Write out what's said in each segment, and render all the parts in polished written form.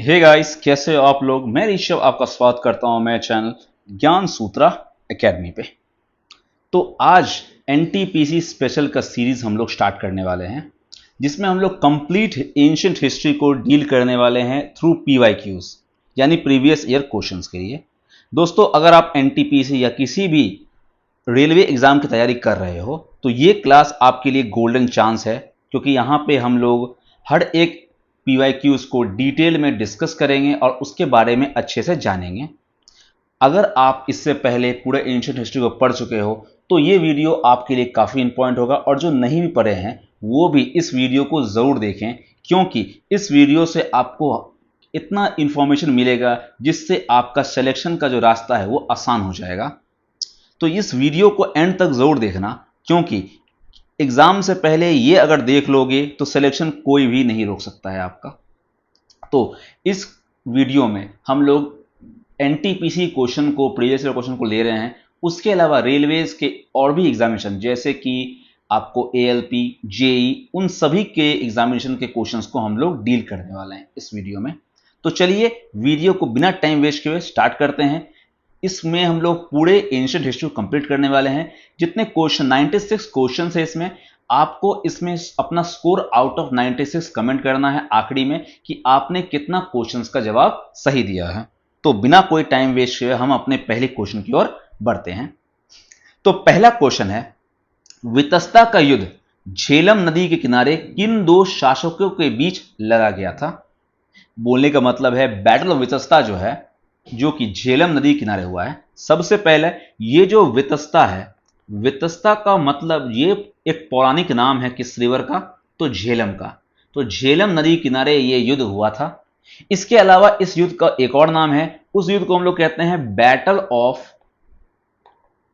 Hey guys, कैसे हो आप लोग। मैं ऋषभ आपका स्वागत करता हूं मैं चैनल ज्ञान सूत्रा एकेडमी पे। तो आज एनटीपीसी स्पेशल का सीरीज हम लोग स्टार्ट करने वाले हैं, जिसमें हम लोग कंप्लीट एंशिएंट हिस्ट्री को डील करने वाले हैं थ्रू पीवाईक्यूज, यानी प्रीवियस ईयर क्वेश्चंस के लिए। दोस्तों, अगर आप एनटीपीसी या किसी भी रेलवे एग्जाम की तैयारी कर रहे हो तो ये क्लास आपके लिए गोल्डन चांस है, क्योंकि यहाँ पे हम लोग हर एक पीवाईक्यूज को डिटेल में डिस्कस करेंगे और उसके बारे में अच्छे से जानेंगे। अगर आप इससे पहले पूरे एंशिएंट हिस्ट्री को पढ़ चुके हो तो ये वीडियो आपके लिए काफ़ी इंपॉर्टेंट होगा, और जो नहीं भी पढ़े हैं वो भी इस वीडियो को ज़रूर देखें, क्योंकि इस वीडियो से आपको इतना इंफॉर्मेशन मिलेगा जिससे आपका सिलेक्शन का जो रास्ता है वो आसान हो जाएगा। तो इस वीडियो को एंड तक ज़रूर देखना, क्योंकि एग्ज़ाम से पहले ये अगर देख लोगे तो सिलेक्शन कोई भी नहीं रोक सकता है आपका। तो इस वीडियो में हम लोग एनटीपीसी क्वेश्चन को, प्रीवियस ईयर क्वेश्चन को ले रहे हैं। उसके अलावा रेलवेज के और भी एग्जामिनेशन, जैसे कि आपको एएलपी, जेई, उन सभी के एग्जामिनेशन के क्वेश्चंस को हम लोग डील करने वाले हैं इस वीडियो में। तो चलिए वीडियो को बिना टाइम वेस्ट किए स्टार्ट करते हैं। इसमें हम लोग पूरे एंशिएंट हिस्ट्री को कंप्लीट करने वाले हैं। जितने क्वेश्चन 96 क्वेश्चन है इसमें, आपको इसमें अपना स्कोर आउट ऑफ 96 कमेंट करना है आखिरी में कि आपने कितना क्वेश्चंस का जवाब सही दिया है। तो बिना कोई टाइम वेस्ट किए हम अपने पहले क्वेश्चन की ओर बढ़ते हैं। तो पहला क्वेश्चन है, वितस्ता का युद्ध झेलम नदी के किनारे किन दो शासकों के बीच लड़ा गया था। बोलने का मतलब है बैटल ऑफ वितस्ता जो है, जो कि झेलम नदी किनारे हुआ है। सबसे पहले ये जो वितस्ता है, वितस्ता का मतलब ये एक पौराणिक नाम है किस रिवर का, तो झेलम का। तो झेलम नदी किनारे ये युद्ध हुआ था। इसके अलावा इस युद्ध का एक और नाम है, उस युद्ध को हम लोग कहते हैं बैटल ऑफ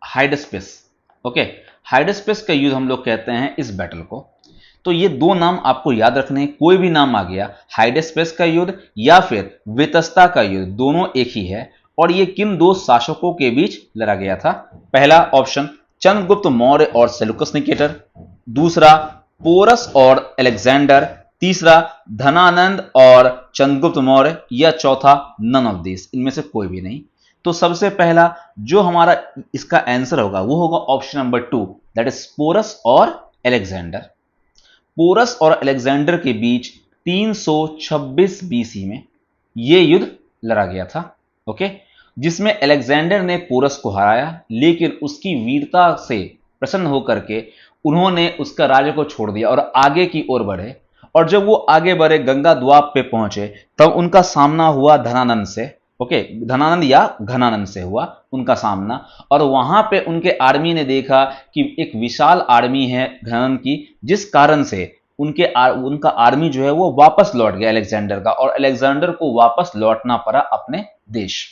हाइडस्पेस। ओके, हाइडस्पेस का युद्ध हम लोग कहते हैं इस बैटल को। तो ये दो नाम आपको याद रखने हैं, कोई भी नाम आ गया, हाइडस्पेस का युद्ध या फिर वितस्ता का युद्ध, दोनों एक ही है। और ये किन दो शासकों के बीच लड़ा गया था। पहला ऑप्शन चंद्रगुप्त मौर्य और सेल्यूकस निकेटर, दूसरा पोरस और अलेक्जेंडर, तीसरा धनानंद और चंद्रगुप्त मौर्य, या चौथा नन ऑफ दिस, इनमें से कोई भी नहीं। तो सबसे पहला जो हमारा इसका आंसर होगा वो होगा option number 2, that is Porus और अलेक्जेंडर। पोरस और अलेक्जेंडर के बीच 326 बीसी में यह युद्ध लड़ा गया था। ओके, जिसमें अलेक्जेंडर ने पोरस को हराया, लेकिन उसकी वीरता से प्रसन्न होकर के उन्होंने उसका राज्य को छोड़ दिया और आगे की ओर बढ़े। और जब वो आगे बढ़े, गंगा द्वाब पे पहुंचे, तब उनका सामना हुआ धनानंद से। ओके, धनानंद या घनानंद से हुआ उनका सामना। और वहां पे उनके आर्मी ने देखा कि एक विशाल आर्मी है घनानंद की, जिस कारण से उनका आर्मी जो है वो वापस लौट गया अलेक्जेंडर का, और अलेक्जेंडर को वापस लौटना पड़ा अपने देश।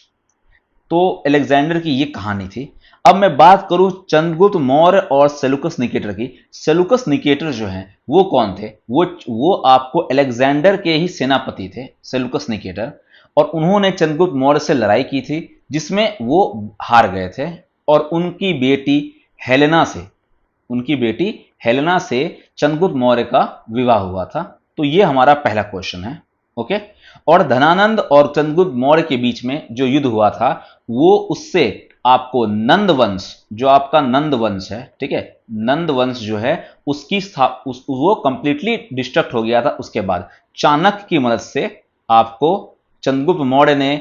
तो अलेक्जेंडर की ये कहानी थी। अब मैं बात करूं चंद्रगुप्त मौर्य और सेल्यूकस निकेटर की। सेल्यूकस निकेटर जो हैं वो कौन थे, वो आपको अलेक्जेंडर के ही सेनापति थे, सेल्यूकस निकेटर। और उन्होंने चंद्रगुप्त मौर्य से लड़ाई की थी, जिसमें वो हार गए थे। और उनकी बेटी हेलेना से चंद्रगुप्त मौर्य का विवाह हुआ था। तो ये हमारा पहला क्वेश्चन है। ओके, और धनानंद और चंद्रगुप्त मौर्य के बीच में जो युद्ध हुआ था, वो उससे आपको नंद वंश, जो आपका नंद वंश है, ठीक है, नंद वंश जो है वो कंप्लीटली डिस्ट्रक्ट हो गया था। उसके बाद चाणक्य की मदद से आपको चंद्रगुप्त मौर्य ने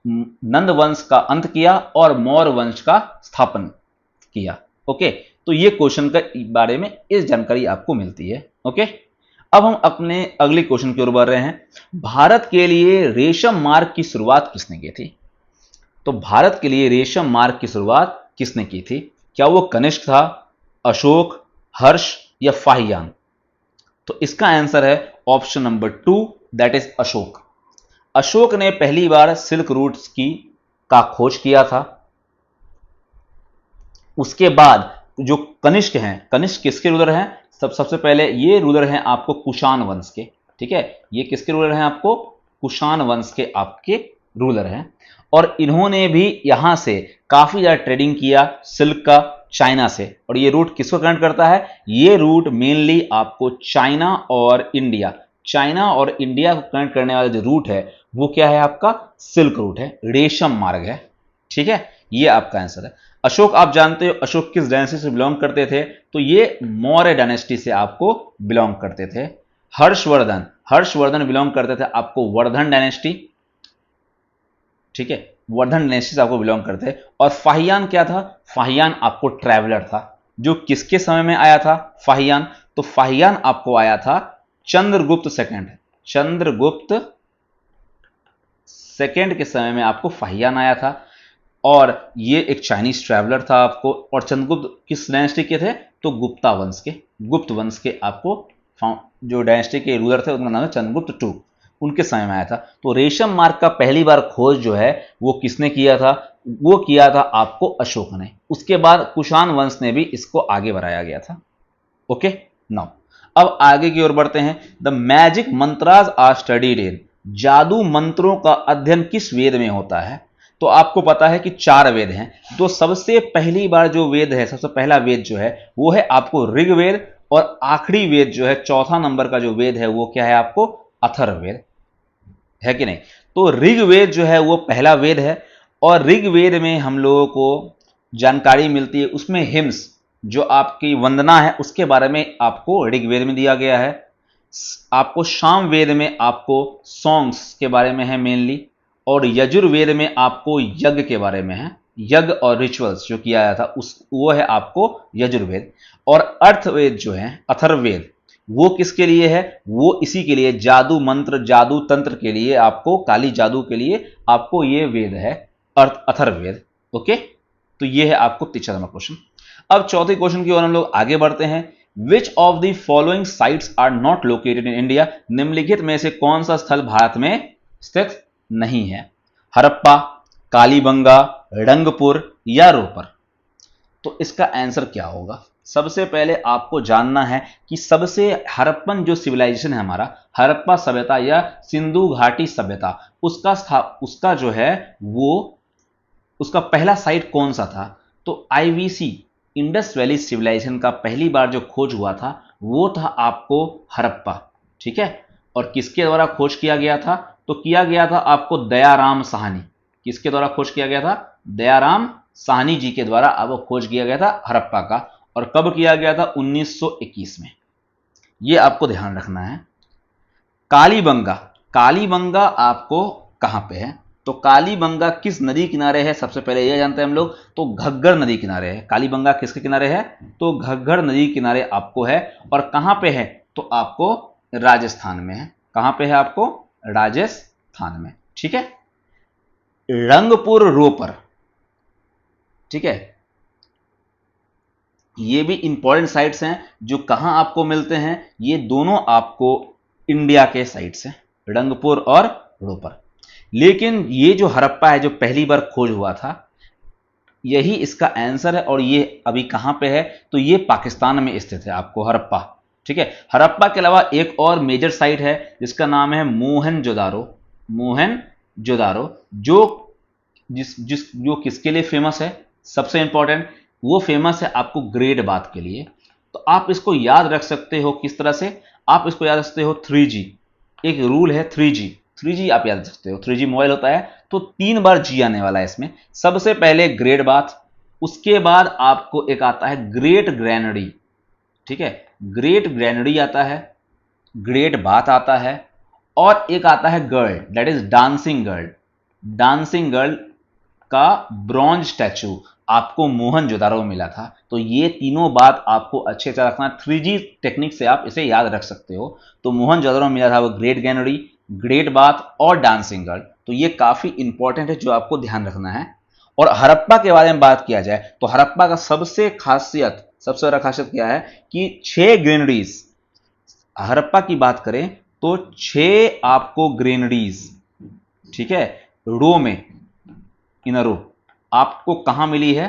नंद वंश का अंत किया और मौर्य वंश का स्थापन किया। ओके, तो ये क्वेश्चन के बारे में इस जानकारी आपको मिलती है। ओके, अब हम अपने अगले क्वेश्चन की ओर बढ़ रहे हैं। भारत के लिए रेशम मार्ग की शुरुआत किसने की थी। तो भारत के लिए रेशम मार्ग की शुरुआत किसने की थी। क्या वो कनिष्क था, अशोक, हर्ष, या फाहियान। तो इसका आंसर है option number 2, that is Ashok. Ashok ने पहली बार सिल्क रूट्स का खोज किया था। उसके बाद जो कनिष्क हैं, कनिष्क किसके रूलर हैं, सबसे पहले ये रूलर हैं आपको कुषाण वंश के। ठीक है, ये किसके रूलर हैं, आपको कुषाण वंश के आपके रूलर हैं। और इन्होंने भी यहां से काफी ज्यादा ट्रेडिंग किया सिल्क का चाइना से। और ये रूट किसको कनेक्ट करता है, ये रूट मेनली आपको चाइना और इंडिया को कनेक्ट करने वाला जो रूट है वो क्या है आपका? सिल्क रूट है, रेशम मार्ग है। ठीक है, ये आपका आंसर है। अशोक आप जानते हो अशोक किस डायनेस्टी से बिलोंग करते थे? तो ये मौर्य डायनेस्टी से आपको बिलोंग करते थे। हर्षवर्धन, हर्षवर्धन बिलोंग करते थे आपको वर्धन डायनेस्टी। ठीक है, वर्धन डायनेस्टी से आपको बिलोंग करते हैं। और फाहियान क्या था? फाहियान आपको ट्रैवलर था, जो किसके समय में आया था फाहियान? तो फाहियान आपको आया था चंद्रगुप्त सेकंड, चंद्रगुप्त सेकंड के समय में आपको फाहियान आया था। और ये एक चाइनीज ट्रैवलर था आपको। और चंद्रगुप्त किस डायनेस्टी के थे? तो गुप्ता वंश के, गुप्त वंश के आपको जो डायनेस्टी के रूलर थे उनका नाम है चंद्रगुप्त टू, उनके समय में आया था। तो रेशम मार्ग का पहली बार खोज जो है वो किसने किया था? वो किया था आपको अशोक ने। उसके बाद कुषाण वंश ने भी इसको आगे बढ़ाया गया था। ओके, नाउ अब आगे की ओर बढ़ते हैं। The magic mantras are studied in, जादू मंत्रों का अध्ययन किस वेद में होता है? तो आपको पता है कि 4 वेद हैं। तो सबसे पहली बार जो वेद है, सबसे पहला वेद जो है वो है आपको ऋग्वेद। और आखिरी वेद जो है, चौथा नंबर का जो वेद है वो क्या है आपको? अथर्ववेद है कि नहीं? तो ऋग्वेद जो है वो पहला वेद है। और ऋग्वेद में हम लोगों को जानकारी मिलती है, उसमें हिम्स जो आपकी वंदना है उसके बारे में आपको ऋग्वेद में दिया गया है। आपको सामवेद में आपको सॉन्ग्स के बारे में है मेनली। और यजुर्वेद में आपको यज्ञ के बारे में है, यज्ञ और रिचुअल्स जो किया जाता उस वो है आपको यजुर्वेद। और अर्थवेद जो है अथर्ववेद, वो किसके लिए है? वो इसी के लिए, जादू मंत्र जादू तंत्र के लिए, आपको काली जादू के लिए आपको ये वेद है अथर्ववेद। ओके, तो ये है आपको तीसरा नंबर क्वेश्चन। अब चौथे क्वेश्चन की ओर हम लोग आगे बढ़ते हैं। Which of the following sites are not located in India, निम्नलिखित में से कौन सा स्थल भारत में स्थित नहीं है? हड़प्पा, कालीबंगा, रंगपुर या रोपर? तो इसका आंसर क्या होगा? सबसे पहले आपको जानना है कि सबसे हड़प्पन जो सिविलाइजेशन है हमारा, हड़प्पा सभ्यता या सिंधु घाटी सभ्यता, उसका जो है वो उसका पहला साइट कौन सा था? तो आईवीसी, इंडस वैली सिविलाइजेशन का पहली बार जो खोज हुआ था वो था आपको हड़प्पा। ठीक है, और किसके द्वारा खोज किया गया था? तो किया गया था आपको दयाराम साहनी। किसके द्वारा खोज किया गया था? दयाराम साहनी जी के द्वारा अब खोज किया गया था हड़प्पा का। और कब किया गया था? 1921 में। यह आपको ध्यान रखना है। कालीबंगा, कालीबंगा आपको कहां पे है? तो कालीबंगा किस नदी किनारे है? सबसे पहले यह जानते हैं हम लोग। तो घग्गर नदी किनारे है। कालीबंगा किसके किनारे है? तो घग्गर नदी किनारे आपको है। और कहां पे है? तो आपको राजस्थान में है। कहां पे है आपको? राजस्थान में। ठीक है, रंगपुर रोपर। ठीक है, ये भी इंपॉर्टेंट साइट्स हैं जो कहां आपको मिलते हैं। ये दोनों आपको इंडिया के साइट्स हैं, रंगपुर और रोपर। लेकिन ये जो हड़प्पा है जो पहली बार खोज हुआ था, यही इसका आंसर है। और ये अभी कहां पे है? तो ये पाकिस्तान में स्थित है आपको हड़प्पा। ठीक है, हड़प्पा के अलावा एक और मेजर साइट है जिसका नाम है मोहनजोदारो। मोहनजोदारो जो जिस जिस जो किसके लिए फेमस है? सबसे इंपॉर्टेंट, वो फेमस है आपको ग्रेट बात के लिए। तो आप इसको याद रख सकते हो किस तरह से? आप इसको याद रख सकते हो 3G। एक रूल है 3G, 3G आप याद रख सकते हो। 3G मोबाइल होता है तो 3 बार जी आने वाला है इसमें। सबसे पहले ग्रेट बात, उसके बाद आपको एक आता है ग्रेट ग्रैनडी। ठीक है, ग्रेट ग्रैनडी आता है, ग्रेट बात आता है, और एक आता है girl, that is dancing girl. Dancing girl का ब्रॉन्ज स्टैचू आपको मोहनजोदारो में मिला था। तो ये तीनों बात आपको अच्छे से रखना। 3G टेक्निक से आप इसे याद रख सकते हो। तो मोहनजोदारो में मिला था वो ग्रेट गैनरी, ग्रेट बात और डांसिंग गर्ल। तो ये काफी इंपॉर्टेंट है जो आपको ध्यान रखना है। और हड़प्पा के बारे में बात किया जाए तो हड़प्पा का सबसे बड़ा खासियत क्या है कि 6 ग्रेनरीज, हड़प्पा की बात करें तो 6 आपको ग्रेनरीज, ठीक है, रो में, इन रो आपको कहां मिली है?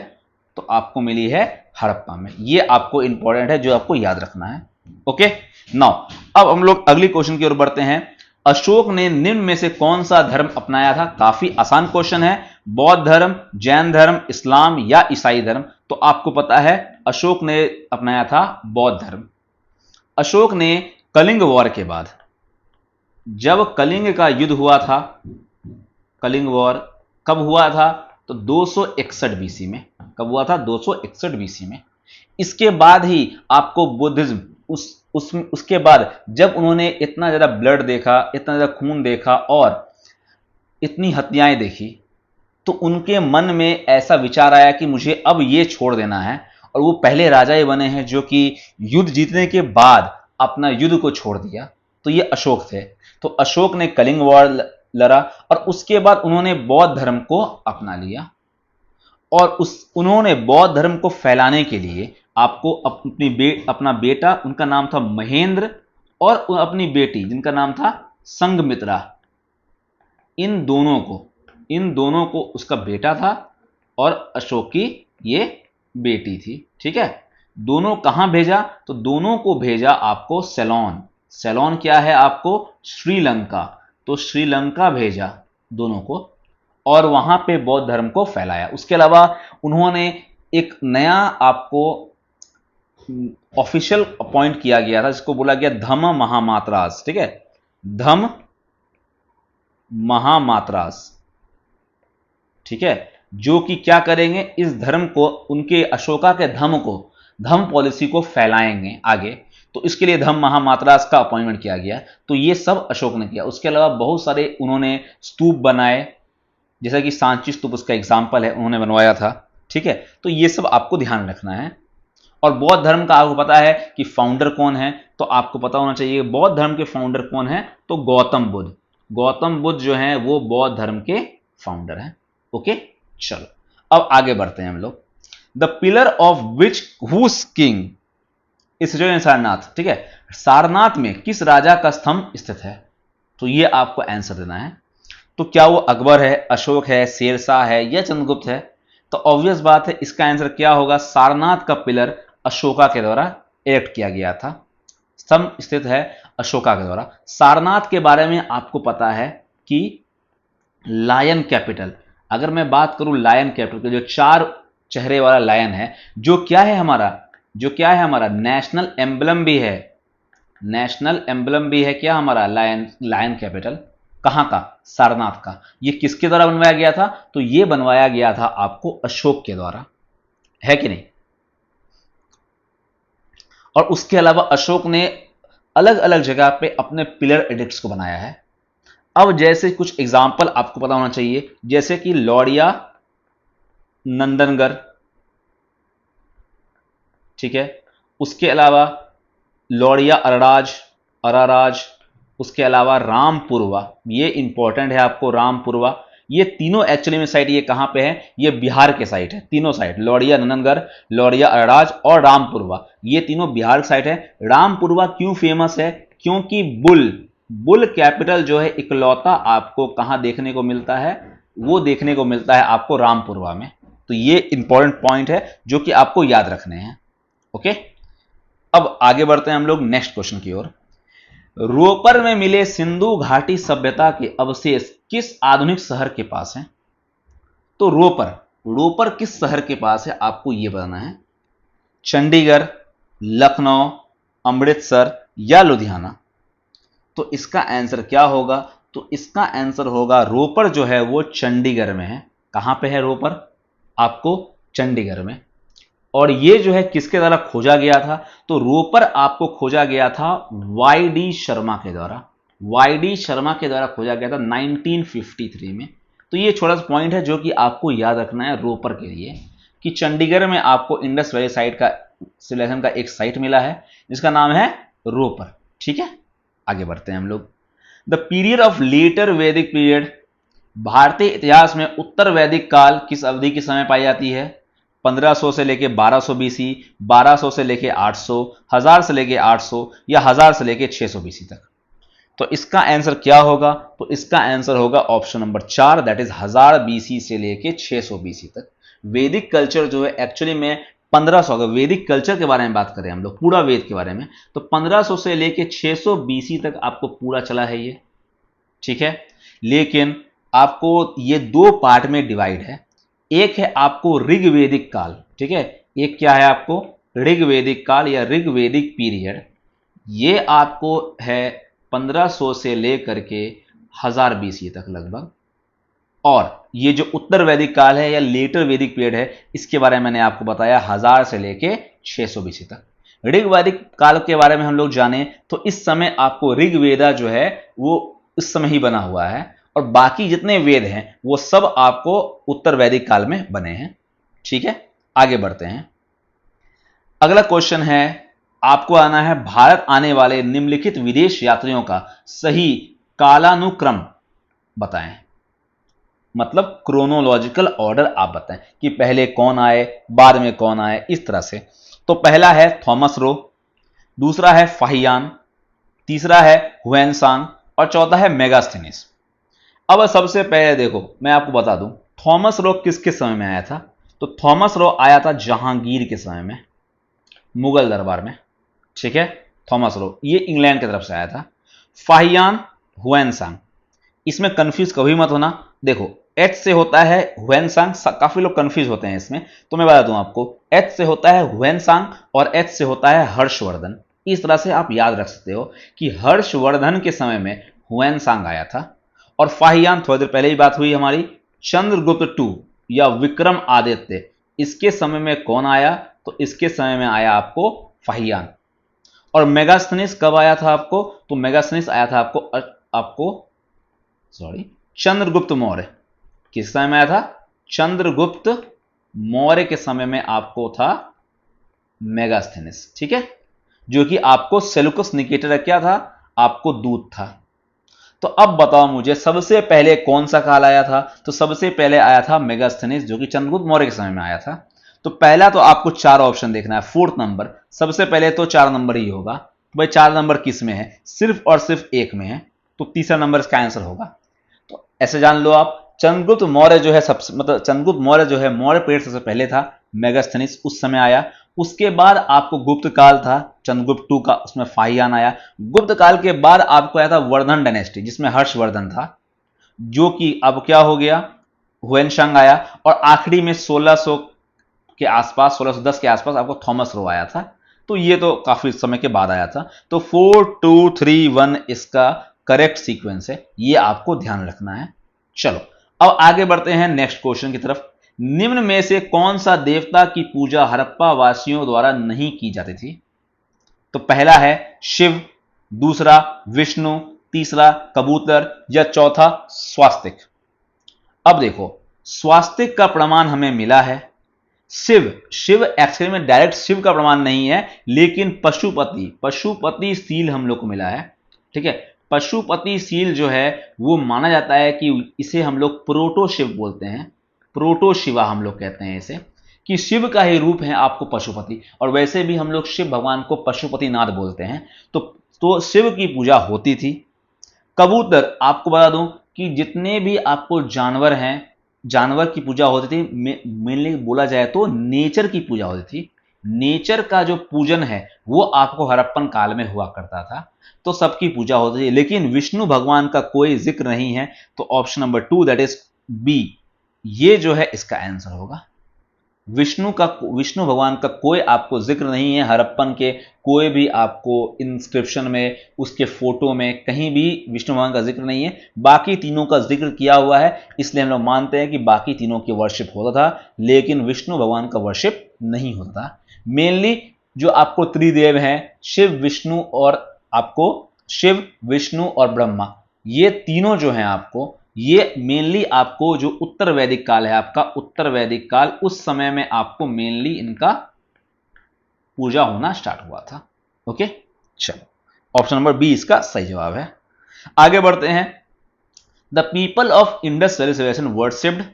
तो आपको मिली है हड़प्पा में। ये आपको इंपॉर्टेंट है जो आपको याद रखना है। ओके, नाउ अब हम लोग अगली क्वेश्चन की ओर बढ़ते हैं। अशोक ने निम्न में से कौन सा धर्म अपनाया था? काफी आसान क्वेश्चन है। बौद्ध धर्म, जैन धर्म, इस्लाम या ईसाई धर्म? तो आपको पता है अशोक ने अपनाया था बौद्ध धर्म। अशोक ने कलिंग वॉर के बाद, जब कलिंग का युद्ध हुआ था कलिंग वॉर कब हुआ था? तो 261 बीसी में। कब हुआ था? 261 बीसी में। इसके बाद ही आपको बुद्धिज्म उसके बाद जब उन्होंने इतना ज्यादा ब्लड देखा, इतना ज्यादा खून देखा और इतनी हत्याएं देखी, तो उनके मन में ऐसा विचार आया कि मुझे अब ये छोड़ देना है। और वो पहले राजा ही बने हैं जो कि युद्ध जीतने के बाद अपना युद्ध को छोड़ दिया। तो ये अशोक थे। तो अशोक ने कलिंग वॉर लड़ा और उसके बाद उन्होंने बौद्ध धर्म को अपना लिया। और उन्होंने बौद्ध धर्म को फैलाने के लिए आपको अपना बेटा, उनका नाम था महेंद्र, और अपनी बेटी जिनका नाम था संघमित्रा, इन दोनों को उसका बेटा था और अशोक की ये बेटी थी। ठीक है। दोनों कहां भेजा? तो दोनों को भेजा आपको सेलोन। सेलोन क्या है? आपको श्रीलंका। तो श्रीलंका भेजा दोनों को और वहां पे बौद्ध धर्म को फैलाया। उसके अलावा उन्होंने एक नया आपको ऑफिशियल अपॉइंट किया गया था जिसको बोला गया धम्म महामात्रास। ठीक है, धम्म महामात्रास। ठीक है, जो कि क्या करेंगे? इस धर्म को, उनके अशोका के धम्म पॉलिसी को फैलाएंगे आगे। तो इसके लिए धम्म महामात्रास का अपॉइंटमेंट किया गया। तो ये सब अशोक ने किया। उसके अलावा बहुत सारे उन्होंने स्तूप बनाए, जैसा कि सांची स्तूप उसका एग्जाम्पल है, उन्होंने बनवाया था। ठीक है, तो ये सब आपको ध्यान रखना है। और बौद्ध धर्म का आपको पता है कि फाउंडर कौन है? तो आपको पता होना चाहिए बौद्ध धर्म के फाउंडर कौन है। तो गौतम बुद्ध। गौतम बुद्ध जो है वो बौद्ध धर्म के फाउंडर हैं। ओके, चलो अब आगे बढ़ते हैं हम लोग। The pillar of which whose king is Sarnath. ठीक है, सारनाथ में किस राजा का स्तंभ स्थित है? तो ये आपको आंसर देना है। तो क्या वो अकबर है, अशोक है, शेरशाह है या चंद्रगुप्त है? तो ऑब्वियस बात है, इसका आंसर क्या होगा? सारनाथ का पिलर अशोका के द्वारा इरेक्ट किया गया था। स्तंभ स्थित है अशोका के द्वारा। सारनाथ के बारे में आपको पता है कि लायन कैपिटल, अगर मैं बात करूं लायन कैपिटल, जो 4 चेहरे वाला लायन है, जो क्या है हमारा नेशनल एम्बलम भी है। नेशनल एम्बलम भी है क्या हमारा? Lion capital. कहां का? सारनाथ का। ये किसके द्वारा बनवाया गया था? तो ये बनवाया गया था आपको अशोक के द्वारा, है कि नहीं? और उसके अलावा अशोक ने अलग अलग जगह पे अपने पिलर एडिक्ट्स को बनाया है। अब जैसे कुछ एग्जाम्पल आपको पता होना चाहिए, जैसे कि लौड़िया नंदनगढ़। ठीक है, उसके अलावा लौड़िया अराराज, उसके अलावा रामपुरवा, ये इंपॉर्टेंट है आपको, रामपुरवा। ये तीनों एक्चुअली में साइट ये कहां पे है? ये बिहार के साइट है। तीनों साइट, लौड़िया नंदनगढ़, लौड़िया अराराज और रामपुरवा, ये तीनों बिहार की साइट है। रामपुरवा क्यों फेमस है? क्योंकि बुल कैपिटल जो है इकलौता आपको कहां देखने को मिलता है? वो देखने को मिलता है आपको रामपुरवा में। तो ये इंपॉर्टेंट पॉइंट है जो कि आपको याद रखने हैं। ओके, अब आगे बढ़ते हैं हम लोग नेक्स्ट क्वेश्चन की ओर। रोपर में मिले सिंधु घाटी सभ्यता के अवशेष किस आधुनिक शहर के पास हैं? तो रोपर किस शहर के पास है? आपको यह बताना है। चंडीगढ़, लखनऊ, अमृतसर या लुधियाना? तो इसका आंसर क्या होगा? तो इसका आंसर होगा रोपर जो है वो चंडीगढ़ में है। कहां पे है रोपर? आपको चंडीगढ़ में। और ये जो है किसके द्वारा खोजा गया था? तो रोपर आपको खोजा गया था वाई.डी. शर्मा के द्वारा। वाई.डी. शर्मा के द्वारा खोजा गया था 1953 में। तो ये छोटा सा पॉइंट है जो कि आपको याद रखना है रोपर के लिए, कि चंडीगढ़ में आपको इंडस वैली साइट का सिलेक्शन का एक साइट मिला है जिसका नाम है रोपर। ठीक है, आगे बढ़ते हैं हम लोग। द पीरियड ऑफ लेटर वैदिक पीरियड, भारतीय इतिहास में उत्तर वैदिक काल किस अवधि की समय पाई जाती है? 1500 से लेके 1200 बीसी, 1200 से लेके 800, 1000 से लेके 800 या 1000 से लेके 600 बीसी तक। तो इसका आंसर क्या होगा? तो इसका आंसर होगा option number 4, that is 1000 BC से लेके 600 बीसी तक। वैदिक कल्चर जो है एक्चुअली में 1500, अगर वैदिक कल्चर के बारे में बात करें हम लोग पूरा वेद के बारे में, तो 1500 से लेके 600 बीसी तक आपको पूरा चला है ये। ठीक है, लेकिन आपको ये 2 पार्ट में डिवाइड है। एक है आपको ऋग्वेदिक काल। ठीक है, एक क्या है आपको? ऋग्वेदिक काल या ऋग्वेदिक पीरियड। ये आपको है 1500 से लेकर के 1000 बीसी तक लगभग। और ये जो उत्तर वैदिक काल है या लेटर वैदिक पीरियड है, इसके बारे में मैंने आपको बताया 1000 से लेके 600 BC तक। ऋग वैदिक काल के बारे में हम लोग जाने तो इस समय आपको ऋग्वेदा जो है वो इस समय ही बना हुआ है, और बाकी जितने वेद हैं वो सब आपको उत्तर वैदिक काल में बने हैं। ठीक है, आगे बढ़ते हैं। अगला क्वेश्चन है, आपको आना है भारत आने वाले निम्नलिखित विदेश यात्रियों का सही कालानुक्रम बताएं। मतलब क्रोनोलॉजिकल ऑर्डर आप बताएं कि पहले कौन आए, बाद में कौन आए, इस तरह से। तो पहला है थॉमस रो, दूसरा है फाहियान, तीसरा है हुएनसांग और चौथा है मेगास्थनीज। अब सबसे पहले देखो मैं आपको बता दूं थॉमस रो किसके समय में आया था। तो थॉमस रो आया था जहांगीर के समय में, मुगल दरबार में। ठीक है, थॉमस रो ये इंग्लैंड की तरफ से आया था। फाहियान, हुएनसांग, इसमें कंफ्यूज कभी मत होना। देखो एच से होता है हुएनसांग, काफी लोग कंफ्यूज होते हैं इसमें, तो मैं बता दूं आपको एच से होता है हुएनसांग और एच से होता है हर्षवर्धन। इस तरह से आप याद रख सकते हो कि हर्षवर्धन के समय में हुएनसांग आया था। और फाहियान थोड़ी देर पहले ही बात हुई हमारी, चंद्रगुप्त टू या विक्रम आदित्य, इसके समय में कौन आया, तो इसके समय में आया आपको फाहियान। और मेगास्थनीज कब आया था आपको, तो मेगास्थनीज आया था आपको चंद्रगुप्त मौर्य। किस समय में आया था, चंद्रगुप्त मौर्य के समय में आपको था मेगास्थनीज। ठीक है, जो कि आपको सेल्यूकस निकेटर क्या था, आपको दूत था। तो अब बताओ मुझे सबसे पहले कौन सा काल आया था, तो सबसे पहले आया था मेगास्थनीज, जो कि चंद्रगुप्त मौर्य के समय में आया था। तो पहला तो आपको 4 ऑप्शन देखना है, फोर्थ नंबर सबसे पहले तो 4 नंबर ही होगा। तो भाई 4 नंबर किस में है, सिर्फ और सिर्फ एक में है, तो तीसरा नंबर इसका आंसर होगा। तो ऐसे जान लो आप, चंद्रगुप्त मौर्य जो है सबसे मतलब चंद्रगुप्त मौर्य जो है मौर्य पीरियड सबसे पहले था, मेगास्थनीज उस समय आया। उसके बाद आपको गुप्त काल था चंद्रगुप्त टू का, उसमें फाहियान आया। गुप्त काल के बाद आपको आया था वर्धन डायनेस्टी, जिसमें हर्षवर्धन था, जो कि अब क्या हो गया, हुएनसांग आया। और आखिरी में 1600 के आसपास, 1610 के आसपास आपको थॉमस रो आया था। तो ये तो काफी समय के बाद आया था। तो 4 2 3 1 इसका करेक्ट सीक्वेंस है, ये आपको ध्यान रखना है। चलो अब आगे बढ़ते हैं नेक्स्ट क्वेश्चन की तरफ। निम्न में से कौन सा देवता की पूजा हड़प्पा वासियों द्वारा नहीं की जाती थी। तो पहला है शिव, दूसरा विष्णु, तीसरा कबूतर या चौथा स्वास्तिक। अब देखो स्वास्तिक का प्रमाण हमें मिला है, शिव, शिव एक्चुअली में डायरेक्ट शिव का प्रमाण नहीं है, लेकिन पशुपति, पशुपति सील हम लोग को मिला है। ठीक है, पशुपति सील जो है वो माना जाता है कि इसे हम लोग प्रोटो शिव बोलते हैं, प्रोटो शिवा हम लोग कहते हैं इसे, कि शिव का ही रूप है आपको पशुपति। और वैसे भी हम लोग शिव भगवान को पशुपतिनाथ बोलते हैं। तो शिव की पूजा होती थी। कबूतर आपको बता दूं कि जितने भी आपको जानवर हैं, जानवर की पूजा होती थी। मेनली बोला जाए तो नेचर की पूजा होती थी। नेचर का जो पूजन है वो आपको हड़प्पन काल में हुआ करता था, तो सबकी पूजा होती थी। लेकिन विष्णु भगवान का कोई जिक्र नहीं है, तो option number 2 that is B, ये जो है इसका आंसर होगा। विष्णु भगवान का कोई आपको जिक्र नहीं है हड़प्पन के कोई भी आपको इंस्क्रिप्शन में, उसके फोटो में कहीं भी विष्णु भगवान का जिक्र नहीं है। बाकी तीनों का जिक्र किया हुआ है, इसलिए हम लोग मानते हैं कि बाकी तीनों की वर्शिप होता था, लेकिन विष्णु भगवान का वर्शिप नहीं होता था। मेनली जो आपको त्रिदेव हैं, शिव विष्णु और आपको शिव विष्णु और ब्रह्मा, ये तीनों जो हैं आपको, ये मेनली आपको जो उत्तर वैदिक काल है आपका, उत्तर वैदिक काल, उस समय में आपको मेनली इनका पूजा होना स्टार्ट हुआ था। ओके, चलो ऑप्शन नंबर बी इसका सही जवाब है। आगे बढ़ते हैं। The people of Indus valley civilization worshipped.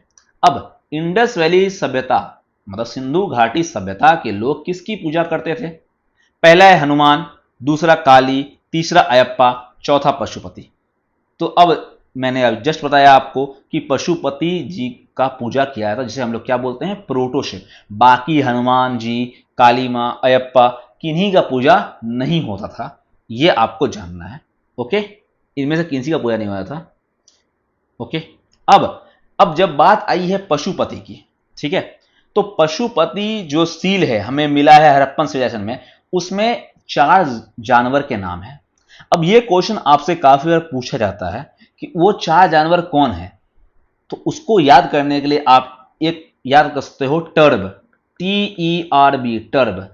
अब इंडस वैली सभ्यता मतलब सिंधु घाटी सभ्यता के लोग किसकी पूजा करते थे। पहला है हनुमान, दूसरा काली, तीसरा अयप्पा, चौथा पशुपति। तो अब मैंने अब जस्ट बताया आपको कि पशुपति जी का पूजा किया था, जिसे हम लोग क्या बोलते हैं, प्रोटोशिव। बाकी हनुमान जी, काली मां, अयप्पा, किन्हीं का पूजा नहीं होता था, यह आपको जानना है। ओके, इनमें से किसी का पूजा नहीं होता था। ओके, अब जब बात आई है पशुपति की, ठीक है, तो पशुपति जो सील है हमें मिला है हड़प्पन सिविलाइजेशन में, उसमें 4 जानवर के नाम है। अब यह क्वेश्चन आपसे काफी बार पूछा जाता है कि वो 4 जानवर कौन है। तो उसको याद करने के लिए आप एक याद कर सकते हो टर्ब, TERB, टर्ब।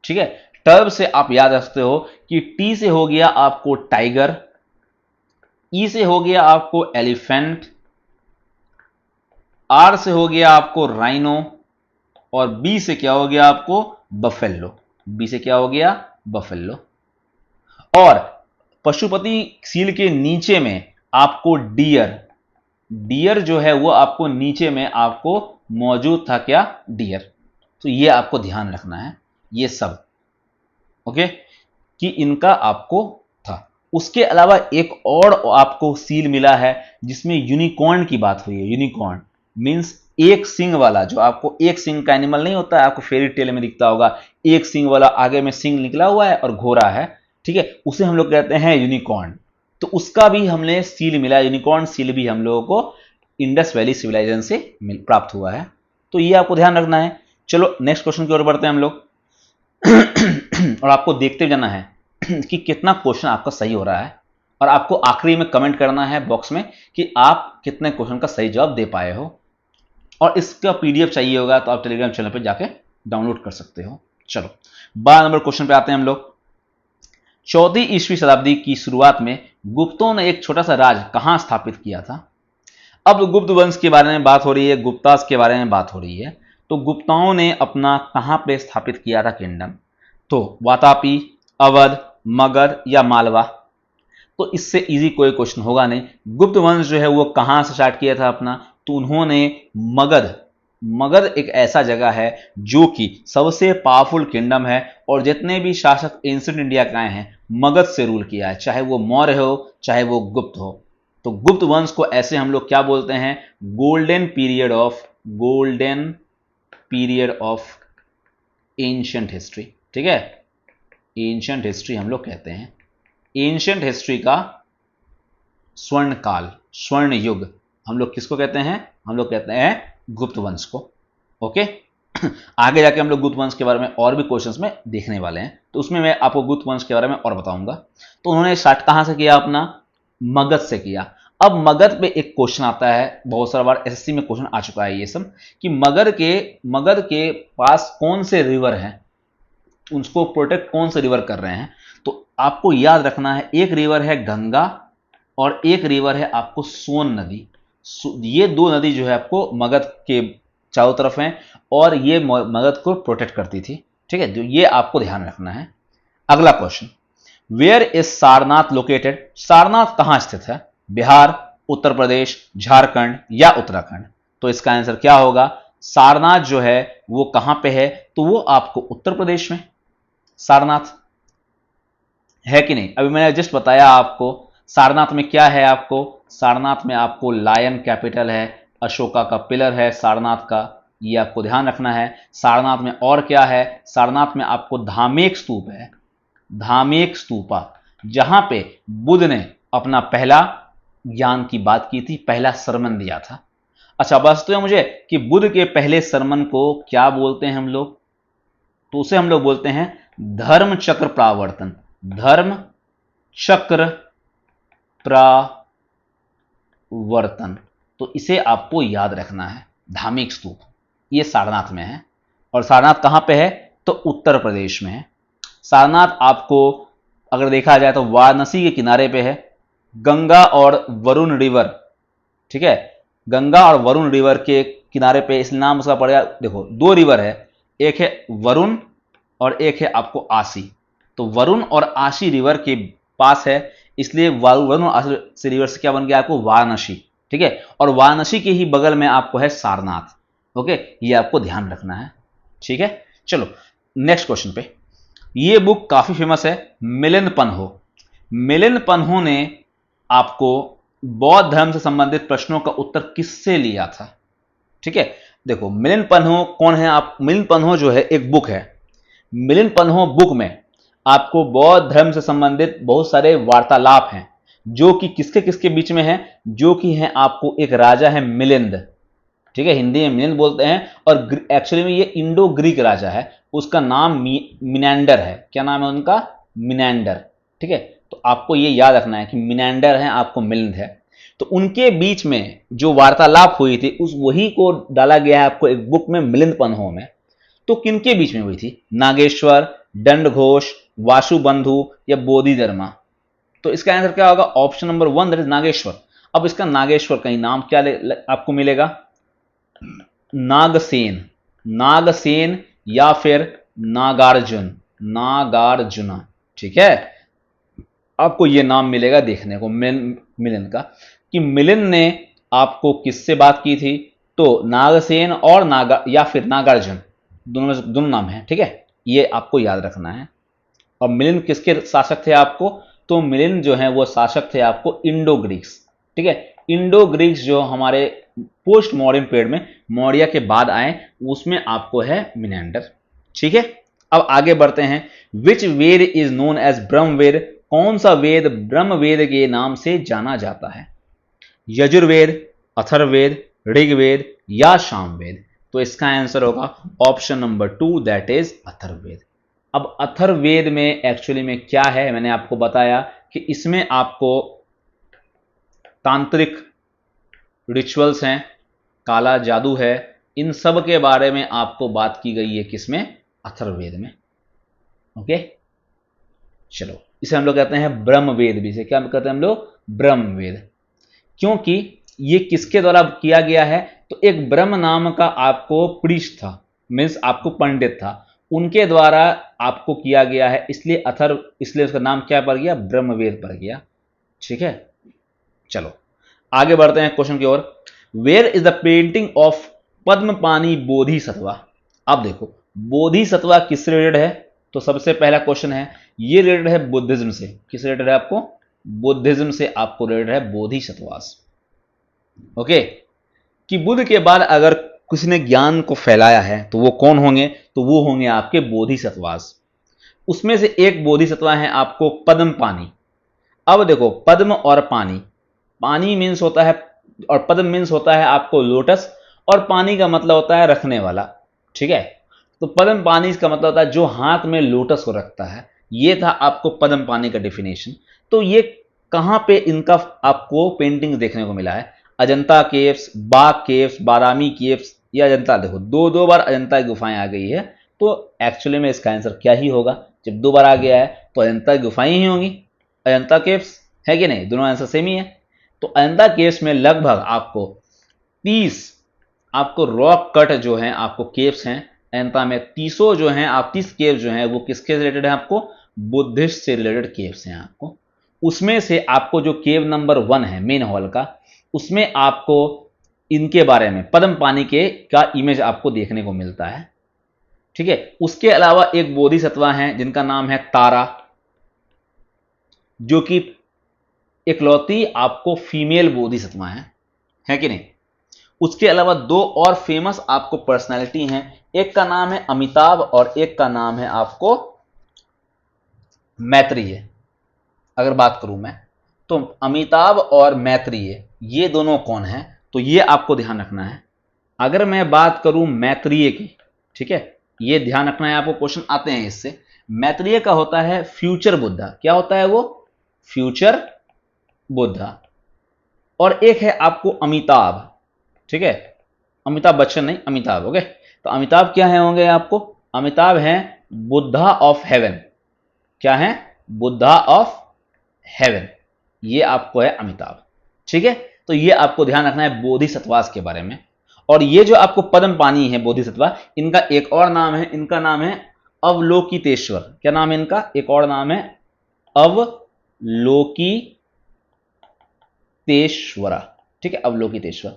ठीक है, टर्ब से आप याद रख सकते हो कि टी से हो गया आपको टाइगर, ई से हो गया आपको एलिफेंट, आर से हो गया आपको राइनो, और बी से क्या हो गया आपको बफेलो। बी से क्या हो गया बफेलो। और पशुपति सील के नीचे में आपको डियर, डियर जो है वो आपको नीचे में आपको मौजूद था, क्या डियर। तो ये आपको ध्यान रखना है ये सब, ओके, कि इनका आपको था। उसके अलावा एक और आपको सील मिला है जिसमें यूनिकॉर्न की बात हुई है। यूनिकॉर्न मींस एक सिंग वाला, जो आपको एक सिंग का एनिमल नहीं होता है, आपको फेरी टेल में दिखता होगा, एक सिंग वाला, आगे में सिंग निकला हुआ है और घोड़ा है, ठीक है, उसे हम लोग कहते हैं यूनिकॉर्न। तो उसका भी हमने सील मिला, यूनिकॉर्न सील भी हम लोगों को इंडस वैली सिविलाइजेशन से प्राप्त हुआ है। तो ये आपको ध्यान रखना है। चलो नेक्स्ट क्वेश्चन की ओर बढ़ते हैं हम लोग। और आपको देखते जाना है कि कितना क्वेश्चन आपका सही हो रहा है, और आपको आखिरी में कमेंट करना है बॉक्स में कि आप कितने क्वेश्चन का सही जवाब दे पाए हो। और इसका पीडीएफ चाहिए होगा तो आप टेलीग्राम चैनल पर जाके डाउनलोड कर सकते हो। चलो 12 नंबर क्वेश्चन पे आते हैं हम लोग। 14वीं ईस्वी शताब्दी की शुरुआत में गुप्तों ने एक छोटा सा राज कहां स्थापित किया था। अब गुप्त वंश के बारे में बात हो रही है, गुप्तास के बारे में बात हो रही है। तो गुप्ताओं ने अपना कहां पे स्थापित किया था किंगडम। तो वातापी, अवध, मगध या मालवा। तो इससे इजी कोई क्वेश्चन होगा नहीं। गुप्त वंश जो है वो कहां से स्टार्ट किया था अपना, तो उन्होंने मगध, मगध एक ऐसा जगह है जो कि सबसे पावरफुल किंगडम है, और जितने भी शासक एंशिएंट इंडिया के आए हैं मगध से रूल किया है, चाहे वो मौर्य हो चाहे वो गुप्त हो। तो गुप्त वंश को ऐसे हम लोग क्या बोलते हैं, golden period of, golden period of ancient history. ठीक है, एंशिएंट हिस्ट्री हम लोग कहते हैं, एंशिएंट हिस्ट्री का स्वर्ण काल, स्वर्ण युग हम लोग किसको कहते हैं, हम लोग कहते हैं गुप्त वंश को। ओके, आगे जाके हम लोग गुप्त वंश के बारे में और भी क्वेश्चंस में देखने वाले हैं, तो उसमें मैं आपको गुप्त वंश के बारे में और बताऊंगा। तो उन्होंने स्टार्ट कहां से किया अपना, मगध से किया। अब मगध पे एक क्वेश्चन आता है, बहुत सारा बार एसएससी में क्वेश्चन आ चुका है ये सब, कि मगध के पास कौन से रिवर हैं, उसको प्रोटेक्ट कौन से रिवर कर रहे हैं। तो आपको याद रखना है, एक रिवर है गंगा और एक रिवर है आपको सोन नदी। ये दो नदी जो है आपको मगध के चारों तरफ हैं, और ये मगध को प्रोटेक्ट करती थी। ठीक है, तो ये आपको ध्यान रखना है। अगला question, where is Sarnath located. Sarnath कहां स्थित है, बिहार, उत्तर प्रदेश, झारखंड या उत्तराखंड। तो इसका आंसर क्या होगा, सारनाथ जो है वो कहां पे है, तो वो आपको उत्तर प्रदेश में सारनाथ है कि नहीं। अभी मैंने जस्ट बताया आपको सारनाथ में क्या है, आपको सारनाथ में आपको लायन कैपिटल है, अशोका का पिलर है सारनाथ का, ये आपको ध्यान रखना है। सारनाथ में और क्या है, सारनाथ में आपको धामेक स्तूप है, धामेक स्तूपा, जहां पे बुद्ध ने अपना पहला ज्ञान की बात की थी, पहला सरमन दिया था। अच्छा बस तो मुझे कि बुद्ध के पहले सरमन को क्या बोलते हैं हम लोग, तो उसे हम लोग बोलते हैं धर्म चक्र प्रावर्तन, धर्म चक्र प्रावर्तन। तो इसे आपको याद रखना है। धार्मिक स्तूप ये सारनाथ में है, और सारनाथ कहां पे है, तो उत्तर प्रदेश में है। सारनाथ आपको अगर देखा जाए तो वाराणसी के किनारे पे है, गंगा और वरुण रिवर, ठीक है, गंगा और वरुण रिवर के किनारे पे, इस नाम उसका पड़ेगा। देखो दो रिवर है, एक है वरुण और एक है आपको आसी। तो वरुण और आशी रिवर के पास है, इसलिए वरुण और आशी रिवर से क्या बन गया आपको वाराणसी। ठीक है, और वाराणसी के ही बगल में आपको है सारनाथ। ओके, ये आपको ध्यान रखना है। ठीक है, चलो नेक्स्ट क्वेश्चन पे। ये बुक काफी फेमस है, मिलिंद पन्हो। मिलिंद पन्हो ने आपको बौद्ध धर्म से संबंधित प्रश्नों का उत्तर किससे लिया था। ठीक है, देखो मिलिंद पन्हो कौन है, आप मिलिंद पन्हो जो है एक बुक है। मिलिंद पन्हो बुक में आपको बौद्ध धर्म से संबंधित बहुत सारे वार्तालाप हैं, जो कि किसके किसके बीच में है, जो कि है आपको एक राजा है मिलिंद, ठीक है, हिंदी में मिलिंद बोलते हैं, और एक्चुअली में ये इंडो ग्रीक राजा है, उसका नाम मिनेंडर है। क्या नाम है उनका, मिनेंडर। ठीक है, तो आपको ये याद रखना है कि मिनेंडर है, आपको मिलिंद है। तो उनके बीच में जो वार्तालाप हुई थी उस वही को डाला गया है आपको एक बुक में मिलिंद पन्हों में। तो किनके बीच में हुई थी? नागेश्वर, दंड घोष, वासुबंधु या बोधिधर्मा? तो इसका आंसर क्या होगा? Option number 1 that is Nageshwar. अब इसका नागेश्वर कहीं नाम क्या आपको मिलेगा? नागसेन, नागसेन या फिर नागार्जुन, नागार्जुना। ठीक है, आपको यह नाम मिलेगा देखने को मिलिंद का, कि मिलिंद ने आपको किससे बात की थी? तो नागसेन और नागा या फिर नागार्जुन, दोनों नाम है। ठीक है, ये आपको याद रखना है। और मिलिंद किसके शासक थे आपको? तो मिलिंद जो है वो शासक थे आपको इंडो ग्रीक्स। ठीक है, इंडो ग्रीक्स जो हमारे पोस्ट मॉडर्न पीरियड में मौर्य के बाद आए, उसमें आपको है मिनेंडर। ठीक है, अब आगे बढ़ते हैं। विच वेद इज नोन एज ब्रह्म वेद? कौन सा वेद ब्रह्म वेद के नाम से जाना जाता है? यजुर्वेद, अथर्ववेद, ऋग्वेद या सामवेद? तो इसका आंसर होगा option number 2 that is Atharvaveda. अब अथर्ववेद में एक्चुअली में क्या है, मैंने आपको बताया कि इसमें आपको तांत्रिक रिचुअल्स हैं, काला जादू है, इन सब के बारे में आपको बात की गई है किसमें? अथर्ववेद में। ओके, चलो इसे हम लोग कहते हैं ब्रह्मवेद भी। से क्या कहते हैं हम लोग? ब्रह्मवेद। क्योंकि ये किसके द्वारा किया गया है? तो एक ब्रह्म नाम का आपको प्रीस्ट था, मीन्स आपको पंडित था, उनके द्वारा आपको किया गया है, इसलिए इसलिए उसका नाम क्या पड़ गया? ब्रह्मवेद पड़ गया। ठीक है, चलो आगे बढ़ते हैं क्वेश्चन की ओर। Where is the painting of Padmapani Bodhisattva? अब देखो बोधिसत्वा किससे रिलेटेड है? तो सबसे पहला क्वेश्चन है, ये रिलेटेड है बुद्धिज्म से। किस रिलेटेड है आपको? बुद्धिज्म से आपको रिलेटेड है बोधिसत्वास। ओके, कि बुद्ध के बाद अगर किसी ने ज्ञान को फैलाया है तो वो कौन होंगे? तो वो होंगे आपके बोधिसत्वास। उसमें से एक बोधिसत्वा है आपको पद्म पानी। अब देखो पद्म और पानी, पानी मीन्स होता है और पद्म मीन्स होता है आपको लोटस, और पानी का मतलब होता है रखने वाला। ठीक है, तो पद्म पानी इसका मतलब होता है जो हाथ में लोटस को रखता है। ये था आपको पद्म पानी का डेफिनेशन। तो ये कहां पे इनका आपको पेंटिंग देखने को मिला है? अजंता केव्स, बाग केव्स, बादामी केव्स या अजंता। देखो दो दो बार अजंता की गुफाएं आ गई है, तो एक्चुअली में इसका आंसर क्या ही होगा? जब दो बार आ गया है तो अजंता की गुफाएं ही होंगी, अजंता केव्स, है कि नहीं? दोनों आंसर सेम ही है। तो अजंता केव्स में लगभग आपको 30 आपको रॉक कट जो है आपको केव्स हैं अजंता में। 30 जो हैं आप 30 केव्स जो हैं वो किसके रिलेटेड है? आपको बुद्धिस्ट से रिलेटेड केव्स हैं आपको। उसमें से आपको जो केव नंबर 1 है मेन हॉल का, उसमें आपको इनके बारे में पद्म पानी के का इमेज आपको देखने को मिलता है। ठीक है, उसके अलावा एक बोधिसत्वा है जिनका नाम है तारा, जो कि इकलौती आपको फीमेल बोधिसत्वा है कि नहीं? उसके अलावा दो और फेमस आपको पर्सनालिटी हैं, एक का नाम है अमिताभ और एक का नाम है आपको मैत्रेय। अगर बात करूं मैं तो अमिताभ और मैत्रेय ये दोनों कौन हैं? तो ये आपको ध्यान रखना है। अगर मैं बात करूं मैत्रेय की, ठीक है, ये ध्यान रखना है आपको, क्वेश्चन आते हैं इससे। मैत्रेय का होता है फ्यूचर बुद्धा। क्या होता है वो? फ्यूचर बुद्धा। और एक है आपको अमिताभ। ठीक है, अमिताभ बच्चन नहीं, अमिताभ। ओके, तो अमिताभ क्या है होंगे आपको? अमिताभ हैं बुद्धा ऑफ हेवन। क्या है? बुद्धा ऑफ हेवन, ये आपको है अमिताभ। ठीक है, तो ये आपको ध्यान रखना है बोधिसत्वास के बारे में। और ये जो आपको पद्म पानी है बोधिसत्वा, इनका एक और नाम है, इनका नाम है अवलोकितेश्वर। क्या नाम है इनका? एक और नाम है अवलोकितेश्वरा। ठीक है, अवलोकितेश्वर।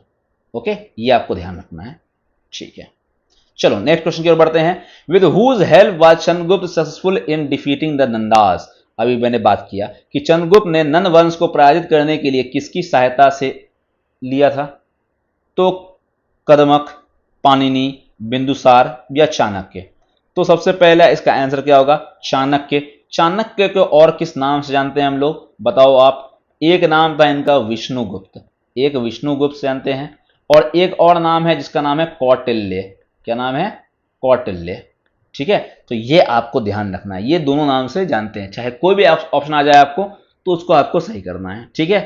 ओके, ये आपको ध्यान रखना है। ठीक है, चलो नेक्स्ट क्वेश्चन की ओर बढ़ते हैं। With whose help was Chandragupta successful in defeating the Nandas? अभी मैंने बात किया कि चंद्रगुप्त ने नंद वंश को पराजित करने के लिए किसकी सहायता से लिया था? तो कदमक, पाणिनि, बिंदुसार या चाणक्य? तो सबसे पहला इसका आंसर क्या होगा? चाणक्य। चाणक्य को और किस नाम से जानते हैं हम लोग? बताओ आप। एक नाम था इनका विष्णुगुप्त, एक विष्णुगुप्त जानते हैं, और एक और नाम है जिसका नाम है कौटिल्य। क्या नाम है? कौटिल्य। ठीक है, तो ये आपको ध्यान रखना है, ये दोनों नाम से जानते हैं, चाहे कोई भी ऑप्शन आ जाए आपको तो उसको आपको सही करना है। ठीक है,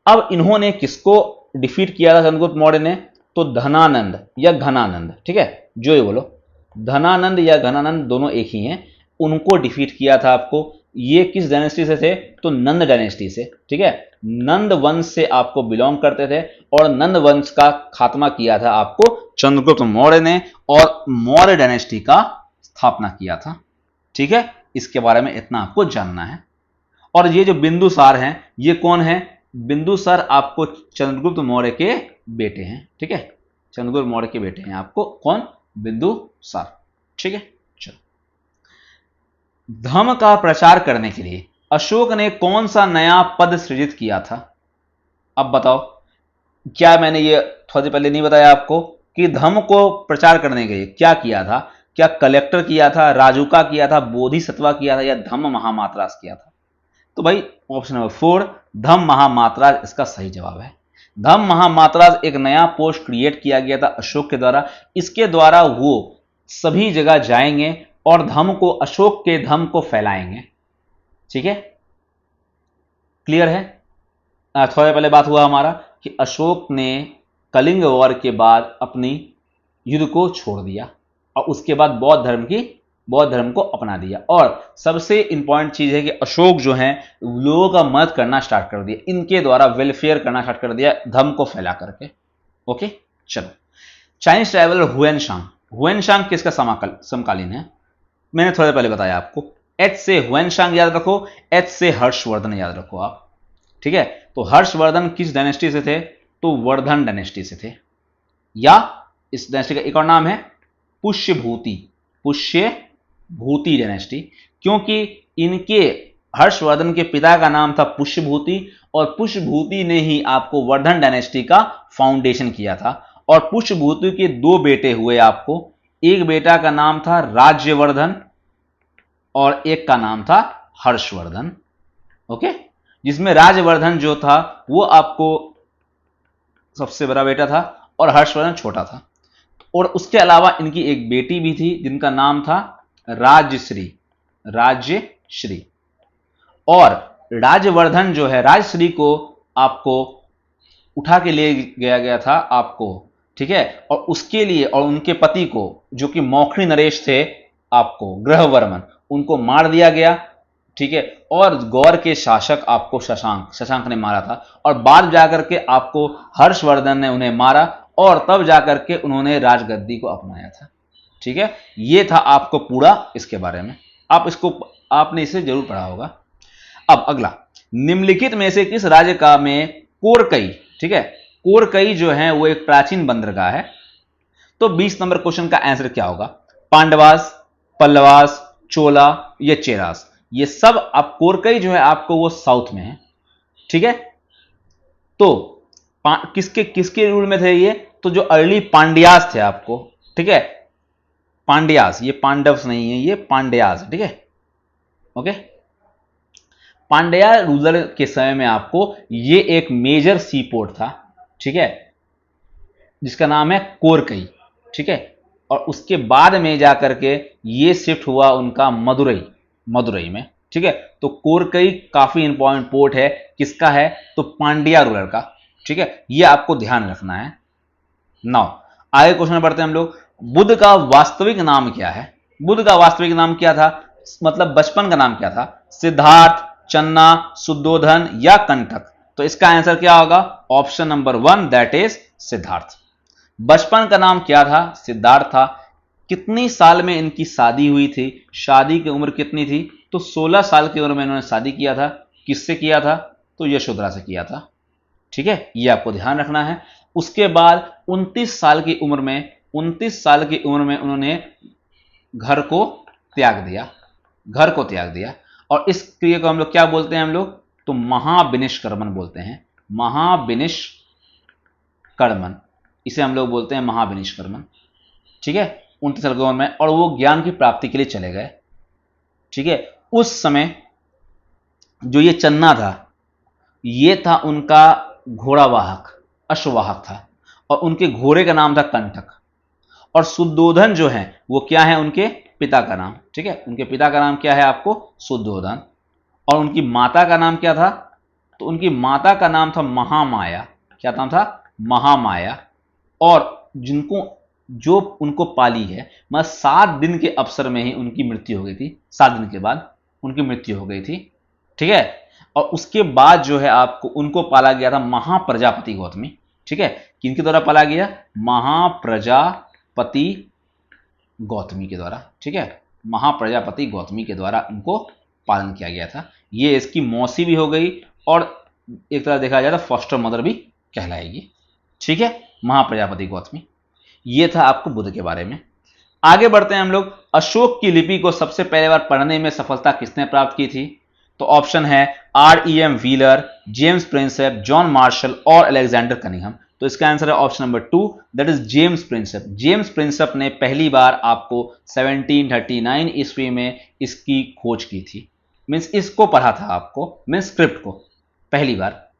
अब इन्होंने किसको डिफीट किया था चंद्रगुप्त मौर्य ने? तो धनानंद या घनानंद, ठीक है, जो ये बोलो, धनानंद या घनानंद दोनों एक ही हैं, उनको डिफीट किया था आपको। ये किस डायनेस्टी से थे? तो नंद डायनेस्टी से, ठीक है, नंद वंश से आपको बिलोंग करते थे, और नंद वंश का खात्मा किया था आपको चंद्रगुप्त मौर्य ने, और मौर्य डायनेस्टी का स्थापना किया था, ठीक है। इसके बारे में इतना आपको जानना है। और ये जो बिंदुसार हैं, ये कौन है? बिंदुसार आपको चंद्रगुप्त मौर्य के बेटे हैं, ठीक है, चंद्रगुप्त मौर्य के बेटे हैं आपको, कौन? बिंदुसार, ठीक है। चलो, धर्म का प्रचार करने के लिए अशोक ने कौन सा नया पद सृजित किया था? अब बताओ, क्या मैंने ये थोड़ी देर पहले नहीं बताया आपको कि धर्म को प्रचार करने के लिए क्या किया था? क्या कलेक्टर किया था, राजुका किया था, बोधिसत्वा किया था, या धम्म महामात्रास किया था? तो भाई ऑप्शन नंबर 4 धम्म महामात्रास इसका सही जवाब है। धम्म महामात्रास एक नया पोस्ट क्रिएट किया गया था अशोक के द्वारा। इसके द्वारा वो सभी जगह जाएंगे और धम्म को, अशोक के धम्म को फैलाएंगे, ठीक है, क्लियर है। थोड़ा पहले बात हुआ हमारा कि अशोक ने कलिंग वॉर के बाद अपनी युद्ध को छोड़ दिया और उसके बाद बौद्ध धर्म को अपना दिया। और सबसे इंपॉर्टेंट चीज है कि अशोक जो है लोगों का मदद करना स्टार्ट कर दिया, इनके द्वारा वेलफेयर करना स्टार्ट कर दिया धर्म को फैला करके। ओके, चलो, चाइनीज ट्रैवलर हुएनशांग किसका समकालीन है? मैंने थोड़ा पहले बताया आपको। एच से हुएनशांग याद रखो, एच से हर्षवर्धन याद रखो आप, ठीक है। तो हर्षवर्धन किस डायनेस्टी से थे? तो वर्धन डायनेस्टी से थे, या इस डायनेस्टी का एक और नाम है पुष्यभूति डायनेस्टी, क्योंकि इनके हर्षवर्धन के पिता का नाम था पुष्यभूति, और पुष्यभूति ने ही आपको वर्धन डायनेस्टी का फाउंडेशन किया था। और पुष्यभूति के दो बेटे हुए आपको, एक बेटा का नाम था राज्यवर्धन और एक का नाम था हर्षवर्धन, ओके, जिसमें राज्यवर्धन जो था वो आपको सबसे बड़ा बेटा था और हर्षवर्धन छोटा था। और उसके अलावा इनकी एक बेटी भी थी जिनका नाम था राजश्री। और राजवर्धन जो है, राजश्री को आपको उठा के ले गया था आपको, ठीक है, और उसके लिए और उनके पति को जो कि मौखरी नरेश थे आपको ग्रहवर्मन, उनको मार दिया गया, ठीक है। और गौर के शासक आपको शशांक ने मारा था, और बाद जाकर के आपको हर्षवर्धन ने उन्हें मारा, और तब जाकर के उन्होंने राजगद्दी को अपनाया था, ठीक है। ये था आपको पूरा इसके बारे में, आपने इसे जरूर पढ़ा होगा। अब अगला, निम्नलिखित में से किस राज्य का में कोरकई, ठीक है, कोरकई जो है वो एक प्राचीन बंदरगाह है। तो 20 नंबर क्वेश्चन का आंसर क्या होगा? पांडवास, पल्लवास, चोला या चेरास? ये सब आप, कोरकई जो है आपको वो साउथ में है, ठीक है। तो किसके रूल में थे ये? तो जो अर्ली पांड्यास थे आपको, ठीक है, पांड्यास, ये पांडव्स नहीं है, ये पांड्यास, ठीक है, ओके। पांड्या रूलर के समय में आपको ये एक मेजर सी पोर्ट था, ठीक है, जिसका नाम है कोरकई, ठीक है। और उसके बाद में जाकर के ये शिफ्ट हुआ उनका मदुरई में, ठीक है। तो कोरकई काफी इंपॉर्टेंट पोर्ट है, किसका है? तो पांड्या रूलर का, ठीक है, ये आपको ध्यान रखना है। नाउ आगे क्वेश्चन में बढ़ते हैं हम लोग। बुद्ध का वास्तविक नाम क्या है? बुद्ध का वास्तविक नाम क्या था, मतलब बचपन का नाम क्या था? सिद्धार्थ, चन्ना, शुद्धोधन या कंटक? तो इसका आंसर क्या होगा? Option number 1, that is Siddharth. बचपन का नाम क्या था? सिद्धार्थ था। कितनी साल में इनकी शादी हुई थी? शादी की उम्र कितनी थी? तो 16 साल की उम्र में इन्होंने शादी किया था। किससे किया था? तो यशोधरा से किया था, ठीक है, ये आपको ध्यान रखना है। उसके बाद 29 साल की उम्र में उन्होंने घर को त्याग दिया। और इस क्रिया को हम लोग क्या बोलते हैं? हम लोग तो महाविनिष्क्रमण बोलते हैं, महाविनिष्क्रमण, इसे हम लोग बोलते हैं महाविनिष्क्रमण, ठीक है। 29 साल की उम्र में, और वो ज्ञान की प्राप्ति के लिए चले गए, ठीक है। उस समय जो ये चन्ना था, ये था उनका घोड़ावाहक, अश्ववाहक था, और उनके घोड़े का नाम था कंटक। और शुद्धोधन जो है वो क्या है? उनके पिता का नाम, ठीक है, उनके पिता का नाम क्या है आपको? शुद्धोधन। और उनकी माता का नाम क्या था? तो उनकी माता का नाम था महामाया। क्या नाम था? महामाया। और जिनको जो उनको पाली है, मैं 7 दिन के अवसर में ही उनकी मृत्यु हो गई थी। 7 दिन के बाद उनकी मृत्यु हो गई थी। ठीक है। और उसके बाद जो है आपको उनको पाला गया था महाप्रजापति गौतमी। ठीक है। किनके द्वारा पाला गया? महाप्रजापति गौतमी के द्वारा। ठीक है। महाप्रजापति गौतमी के द्वारा उनको पालन किया गया था। ये इसकी मौसी भी हो गई और एक तरह देखा जाए तो फॉस्टर मदर भी कहलाएगी। ठीक है। महाप्रजापति गौतमी। ये था आपको बुद्ध के बारे में। आगे बढ़ते हैं हम लोग। अशोक की लिपि को सबसे पहले बार पढ़ने में सफलता किसने प्राप्त की थी? तो ऑप्शन है REM wheeler, James Prinsep, John Marshall और अलेक्जेंडर कनिंघम। तो इसका आंसर है option number 2, that is James Prinsep. James Prinsep ने पहली बार आपको 1739 ईस्वी में इसकी खोज की थी। मीन्स इसको पढ़ा था आपको, मीन्स स्क्रिप्ट को पहली बार।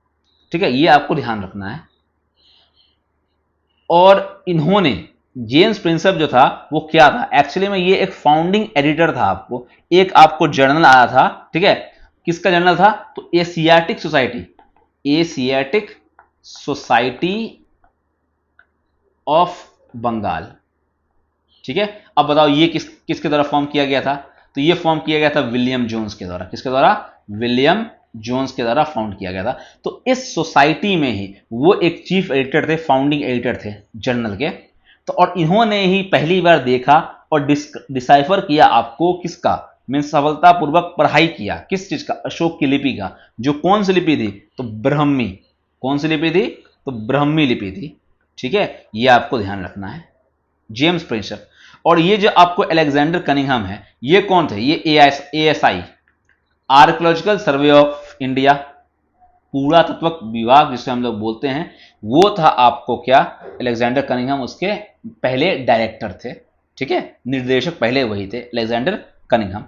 ठीक है। ये आपको ध्यान रखना है। और इन्होंने, जेम्स प्रिंसेप जो था वो क्या था एक्चुअली में? ये एक फाउंडिंग एडिटर था। आपको एक आपको जर्नल आया था। ठीक है। किसका जर्नल था? तो Asiatic society, Asiatic society of Bengal. ठीक है। अब बताओ ये किसके द्वारा फॉर्म किया गया था? तो ये फॉर्म किया गया था विलियम जोन्स के द्वारा। किसके द्वारा? विलियम जोन्स के द्वारा फाउंड किया गया था। तो इस सोसाइटी में ही वो एक चीफ एडिटर थे, फाउंडिंग एडिटर थे जर्नल के। तो और इन्होंने ही पहली बार देखा और डिसाइफर किया आपको किसका, मीन्स सफलतापूर्वक पढ़ाई किया किस चीज का? अशोक की लिपि का। जो कौन सी लिपि थी? तो ब्राह्मी। कौन सी लिपि थी? तो ब्राह्मी लिपि थी। ठीक है। ये आपको ध्यान रखना है। James Prinsep. और ये जो आपको अलेक्जेंडर कनिंघम है, ये कौन थे? ये ASI, archaeological survey of India, पुरातत्व विभाग जिसे हम लोग बोलते हैं, वो था आपको क्या? अलेक्जेंडर कनिंघम उसके पहले डायरेक्टर थे। ठीक है। निर्देशक पहले वही थे, अलेक्जेंडर कनिंघम।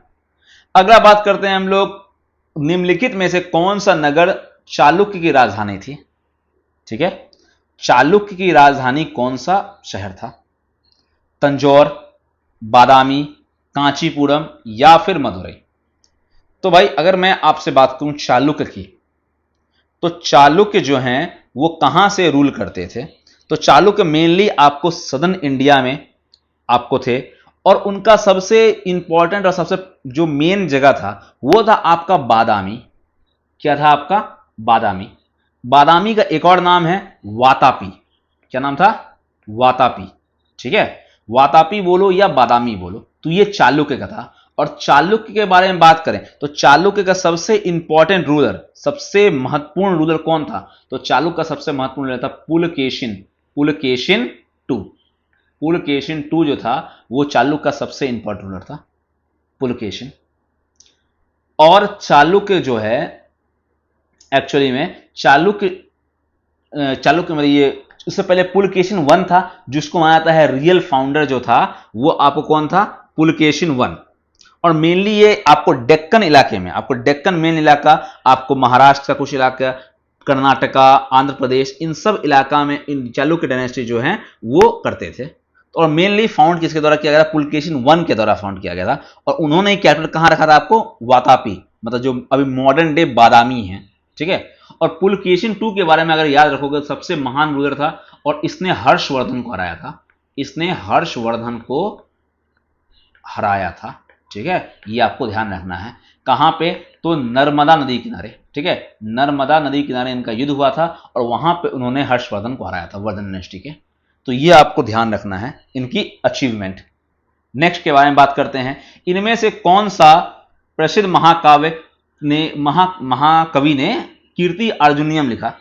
अगला बात करते हैं हम लोग, निम्नलिखित में से कौन सा नगर चालुक्य की राजधानी थी? ठीक है। चालुक्य की राजधानी कौन सा शहर था? तंजौर, बादामी, कांचीपुरम या फिर मदुरई? तो भाई अगर मैं आपसे बात करूं चालुक्य की, तो चालुक्य जो हैं वो कहां से रूल करते थे? तो चालुक्य मेनली आपको सदर्न इंडिया में आपको थे। और उनका सबसे इंपॉर्टेंट और सबसे जो मेन जगह था वो था आपका बादामी। क्या था आपका? बादामी। बादामी का एक और नाम है वातापी। क्या नाम था? वातापी। ठीक है। वातापी बोलो या बादामी बोलो, तो ये चालुक्य का था। और चालुक्य के बारे में बात करें तो चालुक्य का सबसे इंपॉर्टेंट रूलर, सबसे महत्वपूर्ण रूलर कौन था? तो चालुक्य का सबसे महत्वपूर्ण रूलर था पुलकेशिन। पुलकेशिन टू। पुलकेशिन टू जो था वो चालुक्य का सबसे इंपॉर्टेंट रूलर था, पुलकेशिन। और चालुक्य जो है एक्चुअली में चालुक्य मतलब ये उससे पहले पुलकेशिन 1 था, जिसको माना जाता है रियल फाउंडर जो था वो आपको कौन था? पुलकेशिन 1। और मेनली ये आपको डेक्कन इलाके में, आपको डेक्कन मेन इलाका, आपको महाराष्ट्र का कुछ इलाका, कर्नाटका, आंध्र प्रदेश, इन सब इलाका में इन चालुक्य डायनेस्टी जो है वो करते थे। और मेनली फाउंड किसके द्वारा किया गया था? पुलकेशिन 1 के द्वारा फाउंड किया गया था। और उन्होंने कैपिटल कहां रखा था आपको? वातापी, मतलब जो अभी मॉडर्न डे बादामी है। ठीक है। और पुलकेशिन 2 के बारे में अगर याद रखोगे, सबसे महान रूलर था और इसने हर्षवर्धन को हराया था। इसने हर्षवर्धन को हराया था। ठीक है। ये आपको ध्यान रखना है। कहां पे? तो नर्मदा नदी किनारे। ठीक है। नर्मदा नदी किनारे इनका युद्ध हुआ था और वहां पे उन्होंने हर्षवर्धन को हराया था, वर्धन डायनेस्टी के। तो ये आपको ध्यान रखना है इनकी अचीवमेंट। नेक्स्ट के बारे में बात करते हैं। इनमें से कौन सा प्रसिद्ध महाकाव्य ने महाकवि ने कीर्ति अर्जुनियम लिखा?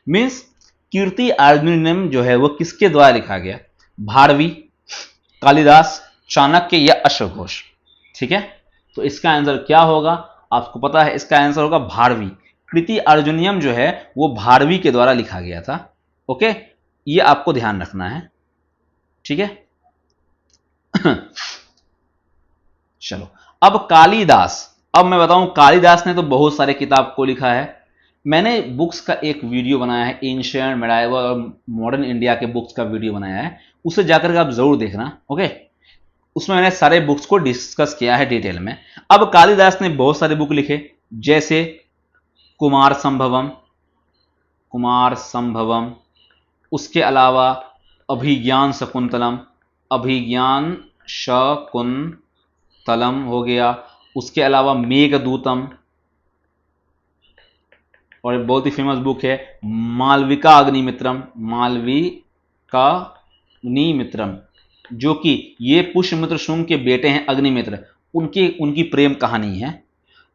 मीन्स कीर्ति अर्जुनियम जो है वो किसके द्वारा लिखा गया? भारवी, कालिदास, चाणक्य या अश्वघोष? ठीक है। तो इसका आंसर क्या होगा? आपको पता है इसका आंसर होगा भारवी। कृति अर्जुनियम जो है वो भारवी के द्वारा लिखा गया था। ओके। ये आपको ध्यान रखना है। ठीक है। चलो अब कालिदास। अब मैं बताऊं कालिदास ने तो बहुत सारे किताब को लिखा है। मैंने बुक्स का एक वीडियो बनाया है, एंशिएंट, मेडाइवल और मॉडर्न इंडिया के बुक्स का वीडियो बनाया है, उसे जाकर के आप जरूर देखना। ओके। उसमें मैंने सारे बुक्स को डिस्कस किया है डिटेल में। अब कालिदास ने बहुत सारे बुक लिखे, जैसे कुमार संभवम, कुमार संभवम, उसके अलावा अभिज्ञान शकुंतलम, अभिज्ञान शकुंतलम हो गया, उसके अलावा मेघदूतम, और बहुत ही फेमस बुक है मालविका अग्निमित्रम, मालविका अग्निमित्रम, जो कि ये पुष्यमित्र शुंग के बेटे हैं अग्निमित्र, उनकी प्रेम कहानी है।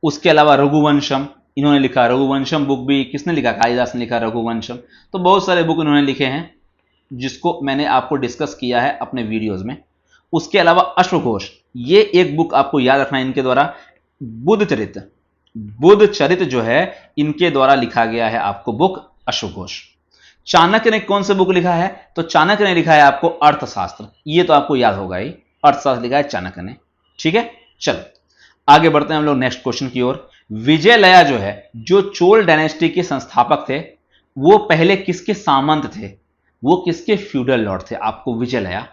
उसके अलावा रघुवंशम इन्होंने लिखा, रघुवंशम बुक भी किसने लिखा, कालिदास ने लिखा रघुवंशम। तो बहुत सारे बुक इन्होंने लिखे हैं जिसको मैंने आपको डिस्कस किया है अपने वीडियोज में। उसके अलावा अश्वघोष, ये एक बुक आपको याद रखना है इनके द्वारा, बुद्ध चरित्र, बुद्ध चरित्र जो है इनके द्वारा लिखा गया है आपको बुक अश्वघोष। चाणक्य ने कौन सा बुक लिखा है, तो चाणक्य ने लिखा है आपको अर्थशास्त्र, ये तो आपको याद होगा ही, अर्थशास्त्र लिखा है चाणक्य ने। ठीक है, चलो आगे बढ़ते हैं हम लोग नेक्स्ट क्वेश्चन की ओर। विजयलया जो है, जो चोल डायनेस्टी के संस्थापक थे, वो पहले किसके सामंत थे, वो किसके फ्यूडल लॉर्ड थे, आपको विजयलया।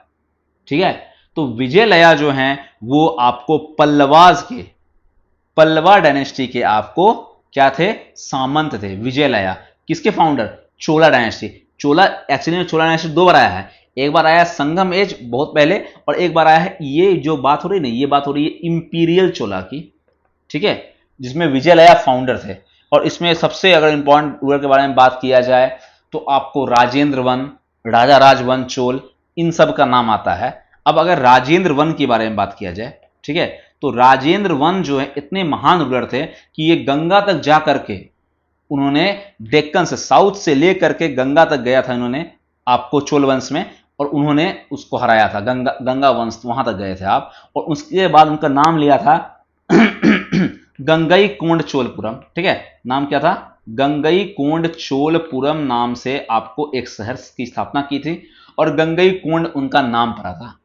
ठीक है, तो विजयलया जो हैं वो आपको पल्लवाज के, पल्लवा डायनेस्टी के आपको क्या थे, सामंत थे। विजयलया किसके फाउंडर, चोला डायनेस्टी। चोला एक्चुअली में चोला डायनेस्टी दो बार आया है, एक बार आया संगम एज बहुत पहले, और एक बार आया है ये जो बात हो रही है, ये बात हो रही है इंपीरियल चोला की। ठीक है, जिसमें विजयलया फाउंडर थे। और इसमें सबसे अगर इंपॉर्टेंट रूलर के बारे में बात किया जाए तो आपको राजेंद्र वन, राजा राज वन चोल, इन सब का नाम आता है। अब अगर राजेंद्र वन के बारे में बात किया जाए, ठीक है, तो राजेंद्र वन जो है इतने महान रूलर थे कि ये गंगा तक जा करके उन्होंने डेक्कन से, साउथ से लेकर के गंगा तक गया था इन्होंने आपको चोल वंश में, और उन्होंने उसको हराया था, गंगा वंश वहां तक गए थे आप। और उसके बाद उनका नाम लिया था गंगई कोंड चोलपुरम। ठीक है, नाम क्या था, गंगई कोंड चोलपुरम नाम से आपको एक शहर की स्थापना की थी, और गंगई कोंड उनका नाम पड़ा था।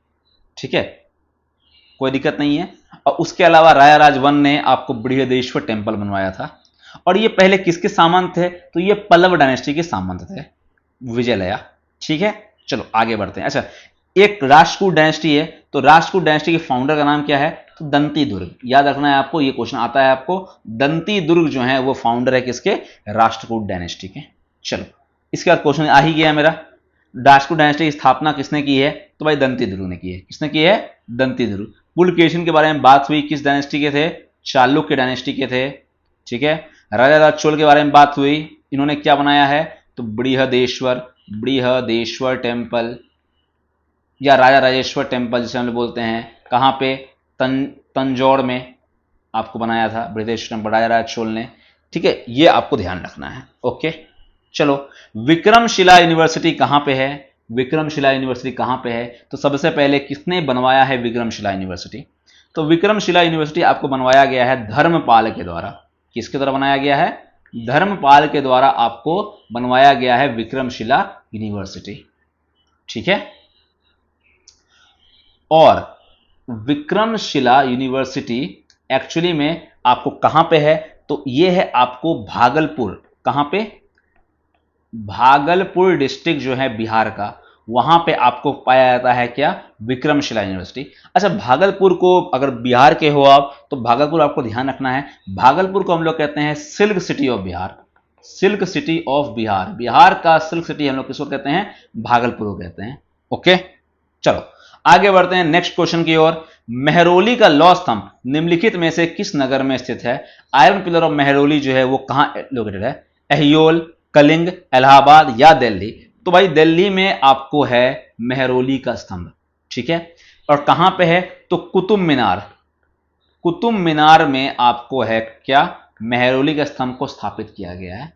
ठीक है, कोई दिक्कत नहीं है। और उसके अलावा राजा राज वन ने आपको बृहदेश्वर टेम्पल बनवाया था। और ये पहले किसके सामंत थे, तो ये पल्लव डायनेस्टी के सामंत थे, विजयलया। ठीक है, चलो आगे बढ़ते हैं। अच्छा, एक राष्ट्रकूट डायनेस्टी है, तो राष्ट्रकूट डायनेस्टी के फाउंडर का नाम क्या है, तो दंती दुर्ग, याद रखना है आपको, ये क्वेश्चन आता है आपको। दंती दुर्ग जो है वो फाउंडर है किसके, राष्ट्रकूट डायनेस्टी के। चलो इसके बाद क्वेश्चन आ ही गया मेरा, राष्ट्रकूट डायनेस्टी की स्थापना किसने की है, तो भाई दंती दुर्ग ने की है। किसने की है, दंती दुर्ग। पुलकेशिन के बारे में बात हुई, किस डायनेस्टी के थे, चालुक्य डायनेस्टी के थे। ठीक है, राजा राज चोल के बारे में बात हुई, इन्होंने क्या बनाया है, तो बृहदेश्वर टेम्पल या राजा राजेश्वर टेम्पल जिसे हम लोग बोलते हैं, कहां पे, तंजौर में आपको बनाया था बृहदेश्वर टेम्पल, राजा राज चोल ने। ठीक है, ये आपको ध्यान रखना है। ओके, चलो विक्रमशिला यूनिवर्सिटी कहां पे है, विक्रमशिला यूनिवर्सिटी कहां पे है, तो सबसे पहले किसने बनवाया है विक्रमशिला यूनिवर्सिटी, तो विक्रमशिला यूनिवर्सिटी आपको बनवाया गया है धर्मपाल के द्वारा। किसके द्वारा बनाया गया है, धर्मपाल के द्वारा आपको बनवाया गया है विक्रमशिला यूनिवर्सिटी। ठीक है, और विक्रमशिला यूनिवर्सिटी एक्चुअली में आपको कहां पे है, तो यह है आपको भागलपुर, कहां पे, भागलपुर डिस्ट्रिक्ट जो है बिहार का, वहां पे आपको पाया जाता है क्या, विक्रमशिला यूनिवर्सिटी। अच्छा, भागलपुर को अगर बिहार के हो आप, तो भागलपुर आपको ध्यान रखना है, भागलपुर को हम लोग कहते हैं silk city of Bihar, silk city of Bihar, Bihar का सिल्क सिटी हम लोग किसको कहते हैं, भागलपुर को कहते हैं। ओके, चलो आगे बढ़ते हैं नेक्स्ट क्वेश्चन की ओर। मेहरौली का लौह स्तंभ निम्नलिखित में से किस नगर में स्थित है, आयरन पिलर ऑफ मेहरौली जो है वो कहां लोकेटेड है, अहियोल, कलिंग, इलाहाबाद या दिल्ली, तो भाई दिल्ली में आपको है मेहरौली का स्तंभ। ठीक है, और कहां पे है, तो कुतुब मीनार, कुतुब मीनार में आपको है क्या, मेहरौली का स्तंभ को स्थापित किया गया है।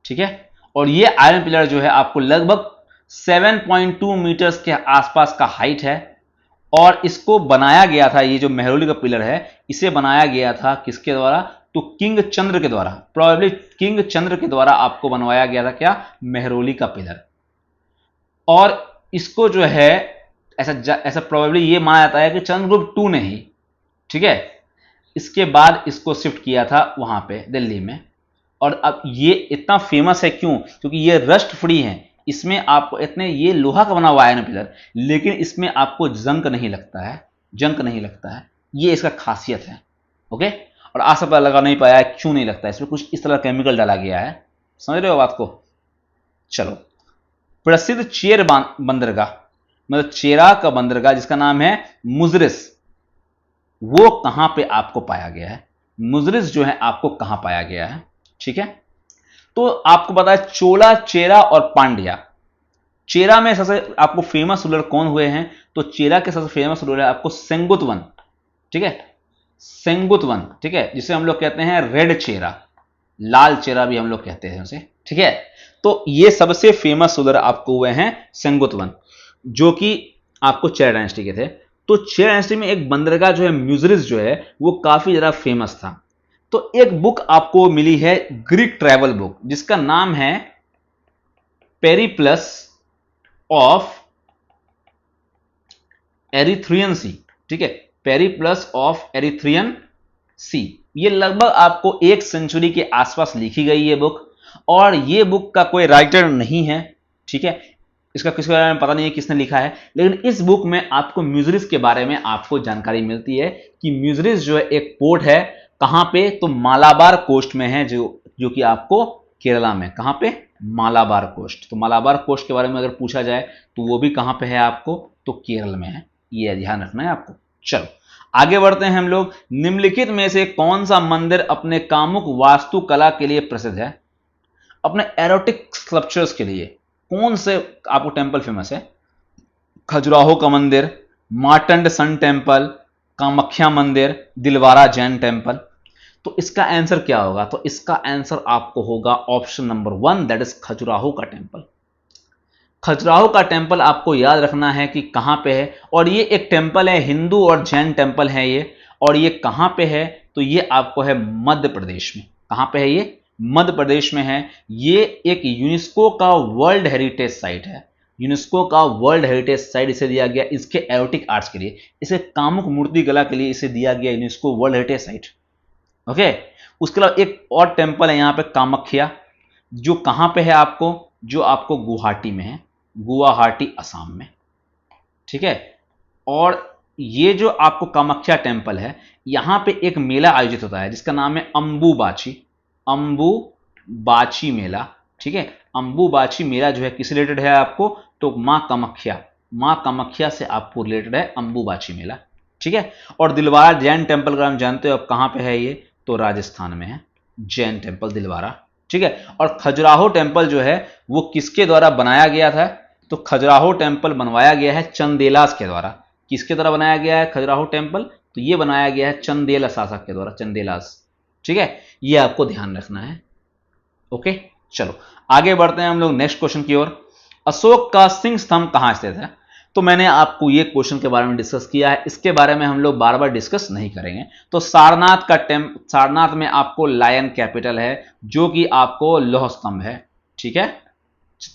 ठीक है, और ये आयरन पिलर जो है आपको लगभग 7.2 मीटर्स के आसपास का हाइट है, और इसको बनाया गया था, ये जो मेहरौली का पिलर है इसे बनाया गया था किसके द्वारा, तो किंग चंद्र के द्वारा, प्रोबेबली किंग चंद्र के द्वारा आपको बनवाया गया था क्या, मेहरौली का पिलर। और इसको जो है ऐसा प्रोबेबली ये माना जाता है कि चंद्रगुप्त 2 ने ही, ठीक है, इसके बाद इसको शिफ्ट किया था वहां पे दिल्ली में। और अब ये इतना फेमस है क्यों, क्योंकि ये रस्ट फ्री है, इसमें आपको इतने, ये लोहा का बना हुआ है ना पिलर, लेकिन इसमें आपको जंक नहीं लगता है, जंक नहीं लगता है, ये इसका खासियत है। ओके, और आज पता लगा नहीं पाया है क्यों नहीं लगता है, इसमें कुछ इस तरह केमिकल डाला गया है, समझ रहे हो बात को? चलो, प्रसिद्ध चेर बंदरगाह, मतलब चेरा का बंदरगाह जिसका नाम है मुजरिस, वो कहां पे आपको पाया गया है? मुजरिस जो है आपको कहां पाया गया है? ठीक है, तो आपको पता है चोला, चेरा और पांड्या। चेरा में सबसे आपको फेमस रूलर कौन हुए हैं? तो चेरा के सबसे फेमस रूलर है आपको सेंगुतवन, ठीक है, सेंगुतवन, ठीक है, जिसे हम लोग कहते हैं रेड चेरा, लाल चेरा भी हम लोग कहते हैं उसे, ठीक है। तो ये सबसे फेमस रूलर आपको हुए हैं सेंगुतवन, जो कि आपको चेरा डायनेस्टी के थे। तो चेरा डायनेस्टी में एक बंदरगाह जो है म्यूजरिस जो है वो काफी ज्यादा फेमस था। तो एक बुक आपको मिली है, ग्रीक ट्रैवल बुक, जिसका नाम है पेरिप्लस ऑफ एरिथ्रियन सी, ठीक है, पेरिप्लस ऑफ एरिथ्रियन सी। ये लगभग आपको 1 सेंचुरी के आसपास लिखी गई है बुक, और ये बुक का कोई राइटर नहीं है, ठीक है, इसका किसके बारे में पता नहीं है किसने लिखा है, लेकिन इस बुक में आपको म्यूजरिस के बारे में आपको जानकारी मिलती है कि म्यूजरिस जो है एक पोर्ट है, कहां पे? तो मालाबार कोस्ट में है, जो कि आपको केरला में, कहां पे? मालाबार कोस्ट। तो मालाबार कोस्ट के बारे में अगर पूछा जाए तो वो भी कहां पे है आपको? तो केरल में है, ये ध्यान रखना है आपको। चलो आगे बढ़ते हैं हम लोग। निम्नलिखित में से कौन सा मंदिर अपने कामुक वास्तुकला के लिए प्रसिद्ध है? अपने एरोटिक स्कल्पचर्स के लिए कौन से आपको टेंपल फेमस है? खजुराहो का मंदिर, मार्टंड सन टेंपल, कामाख्या मंदिर, दिलवारा जैन टेंपल। तो इसका आंसर क्या होगा? तो इसका आंसर आपको होगा option number 1, that is Khajuraho का टेंपल। खजुराहो का टेंपल आपको याद रखना है कि कहां पे है, और ये एक टेंपल है, हिंदू और जैन टेंपल है ये, और ये कहां पे है? तो ये आपको है मध्य प्रदेश में। कहां पे है ये? मध्य प्रदेश में है। ये एक यूनेस्को का वर्ल्ड हेरिटेज साइट है, यूनेस्को का वर्ल्ड हेरिटेज साइट इसे दिया गया इसके एरोटिक आर्ट्स के लिए, इसे कामुक मूर्ति कला के लिए इसे दिया गया UNESCO world heritage site. Okay, उसके अलावा एक और टेंपल है यहां पे कामाख्या, जो कहां पे है आपको? जो आपको गुवाहाटी में है, गुवाहाटी असम में, ठीक है। और ये जो आपको कामाख्या टेंपल है, यहां पे एक मेला आयोजित होता है जिसका नाम है अंबुबाची, अंबुबाची मेला, ठीक है। अंबुबाची मेला जो है किस रिलेटेड है आपको? तो मां कामाख्या, मां कामाख्या से आपको रिलेटेड है अंबुबाची मेला, ठीक है। और दिलवारा जैन टेंपल अगर हम जानते हो अब कहां पे है ये? तो राजस्थान में है, जैन टेंपल दिलवारा, ठीक है। और खजुराहो टेंपल जो है वो किसके द्वारा बनाया गया था? तो खजुराहो टेंपल बनवाया गया है चंदेलास के द्वारा। किसके द्वारा बनाया गया है खजुराहो टेंपल? तो ये बनाया गया है चंदेल शासक के द्वारा, चंदेलास, ठीक है। ये आपको ध्यान रखना है। ओके, चलो आगे बढ़ते हैं हम लोग नेक्स्ट क्वेश्चन की ओर। अशोक का सिंह स्तंभ कहां स्थित है? तो मैंने आपको ये क्वेश्चन के बारे में डिस्कस किया है, इसके बारे में हम लोग बार बार डिस्कस नहीं करेंगे। तो सारनाथ का सारनाथ में आपको लायन कैपिटल है, जो कि आपको लौह स्तंभ है, ठीक है,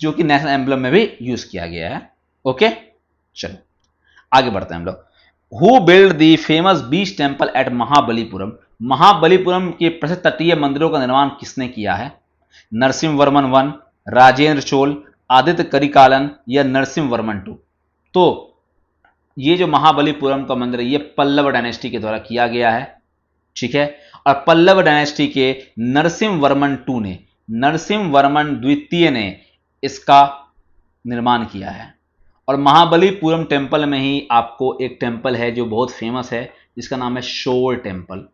जो कि नेशनल एम्बलम में भी यूज किया गया है। ओके, चलो आगे बढ़ते हैं हम लोग। Who build the famous beach temple at Mahabalipuram? Mahabalipuram के प्रसिद्ध तटीय मंदिरों का निर्माण किसने किया है? नरसिंह वर्मन 1, राजेंद्र चोल, आदित्य करिकालन या नरसिंह वर्मन 2? तो ये जो महाबलीपुरम का मंदिर है ये पल्लव डायनेस्टी के द्वारा किया गया है, ठीक है। और पल्लव डायनेस्टी के नरसिंह वर्मन 2 ने, नरसिंह वर्मन द्वितीय ने इसका निर्माण किया है। और महाबलीपुरम टेंपल में ही आपको एक टेंपल है जो बहुत फेमस है, जिसका नाम है शोर टेंपल।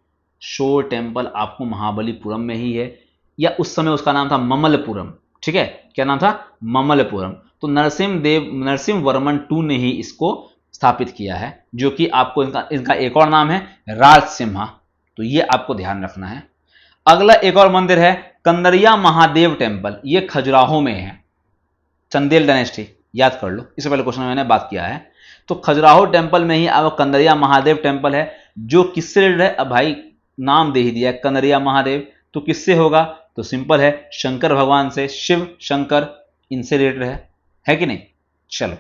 शोर टेंपल आपको महाबलीपुरम में ही है, या उस समय उसका नाम था ममलपुरम, ठीक है। क्या नाम था? ममलपुरम। तो नरसिंह वर्मन 2 ने ही इसको स्थापित किया है, जो कि आपको इनका एक और नाम है राजसिम्हा। तो ये आपको ध्यान रखना है। अगला एक और मंदिर है कंदरिया महादेव टेंपल, ये खजुराहो में है, चंदेल डायनेस्टी, याद कर लो, इससे पहले क्वेश्चन में मैंने बात किया है। तो खजुराहो टेंपल में ही अब कंदरिया महादेव टेंपल है, जो किससे रिलेटेड है? अब भाई नाम दे ही दिया कंदरिया महादेव, तो किससे होगा? तो सिंपल है, शंकर भगवान से, शिव शंकर इनसे रिलेटेड है कि नहीं? चलो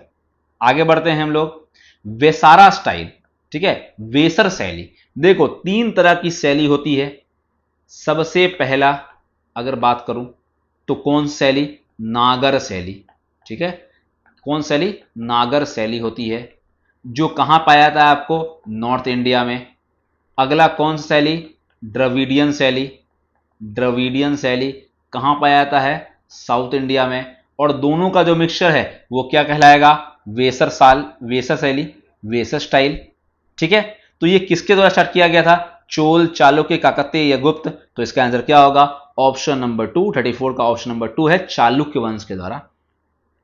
आगे बढ़ते हैं हम लोग। वेसारा स्टाइल, ठीक है, वेसर शैली। देखो 3 तरह की शैली होती है। सबसे पहला अगर बात करूं तो कौन शैली? नागर शैली, ठीक है। कौन शैली? नागर शैली होती है, जो कहां पाया जाता है आपको? नॉर्थ इंडिया में। अगला कौन सा शैली? द्रविडियन शैली, द्रविडियन शैली, कहां पाया जाता है? साउथ इंडिया में। और दोनों का जो मिक्सचर है वो क्या कहलाएगा? वेसर शैली, वेसर स्टाइल। ठीक है, तो ये किसके द्वारा स्टार्ट किया गया था? चोल, चालुक्य, काकतीय या गुप्त? तो इसका आंसर क्या होगा? ऑप्शन नंबर 2, 34 का ऑप्शन नंबर 2 है, चालुक्य वंश के द्वारा।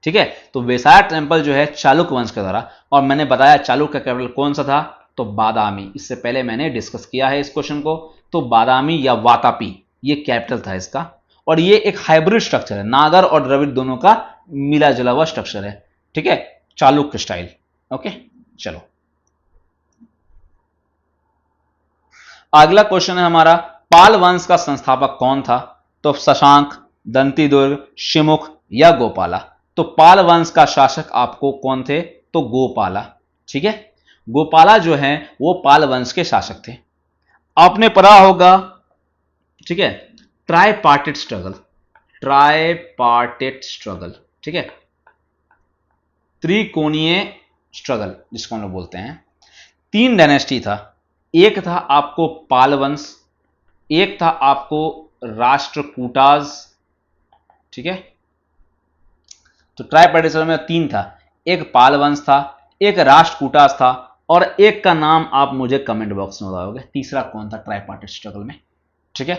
ठीक है, तो वेसायर टेम्पल जो है चालुक्य वंश के द्वारा। और मैंने बताया चालुक्य का कैपिटल कौन सा था? तो बादामी। इससे पहले मैंने डिस्कस किया है इस क्वेश्चन को। तो बादामी या वातापी ये कैपिटल था इसका। और ये एक हाइब्रिड स्ट्रक्चर है, नागर और द्रविड़ दोनों का मिला जुला हुआ स्ट्रक्चर है। ठीक है, चालुक्य स्टाइल। ओके, चलो अगला क्वेश्चन है हमारा, पाल वंश का संस्थापक कौन था? तो शशांक, दंतीदुर्ग, शिमुख या गोपाला? तो पाल वंश का शासक आपको कौन थे? तो गोपाला। ठीक है, गोपाला जो है वो पाल वंश के शासक थे। आपने पढ़ा होगा, ठीक है, ट्राईपार्टिट स्ट्रगल, ट्राईपार्टिट स्ट्रगल। ठीक है, त्रिकोणीय स्ट्रगल जिसको हम लोग बोलते हैं। 3 डायनेस्टी था। एक था आपको पाल वंश, एक था आपको राष्ट्रकूटाज। ठीक है, तो ट्राईपार्टिट में 3 था, एक पाल वंश था, एक राष्ट्रकूटाज था, और एक का नाम आप मुझे कमेंट बॉक्स में बताओगे तीसरा कौन था ट्राईपार्टिट स्ट्रगल में। ठीक है,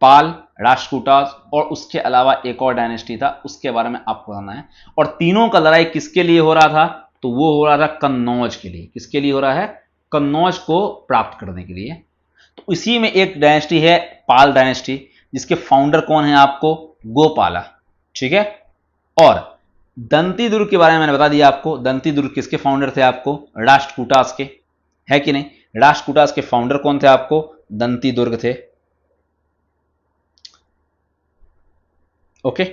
पाल, राष्ट्रकूटाज और उसके अलावा एक और डायनेस्टी था, उसके बारे में आपको बताना है। और तीनों का लड़ाई किसके लिए हो रहा था? तो वो हो रहा था कन्नौज के लिए। किसके लिए हो रहा है? कन्नौज को प्राप्त करने के लिए। तो इसी में एक डायनेस्टी है पाल डायनेस्टी, जिसके फाउंडर कौन है आपको? गोपाला। ठीक है, और दंतीदुर्ग के बारे में मैंने बता दिया आपको। दंतीदुर्ग किसके फाउंडर थे आपको? राष्ट्रकूटास के, है कि नहीं? राष्ट्रकूटास के फाउंडर कौन थे आपको? दंतीदुर्ग थे। ओके,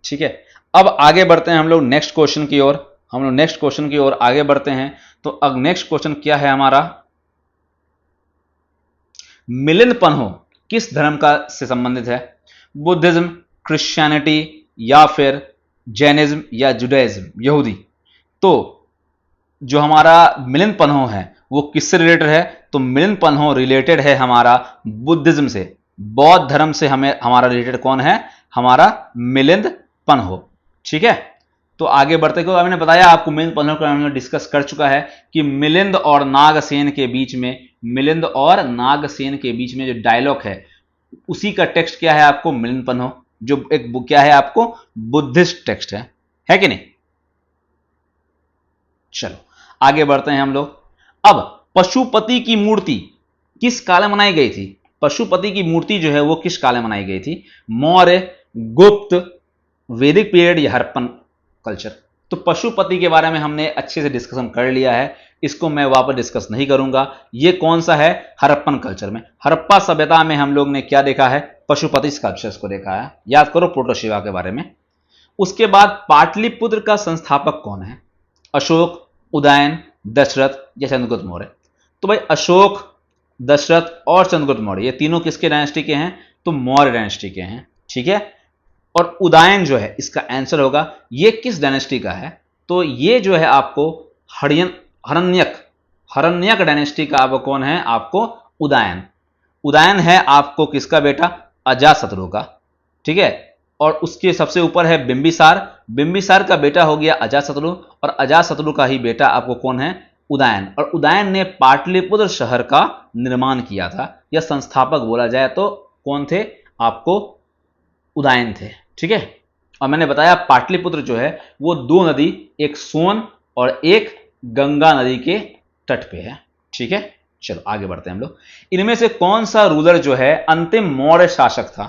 ठीक है, अब आगे बढ़ते हैं हम लोग नेक्स्ट क्वेश्चन की ओर। हम लोग नेक्स्ट क्वेश्चन की ओर आगे बढ़ते हैं। तो अब नेक्स्ट क्वेश्चन क्या है हमारा? मिलिंद पन्हो किस धर्म का से संबंधित है? बुद्धिज्म, क्रिश्चियनिटी या फिर जैनिज्म या जुडाइज्म, यहूदी? तो जो हमारा मिलिंद पन्हो है वो किससे रिलेटेड है? तो मिलिंद पन्हो रिलेटेड है हमारा बुद्धिज्म से, बौद्ध धर्म से। हमें हमारा रिलेटेड कौन है? हमारा मिलिंद पन्हो। ठीक है, तो आगे बढ़ते को मैंने बताया आपको, मिलिंद पन्हो को हमने डिस्कस कर चुका है कि मिलिंद और नागसेन के बीच में, मिलिंद और नागसेन के बीच में जो डायलॉग है उसी का टेक्स्ट क्या है आपको? मिलिंद पन्हो, जो एक बुक क्या है आपको? बुद्धिस्ट टेक्स्ट है कि नहीं? चलो आगे बढ़ते हैं हम लोग। अब पशुपति की मूर्ति किस काल में बनाई गई थी? पशुपति की मूर्ति जो है वो किस काल में बनाई गई थी? मौर्य, गुप्त, वैदिक पीरियड या हड़प्पन कल्चर? तो पशुपति के बारे में हमने अच्छे से डिस्कशन कर लिया है, इसको मैं वापस डिस्कस नहीं करूंगा। ये कौन सा है? हड़प्पन कल्चर में। हड़प्पा सभ्यता में हम लोग ने क्या देखा है? पशुपति स्कल्पचर्स को देखा है। याद करो प्रोटोशिवा के बारे में। उसके बाद पाटलिपुत्र का संस्थापक कौन है? अशोक, उदयन, दशरथ या चंद्रगुप्त मौर्य? तो भाई अशोक, दशरथ और चंद्रगुप्त मौर्य ये तीनों किसके डायनेस्टी के हैं? तो मौर्य डायनेस्टी के हैं। ठीक है, और उदयन जो है इसका आंसर होगा, ये किस डायनेस्टी का है? तो ये जो है आपको हरण्यक, हरण्यक डायनेस्टी का आपको कौन है? आपको उदयन। उदयन है आपको किसका बेटा? अजातशत्रु का। ठीक है, और उसके सबसे ऊपर है बिंबिसार। बिंबिसार का बेटा हो गया अजातशत्रु, और अजातशत्रु का ही बेटा आपको कौन है? उदयन। और उदयन ने पाटलिपुत्र शहर का निर्माण किया था, या संस्थापक बोला जाए तो कौन थे? आपको उदयन थे। ठीक है, और मैंने बताया पाटलिपुत्र जो है वो 2 नदी, एक सोन और एक गंगा नदी के तट पे है। ठीक है, चलो आगे बढ़ते हैं हम लोग। इनमें से कौन सा रूलर जो है अंतिम मौर्य शासक था?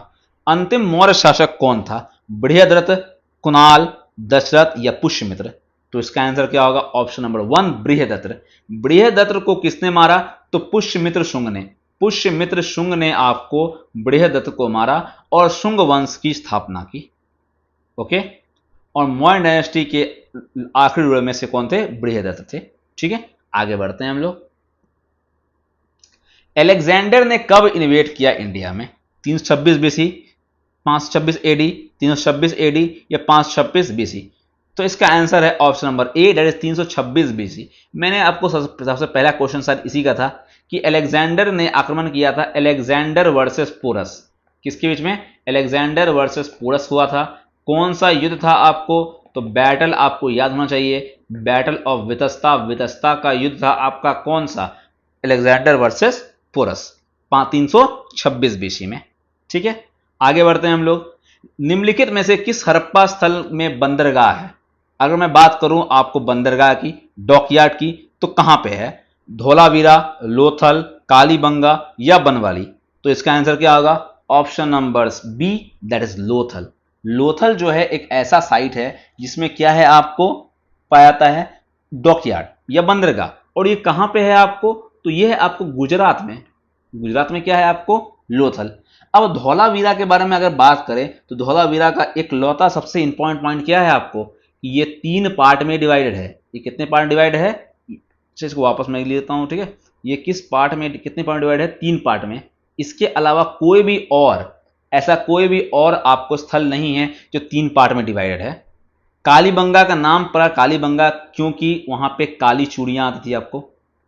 अंतिम मौर्य शासक कौन था? बृहद्रथ, कुणाल, दशरथ या पुष्यमित्र? तो इसका आंसर क्या होगा? Option number 1 Brihadratha. बृहद्रथ को किसने मारा? तो पुष्यमित्र शुंग ने। पुष्यमित्र शुंग ने आपको बृहद्रथ को मारा और शुंग वंश की स्थापना की। ओके, और मौर्य डायनेस्टी के आखिरी रूलर में से कौन थे? बृहद्रथ थे। ठीक है, आगे बढ़ते हैं हम लोग। अलेक्जेंडर ने कब इन्वेट किया इंडिया में? 326 बीसी, 526 एडी, 326 एडी या 526 बीसी? तो इसका आंसर है option number A, that is 326 BC. मैंने आपको सबसे पहला क्वेश्चन शायद इसी का था कि अलेक्जेंडर ने आक्रमण किया था, अलेक्जेंडर वर्सेस पोरस। किसके बीच में? अलेक्जेंडर वर्सेस पोरस हुआ था। कौन सा युद्ध था आपको? तो बैटल आपको याद होना चाहिए, बैटल ऑफ वितस्ता। वितस्ता का युद्ध था आपका कौन सा? अलेक्जेंडर वर्सेस पोरस 326 बीसी में। ठीक है, आगे बढ़ते हैं हम लोग। निम्नलिखित में से किस हड़प्पा स्थल में बंदरगाह है? अगर मैं बात करूं आपको बंदरगाह की, डॉकयार्ड की, तो कहां पे है? धोलावीरा, लोथल, कालीबंगा या बनवाली? तो इसका आंसर क्या होगा? Option number B, that is Lothal. Lothal जो है एक ऐसा साइट है जिसमें क्या है आपको पाया जाता है? डॉकयार्ड या बंदरगाह। और ये कहां पे है आपको? तो ये है आपको गुजरात में। गुजरात में क्या है आपको? लोथल। अब धौलावीरा के बारे में अगर बात करें तो धौलावीरा का एक लौता सबसे इंपॉर्टेंट पॉइंट क्या है आपको? कि ये 3 पार्ट में डिवाइडेड है। ये कितने पार्ट डिवाइड है? इसको वापस मैं लिख लेता हूं, ठीक है। ये किस पार्ट में, कितने पार्ट डिवाइड है? 3 पार्ट में। इसके अलावा कोई भी और ऐसा कोई भी और आपको स्थल नहीं है जो 3 पार्ट में डिवाइडेड है। कालीबंगा का नाम पड़ा कालीबंगा क्योंकि वहां पे काली चूड़ियां आती थी आपको,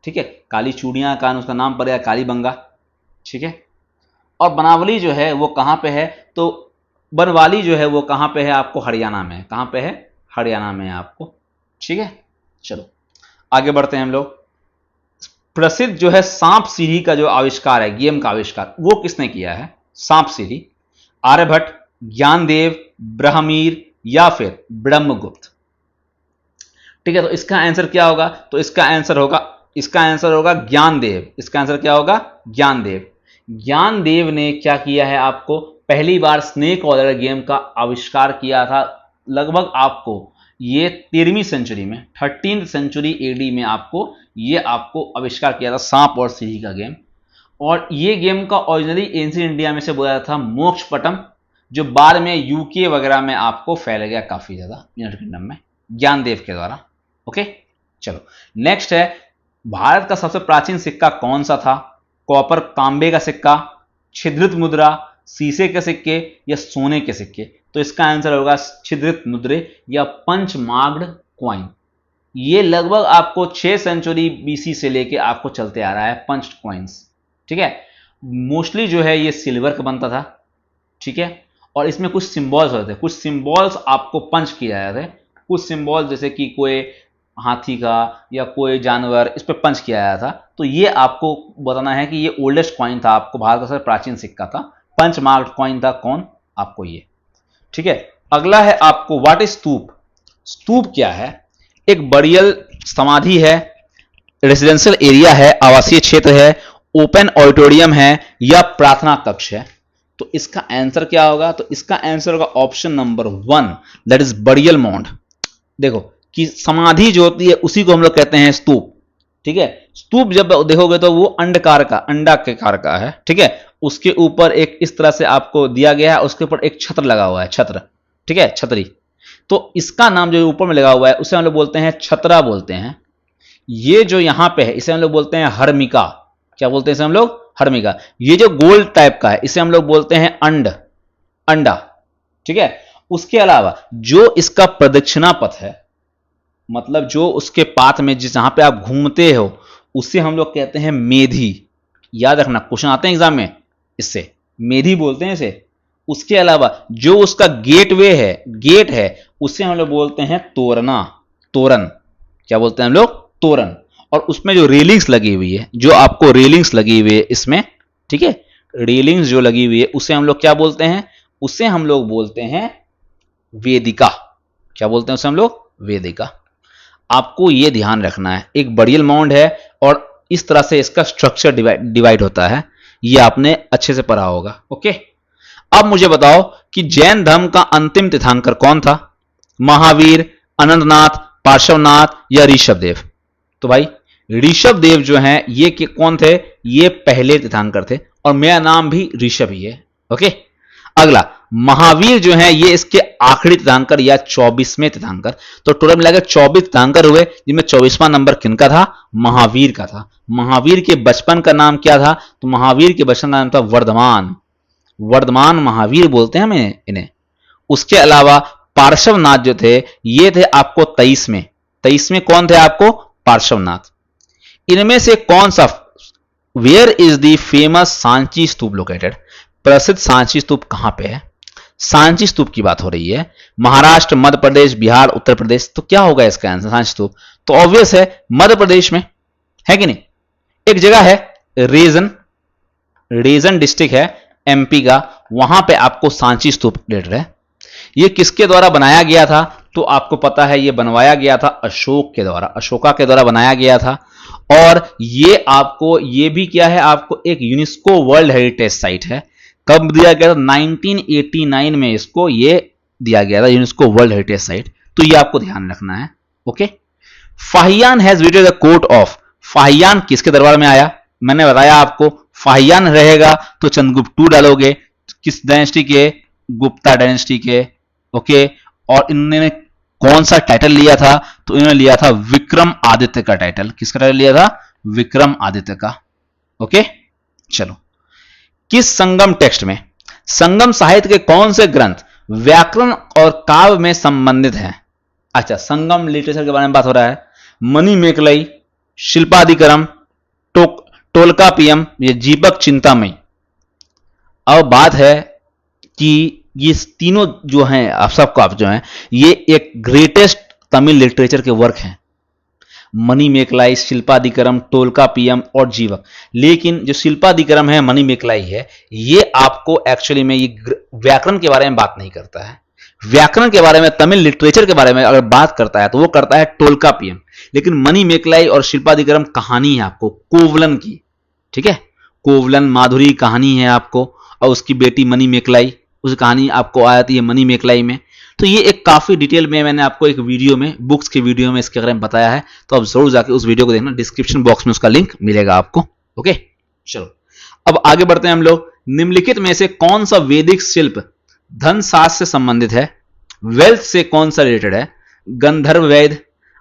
ठीक है। काली चूड़ियां का उसका नाम पड़ेगा कालीबंगा, ठीक है। और बनावली जो है वो कहां पे है? तो बनवाली जो है वो कहां पे है आपको? हरियाणा में। कहां पे है? हरियाणा में है आपको, ठीक है। चलो आगे बढ़ते हैं हम लोग। प्रसिद्ध जो है सांप सीढ़ी का जो आविष्कार है, गेम का आविष्कार, वो किसने किया है? सांप सीढ़ी, आर्यभट्ट, ज्ञानदेव, ब्रह्मीर या फिर ब्रह्मगुप्त? ठीक है, तो इसका आंसर क्या होगा? तो इसका आंसर होगा ज्ञानदेव। इसका आंसर क्या होगा? ज्ञानदेव। ज्ञानदेव ने क्या किया है आपको? पहली बार स्नेक ऑर्डर गेम का आविष्कार किया था। लगभग आपको ये 13वीं सेंचुरी में, 13th सेंचुरी एडी में आपको ये आविष्कार किया था सांप और सीढ़ी का गेम। और ये गेम का ओरिजिनली एंशिएंट इंडिया में से बोला था मोक्षपटम, जो बाद में यूके वगैरह में आपको फैल गया काफी ज्यादा, यूनाइटेड किंगडम में, ज्ञानदेव के द्वारा। ओके, चलो नेक्स्ट है, भारत का सबसे प्राचीन सिक्का कौन सा था? कॉपर, तांबे का सिक्का, छिद्रित मुद्रा, शीशे के सिक्के या सोने के सिक्के? तो इसका आंसर होगा छिद्रित मुद्रे या पंचमार्क्ड कॉइन। ये लगभग आपको 6 सेंचुरी बीसी से लेके आपको चलते आ रहा है पंच कॉइन्स, ठीक है। मोस्टली जो है ये सिल्वर का बनता था, ठीक है। और इसमें कुछ सिंबल्स होते थे, कुछ सिंबल्स आपको पंच किए जाते थे। कुछ सिंबल जैसे कि कोई हाथी का या कोई जानवर, इस पर पंच किया गया था। तो ये आपको बताना है कि ये ओल्डेस्ट कॉइन था आपको, भारत का सबसे प्राचीन सिक्का था, पंच मार्क्ड कॉइन था कौन? आपको ये, ठीक है। अगला है आपको व्हाट इज स्तूप? स्तूप क्या है? एक बरियल समाधि है, रेसिडेंशियल एरिया है, आवासीय क्षेत्र है, ओपन ऑडिटोरियम है या प्रार्थना कक्ष है? तो इसका आंसर क्या होगा? तो इसका आंसर होगा option number 1, that is burial mound. देखो कि समाधि जो होती है उसी को हम लोग कहते हैं स्तूप, ठीक है। स्तूप जब देखोगे तो वो अंडाकार का, अंडा के कार का है, ठीक है। उसके ऊपर एक इस तरह से आपको दिया गया है, उसके ऊपर एक छत्र लगा हुआ है, छत्र, ठीक है, छतरी। तो इसका नाम जो ऊपर में लगा हुआ है उसे हम लोग बोलते हैं छतरा बोलते हैं। ये जो यहां पे है इसे हम लोग बोलते हैं हर्मिका। क्या बोलते हैं इसे हम लोग? हर्मिका। ये जो गोल टाइप का है इसे हम लोग बोलते हैं अंडा, ठीक है। उसके अलावा जो इसका प्रदक्षिणा पथ है, मतलब जो उसके पाथ में जिस जहां पे आप घूमते हो उसे हम लोग कहते हैं मेधी। याद रखना, क्वेश्चन आते हैं एग्जाम में, इससे मेधी बोलते हैं इसे। उसके अलावा जो उसका गेट है उसे हम लोग बोलते हैं तोरण। क्या बोलते हैं हम लोग? तोरण। और उसमें जो रेलिंग्स लगी हुई है, जो आपको रेलिंग्स लगी हुई है इसमें, ठीक है, रेलिंग्स जो लगी हुई है उसे हम लोग क्या बोलते हैं? उसे हम लोग बोलते हैं वेदिका। क्या बोलते हैं उसे हम लोग? वेदिका। आपको यह ध्यान रखना है, एक बरियल माउंड है और इस तरह से इसका स्ट्रक्चर डिवाइड होता है, यह आपने अच्छे से पढ़ा होगा। ओके, अब मुझे बताओ कि जैन धर्म का अंतिम तीर्थंकर कौन था? महावीर, अनंतनाथ, पार्श्वनाथ या ऋषभदेव? तो भाई ऋषभदेव जो हैं ये कौन थे? ये पहले तीर्थंकर थे और मेरा नाम भी ऋषभ ही है। ओके, अगला महावीर जो है ये इसके आखिरी तीर्थंकर या 24वें तीर्थंकर। तो टोटल मिलाकर 24 तीर्थंकर हुए, जिनमें 24वां नंबर किनका था? महावीर का था। महावीर के बचपन का नाम क्या था? तो महावीर के बचपन का नाम था वर्धमान महावीर बोलते हैं हम इन्हें। उसके अलावा पार्श्वनाथ जो थे ये थे आपको 23वें कौन थे आपको? पार्श्वनाथ। इनमें से कौन सा, where is the famous Sanchi stupa located? प्रसिद्ध सांची स्तूप कहां पे है? सांची स्तूप की बात हो रही है, महाराष्ट्र, मध्य प्रदेश, बिहार, उत्तर प्रदेश। तो क्या होगा इसका आंसर? सांची स्तूप तो ऑब्वियस है मध्य प्रदेश में, है कि नहीं? एक जगह है रीजन, रीजन डिस्ट्रिक्ट है एमपी का, वहां पे आपको सांची स्तूप रिलेटेड है। ये किसके द्वारा बनाया गया था? तो आपको पता है ये बनवाया गया था अशोक के द्वारा, अशोका के द्वारा बनाया गया था। और ये आपको, ये भी क्या है, आपको एक यूनेस्को वर्ल्ड हेरिटेज साइट है। कब दिया गया था? 1989 में इसको ये दिया गया था यूनेस्को वर्ल्ड हेरिटेज साइट। तो ये आपको ध्यान रखना है। Okay, Fahien has visited the court of, Fahien किसके दरबार में आया? मैंने बताया आपको, फाहियान रहेगा तो चंद्रगुप्त 2 डालोगे, किस डायनेस्टी के? गुप्ता डायनेस्टी के। ओके, और इन्होंने कौन सा टाइटल लिया था? तो इन्होंने लिया था विक्रम आदित्य का टाइटल। किसका टाइटल लिया था? विक्रम आदित्य का। ओके, चलो, किस संगम टेक्स्ट में, संगम साहित्य के कौन से ग्रंथ व्याकरण और काव्य में संबंधित हैं? अच्छा, संगम लिटरेचर के बारे में बात हो रहा है। मणिमेखलाई, शिल्पादिकरम, टोलकापियम, ये जीवक चिंतामणि। अब बात है कि ये तीनों जो हैं, आप सबको आप जो हैं, ये एक ग्रेटेस्ट तमिल लिटरेचर के वर्क हैं। मणिमेखलाई, शिल्पादिकरम, टोलकापियम और जीवक। लेकिन जो शिल्पादिकरम है, मणिमेखलाई है, ये आपको एक्चुअली में ये व्याकरण के बारे में बात नहीं करता है। व्याकरण के बारे में, तमिल लिटरेचर के बारे में अगर बात करता है तो वो करता है टोलकापियम। लेकिन मणिमेखलाई और शिल्पादिकरम कहानी है आपको कोवलन की, ठीक है? कोवलन माधुरी कहानी है आपको, और उसकी बेटी मणिमेखलाई, उस कहानी आपको आ जाती है मणिमेखलाई में। तो ये एक काफी डिटेल में मैंने आपको एक वीडियो में, बुक्स की वीडियो में इसके बारे में बताया है, तो आप जरूर जाके उस वीडियो को देखना, डिस्क्रिप्शन बॉक्स में उसका लिंक मिलेगा आपको। ओके, चलो अब आगे बढ़ते हैं हम लोग। निम्नलिखित में से कौन सा वैदिक शिल्प धन शास्त्र से संबंधित है? वेल्थ से कौन सा रिलेटेड है? गंधर्व वेद,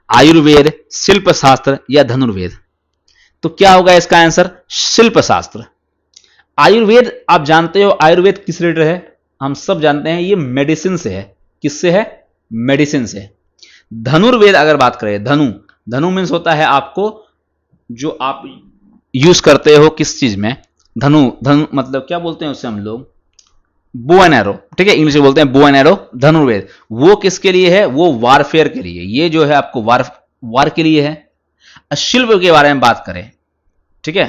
आयुर्वेद, शिल्प शास्त्र या धनुर्वेद? तो क्या होगा इसका आंसर? शिल्प शास्त्र। आयुर्वेद आप जानते हो, आयुर्वेद किस रिलेटेड है? हम सब जानते हैं ये मेडिसिन से है। किससे है? मेडिसिन से। धनुर्वेद अगर बात करें, धनु मीन्स होता है आपको जो आप यूज करते हो किस चीज में? धनु मतलब क्या बोलते हैं उससे हम लोग? बो एंड एरो, ठीक है, इंग्लिश में बोलते हैं बो एंड एरो। धनुर्वेद वो किसके लिए है? वो वारफेयर के लिए। ये जो है आपको वार के लिए है। शिल्प के बारे में बात करें, ठीक है,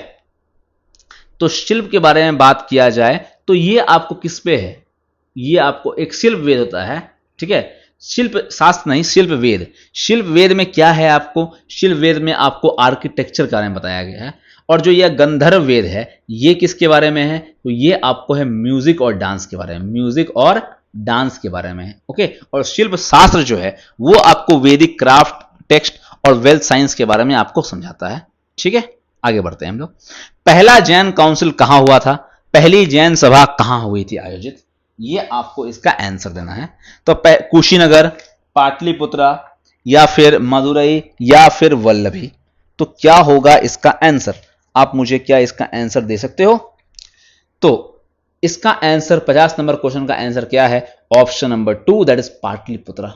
तो शिल्प के बारे में बात किया जाए तो ये आपको किस पे है? ये आपको एक शिल्प वेद होता है, ठीक है, शिल्प शास्त्र नहीं, शिल्प वेद। शिल्प वेद में क्या है आपको? शिल्प वेद में आपको आर्किटेक्चर के बारे में बताया गया है। और जो ये गंधर्व वेद है, ये किसके बारे में है? तो ये आपको है म्यूजिक और डांस के बारे में, म्यूजिक और डांस के बारे में है। ओके, और शिल्प शास्त्र जो है वो आपको वैदिक क्राफ्ट, टेक्स्ट और वेल्थ साइंस के बारे में आपको समझाता है। ठीक है, आगे बढ़ते हैं हम लोग। पहला जैन काउंसिल कहां हुआ था? पहली जैन सभा कहां हुई थी आयोजित? ये आपको इसका आंसर देना है। तो कुशीनगर, पाटलिपुत्रा या फिर मदुरई या फिर वल्लभी? तो क्या होगा इसका आंसर? आप मुझे क्या इसका आंसर दे सकते हो? तो इसका आंसर 50 नंबर क्वेश्चन का आंसर क्या है? Option number 2, that is Pataliputra.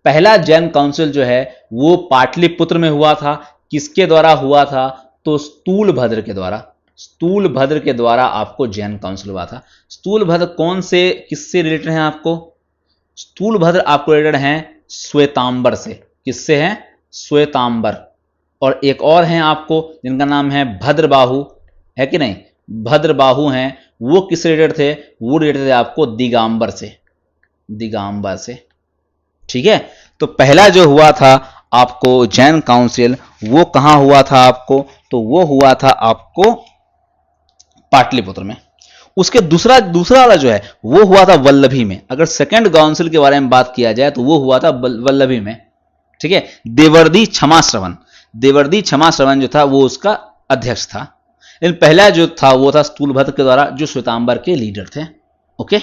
पहला जैन काउंसिल जो है वो पाटलिपुत्र में हुआ था। किसके द्वारा हुआ था? तो स्थूलभद्र के द्वारा। स्थूलभद्र के द्वारा आपको जैन काउंसिल हुआ था। स्थूलभद्र कौन से, किससे रिलेटेड हैं आपको? स्थूलभद्र आपको रिलेटेड हैं श्वेतांबर से। किससे हैं? श्वेतांबर। और एक और हैं आपको जिनका नाम है भद्रबाहु, है कि नहीं? भद्रबाहु हैं, वो किससे रिलेटेड थे? वो रिलेटेड थे आपको दिगंबर से, दिगंबर से। ठीक है, तो पहला जो हुआ था आपको जैन काउंसिल वो कहां हुआ था आपको? तो वो हुआ था आपको पाटलिपुत्र में। उसके दूसरा वाला जो है वो हुआ था वल्लभी में। अगर सेकंड काउंसिल के बारे में बात किया जाए तो वो हुआ था वल्लभी में। ठीक है, देवर्दी क्षमाश्रवण, देवर्दी क्षमाश्रवण जो था वो उसका अध्यक्ष था। लेकिन पहला जो था वो था स्थूलभद्र के द्वारा, जो श्वेतांबर के लीडर थे। ओके,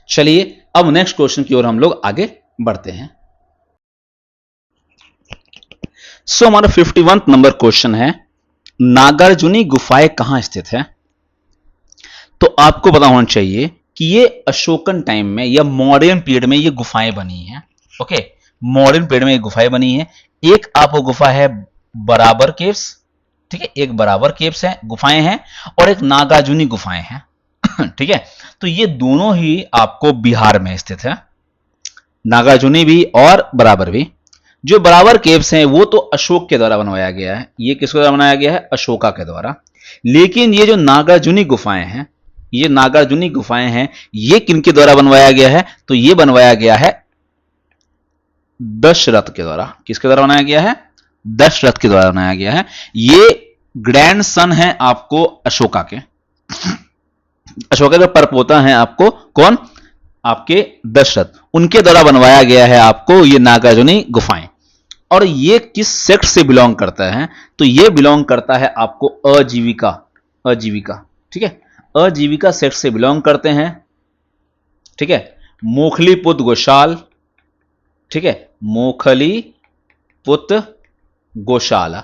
चलिए अब नेक्स्ट क्वेश्चन की ओर हम लोग आगे बढ़ते हैं। सो हमारा 51 नंबर क्वेश्चन है, नागार्जुनी गुफाएं कहां स्थित है? तो आपको पता होना चाहिए कि ये अशोकन टाइम में या मॉडर्न पीरियड में ये गुफाएं बनी हैं। ओके, मॉडर्न पीरियड में ये गुफाएं बनी हैं। एक आपको गुफा है बराबर केव्स, ठीक है, एक बराबर केव्स है, गुफाएं हैं, और एक नागार्जुनी गुफाएं हैं। ठीक है, तो ये दोनों ही आपको बिहार में स्थित है, नागार्जुनी भी और बराबर भी। जो बराबर केव्स हैं वो तो अशोक के द्वारा बनवाया गया है, ये किसके द्वारा बनाया गया है, अशोका के द्वारा। लेकिन ये जो नागार्जुनी गुफाएं हैं, ये नागार्जुनी गुफाएं हैं, ये किनके द्वारा बनवाया गया है, तो ये बनवाया गया है दशरथ के द्वारा। किसके द्वारा बनाया गया है, दशरथ के द्वारा बनाया गया है। ये ग्रैंड सन है आपको अशोका के, अशोका के परपोता हैं आपको कौन, आपके दशरथ, उनके द्वारा बनवाया गया है आपको ये नागार्जुनी गुफाएं। और ये किस सेक्ट से बिलोंग करता है, तो ये बिलोंग करता है आपको अजीविका, अजीविका, ठीक है, अजीविका सेक्ट से बिलोंग करते हैं, ठीक है। मोखलीपुत गोशाल, ठीक है, मोखलीपुत गोशाला,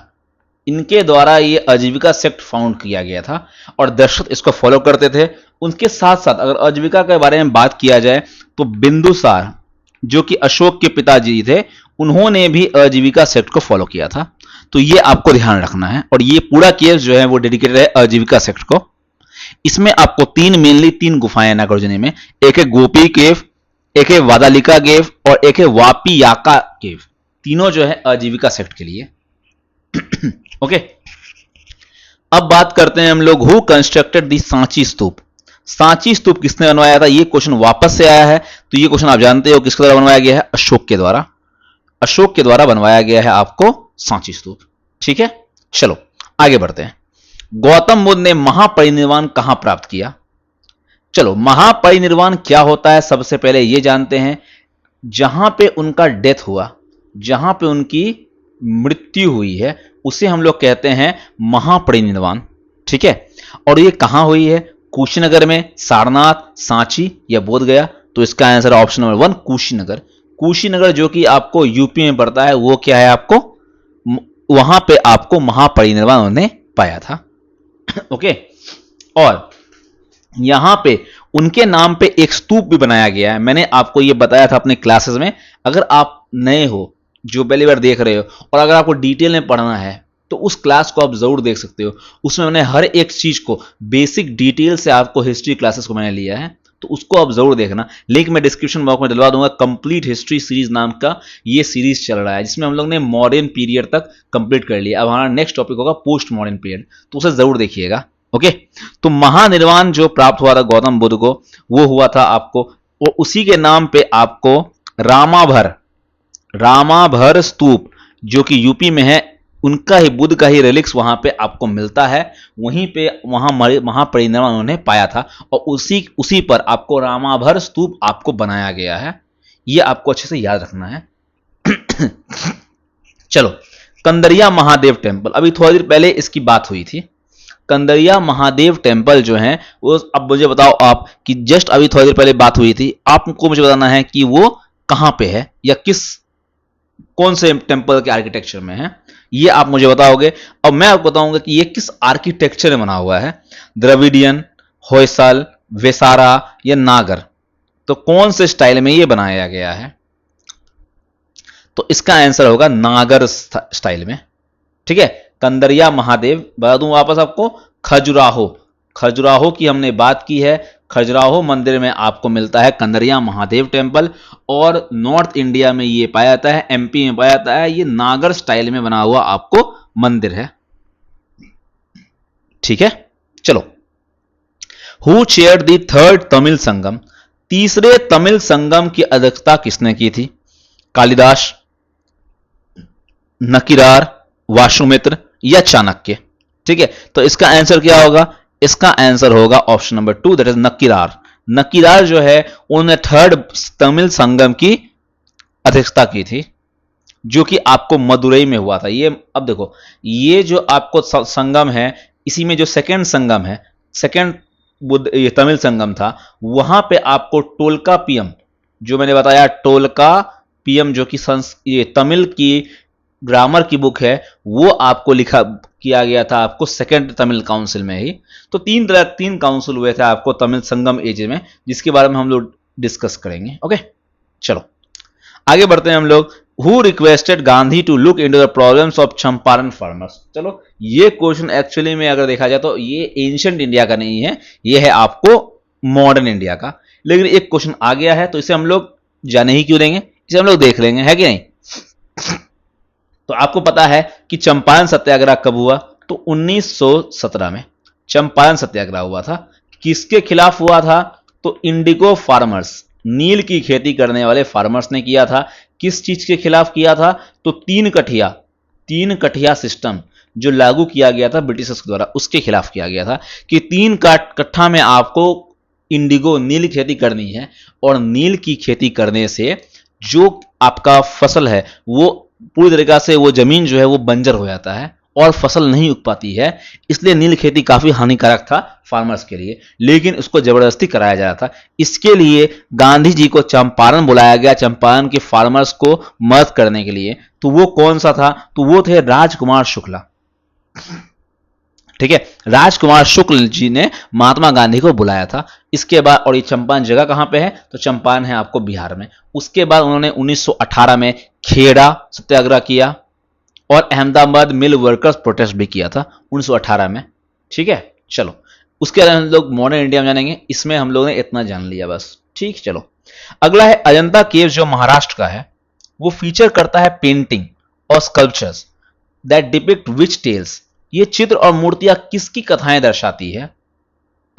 इनके द्वारा ये आजीविका सेक्ट फाउंड किया गया था और दशरथ इसको फॉलो करते थे। उनके साथ साथ अगर आजीविका के बारे में बात किया जाए तो बिंदुसार जो कि अशोक के पिताजी थे, उन्होंने भी आजीविका सेक्ट को फॉलो किया था। तो ये आपको ध्यान रखना है। और ये पूरा केस जो है वो डेडिकेटेड है आजीविका सेक्ट को। इसमें आपको मेनली तीन गुफाएं नागार्जुनी में, एक है गोपी केव, एक है वादालिका केव और एक है वापियाका केव। तीनों जो है आजीविका सेक्ट के लिए। ओके, अब बात करते हैं हम लोग हु कंस्ट्रक्टेड दी सांची स्तूप। सांची स्तूप किसने बनवाया था, ये क्वेश्चन वापस से आया है। तो ये क्वेश्चन आप जानते हो किसके द्वारा बनवाया गया है, अशोक के द्वारा। अशोक के द्वारा बनवाया गया है आपको सांची स्तूप, ठीक है। चलो आगे बढ़ते हैं। गौतम बुद्ध ने महापरिनिर्वाण कहां प्राप्त किया। चलो महापरिनिर्वाण क्या होता है सबसे पहले ये जानते हैं। जहां पे उनका डेथ हुआ, जहां पे उनकी मृत्यु हुई है, उसे हम लोग कहते हैं महापरिनिर्वाण, ठीक है। और ये कहां हुई है, कुशीनगर में, सारनाथ, सांची या बोधगया। तो इसका answer option number 1 Kushinagar. Kushinagar जो कि आपको यूपी में पड़ता है, वो क्या है आपको, वहां पे आपको महापरिनिर्वाण उन्होंने पाया था। ओके, और यहां पे उनके नाम पे एक स्तूप भी बनाया गया है। मैंने आपको ये बताया था अपने क्लासेस में। अगर आप नए हो, जो पहली बार देख रहे हो, और अगर आपको डिटेल में पढ़ना है तो उस क्लास को आप जरूर देख सकते हो। उसमें मैंने हर एक चीज को बेसिक डिटेल से आपको हिस्ट्री क्लासेस को मैंने लिया है, तो उसको आप जरूर देखना। लिंक मैं डिस्क्रिप्शन बॉक्स में डलवा दूंगा। कंप्लीट हिस्ट्री सीरीज नाम का ये सीरीज चल रहा है, जिसमें हम लोग ने मॉडर्न पीरियड तक कंप्लीट कर लिया। अब हमारा नेक्स्ट टॉपिक होगा पोस्ट मॉडर्न पीरियड, तो उसे जरूर देखिएगा। ओके, तो महानिर्वाण जो प्राप्त हुआ था गौतम बुद्ध को, वो हुआ था आपको, और उसी के नाम पे आपको रामाभर स्तूप जो कि यूपी में है, उनका ही, बुद्ध का ही रिलिक्स वहां पे आपको मिलता है। वहीं पे वहां महापरिनिर्वाण उन्होंने पाया था, और उसी पर आपको रामाभर स्तूप आपको बनाया गया है। ये आपको अच्छे से याद रखना है। चलो, कंदरिया महादेव टेम्पल, अभी थोड़ी देर पहले इसकी बात हुई थी। कंदरिया महादेव टेम्पल जो है वो, अब मुझे बताओ आप कि जस्ट अभी थोड़ी देर पहले बात हुई थी, आपको मुझे बताना है कि वो कहां पे है या कौन से टेम्पल के आर्किटेक्चर में है, ये आप मुझे बताओगे। और मैं आपको बताऊंगा कि ये किस आर्किटेक्चर में बना हुआ है, द्रविडियन, होयसल, वेसारा या नागर। तो कौन से स्टाइल में ये बनाया गया है, तो इसका आंसर होगा नागर स्टाइल में, ठीक है। कंदरिया महादेव, बता दूं वापस आपको, खजुराहो की हमने बात की है। खजुराहो मंदिर में आपको मिलता है कंदरिया महादेव टेम्पल, और नॉर्थ इंडिया में ये पाया जाता है, एमपी में पाया जाता है। ये नागर स्टाइल में बना हुआ आपको मंदिर है, ठीक है। चलो, who chaired the third Tamil Sangam, तीसरे तमिल संगम की अध्यक्षता किसने की थी, कालिदास, नकीरार, वासुमित्र या चाणक्य, ठीक है। तो इसका आंसर क्या होगा, इसका आंसर होगा ऑप्शन नंबर 2, दैट इज नकीरार। नकीरार जो है उन्होंने थर्ड तमिल संगम की अध्यक्षता की थी, जो कि आपको मदुरई में हुआ था। ये अब देखो, ये जो आपको संगम है, इसी में जो सेकंड संगम है, सेकंड ये तमिल संगम था, वहां पे आपको टोलका पीएम, जो मैंने बताया टोलका पीएम, जो कि ये तमिल की ग्रामर की बुक है, वो आपको लिखा किया गया था आपको सेकंड तमिल काउंसिल में ही। तो तीन काउंसिल हुए थे आपको तमिल संगम एज में, जिसके बारे में हम लोग डिस्कस करेंगे। ओके, चलो आगे बढ़ते हैं हम लोग। Who requested Gandhi to look into the problems of Champaran farmers. चलो, ये क्वेश्चन एक्चुअली में अगर देखा जाए तो ये एंशिएंट इंडिया का नहीं है, ये है आपको मॉडर्न इंडिया का। लेकिन एक क्वेश्चन आ गया है तो इसे हम लोग जाने ही क्यों देंगे, इसे हम लोग देख लेंगे, है कि नहीं। तो आपको पता है कि चंपारण सत्याग्रह कब हुआ, तो 1917 में चंपारण सत्याग्रह हुआ था। किसके खिलाफ हुआ था, तो इंडिगो फार्मर्स, नील की खेती करने वाले फार्मर्स ने किया था। किस चीज के खिलाफ किया था, तो तीन कठिया सिस्टम जो लागू किया गया था ब्रिटिशर्स द्वारा, उसके खिलाफ किया गया था कि 3 कट्ठा में आपको इंडिगो नील की खेती करनी है, और नील की खेती करने से जो आपका फसल है वो पूरी तरीका से वो जमीन जो है वो बंजर हो जाता है और फसल नहीं उग पाती है। इसलिए नील खेती काफी हानिकारक था फार्मर्स के लिए, लेकिन उसको जबरदस्ती कराया जा रहा था। इसके लिए गांधी जी को चंपारण बुलाया गया, चंपारण के फार्मर्स को मदद करने के लिए। तो वो कौन सा था, तो वो थे राजकुमार शुक्ला। ठीक है, राजकुमार शुक्ल जी ने महात्मा गांधी को बुलाया था। इसके बाद, और ये चंपारण जगह कहां पे है, तो चंपारण है आपको बिहार में। उसके बाद उन्होंने 1918 में खेड़ा सत्याग्रह किया और अहमदाबाद मिल वर्कर्स प्रोटेस्ट भी किया था 1918 में। ठीक है, चलो उसके बाद हम लोग मॉडर्न इंडिया में जानेंगे, इसमें हम लोगों ने इतना जान लिया बस। ठीक, चलो अगला है अजंता केव जो महाराष्ट्र का है। वो फीचर करता है पेंटिंग और sculptures that depict which tells, ये चित्र और मूर्तियां किसकी कथाएं दर्शाती है।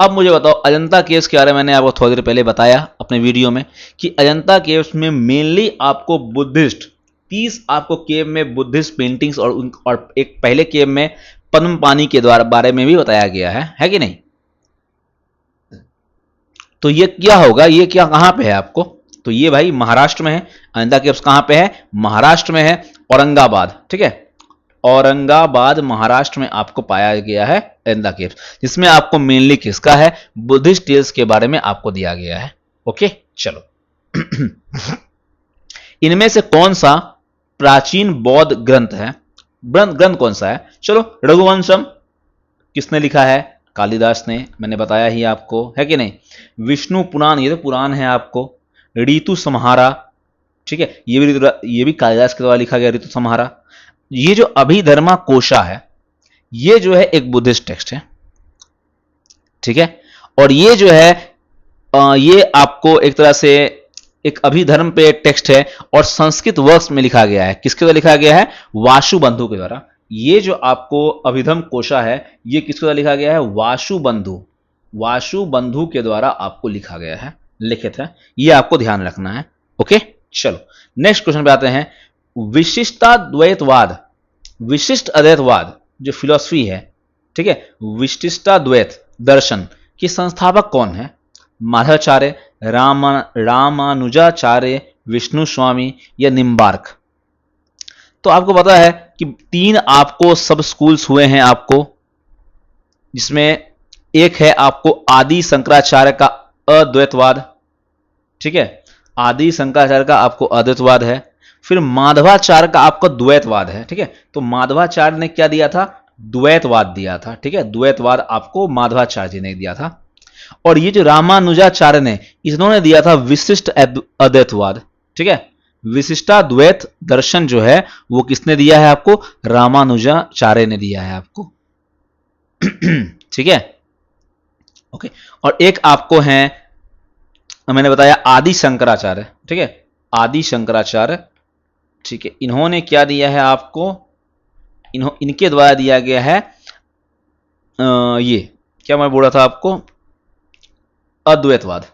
अब मुझे बताओ, अजंता केव्स के बारे में मैंने आपको थोड़ी देर पहले बताया अपने वीडियो में कि अजंता केव्स में मेनली आपको बुद्धिस्ट 30 आपको केव में बुद्धिस्ट पेंटिंग्स और एक पहले केव में पद्म पानी के द्वारा बारे में भी बताया गया है कि नहीं। तो ये क्या होगा, ये क्या कहां पे है आपको, तो ये भाई महाराष्ट्र में है। अजंता केव्स कहां पे है, महाराष्ट्र में है, औरंगाबाद। ठीक है, औरंगाबाद महाराष्ट्र में आपको पाया गया है अजंता केव्स, जिसमें आपको मेनली किसका है, बुद्धिस्ट टेल्स के बारे में आपको दिया गया है। ओके, चलो इनमें से कौन सा प्राचीन बौद्ध ग्रंथ है, ग्रंथ कौन सा है, चलो रघुवंशम किसने लिखा है, कालिदास ने, मैंने बताया ही आपको, है कि नहीं। विष्णु पुराण, ये तो पुराण है आपको। ऋतु संहारा, ठीक है, ये भी कालिदास के द्वारा लिखा गया ऋतु संहारा। ये जो अभिधर्मा कोशा है, ये जो है एक बुद्धिस्ट टेक्स्ट है। ठीक है, और ये जो है ये आपको एक तरह से एक अभिधर्म पे टेक्स्ट है और संस्कृत वर्ष में लिखा गया है। किसके द्वारा लिखा गया है, वासुबंधु के द्वारा। ये जो आपको अभिधर्म कोशा है, ये किसके द्वारा लिखा गया है, वासुबंधु के द्वारा आपको लिखा गया है, लिखित है। ये आपको ध्यान रखना है। ओके, चलो नेक्स्ट क्वेश्चन पे आते हैं। विशिष्टाद्वैतवाद, विशिष्ट अद्वैतवाद जो फिलॉसफी है, ठीक है, विशिष्टाद्वैत दर्शन की संस्थापक कौन है, माधवाचार्य, रामानुजाचार्य, विष्णु स्वामी या निम्बार्क। तो आपको पता है कि 3 आपको सब स्कूल्स हुए हैं आपको, जिसमें एक है आपको आदि शंकराचार्य का अद्वैतवाद। ठीक है, आदि शंकराचार्य का आपको अद्वैतवाद है। फिर माधवाचार्य का आपको द्वैतवाद है। ठीक है, तो माधवाचार्य ने क्या दिया था, द्वैतवाद दिया था। ठीक है, द्वैतवाद आपको माधवाचार्य जी ने दिया था। और ये जो रामानुजाचार्य ने, इन्होंने दिया था विशिष्ट अद्वैतवाद। ठीक है, विशिष्टाद्वैत दर्शन जो है वो किसने दिया है आपको, रामानुजाचार्य ने दिया है आपको। ठीक है, ओके। और एक आपको है, मैंने बताया आदि शंकराचार्य। ठीक है, आदि शंकराचार्य, ठीक है, इन्होंने क्या दिया है आपको, इनके द्वारा दिया गया है ये क्या मैं बोल रहा था आपको, अद्वैतवाद।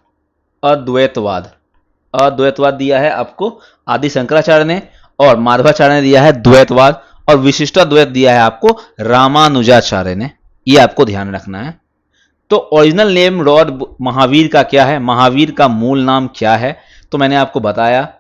अद्वैतवाद दिया है आपको आदि शंकराचार्य ने, और माधवाचार्य ने दिया है द्वैतवाद, और विशिष्टाद्वैत दिया है आपको रामानुजाचार्य ने। ये आपको ध्यान रखना है। तो ओरिजिनल नेम लॉर्ड महावीर का क्या है, महावीर का मूल नाम क्या है, तो मैंने आपको बताया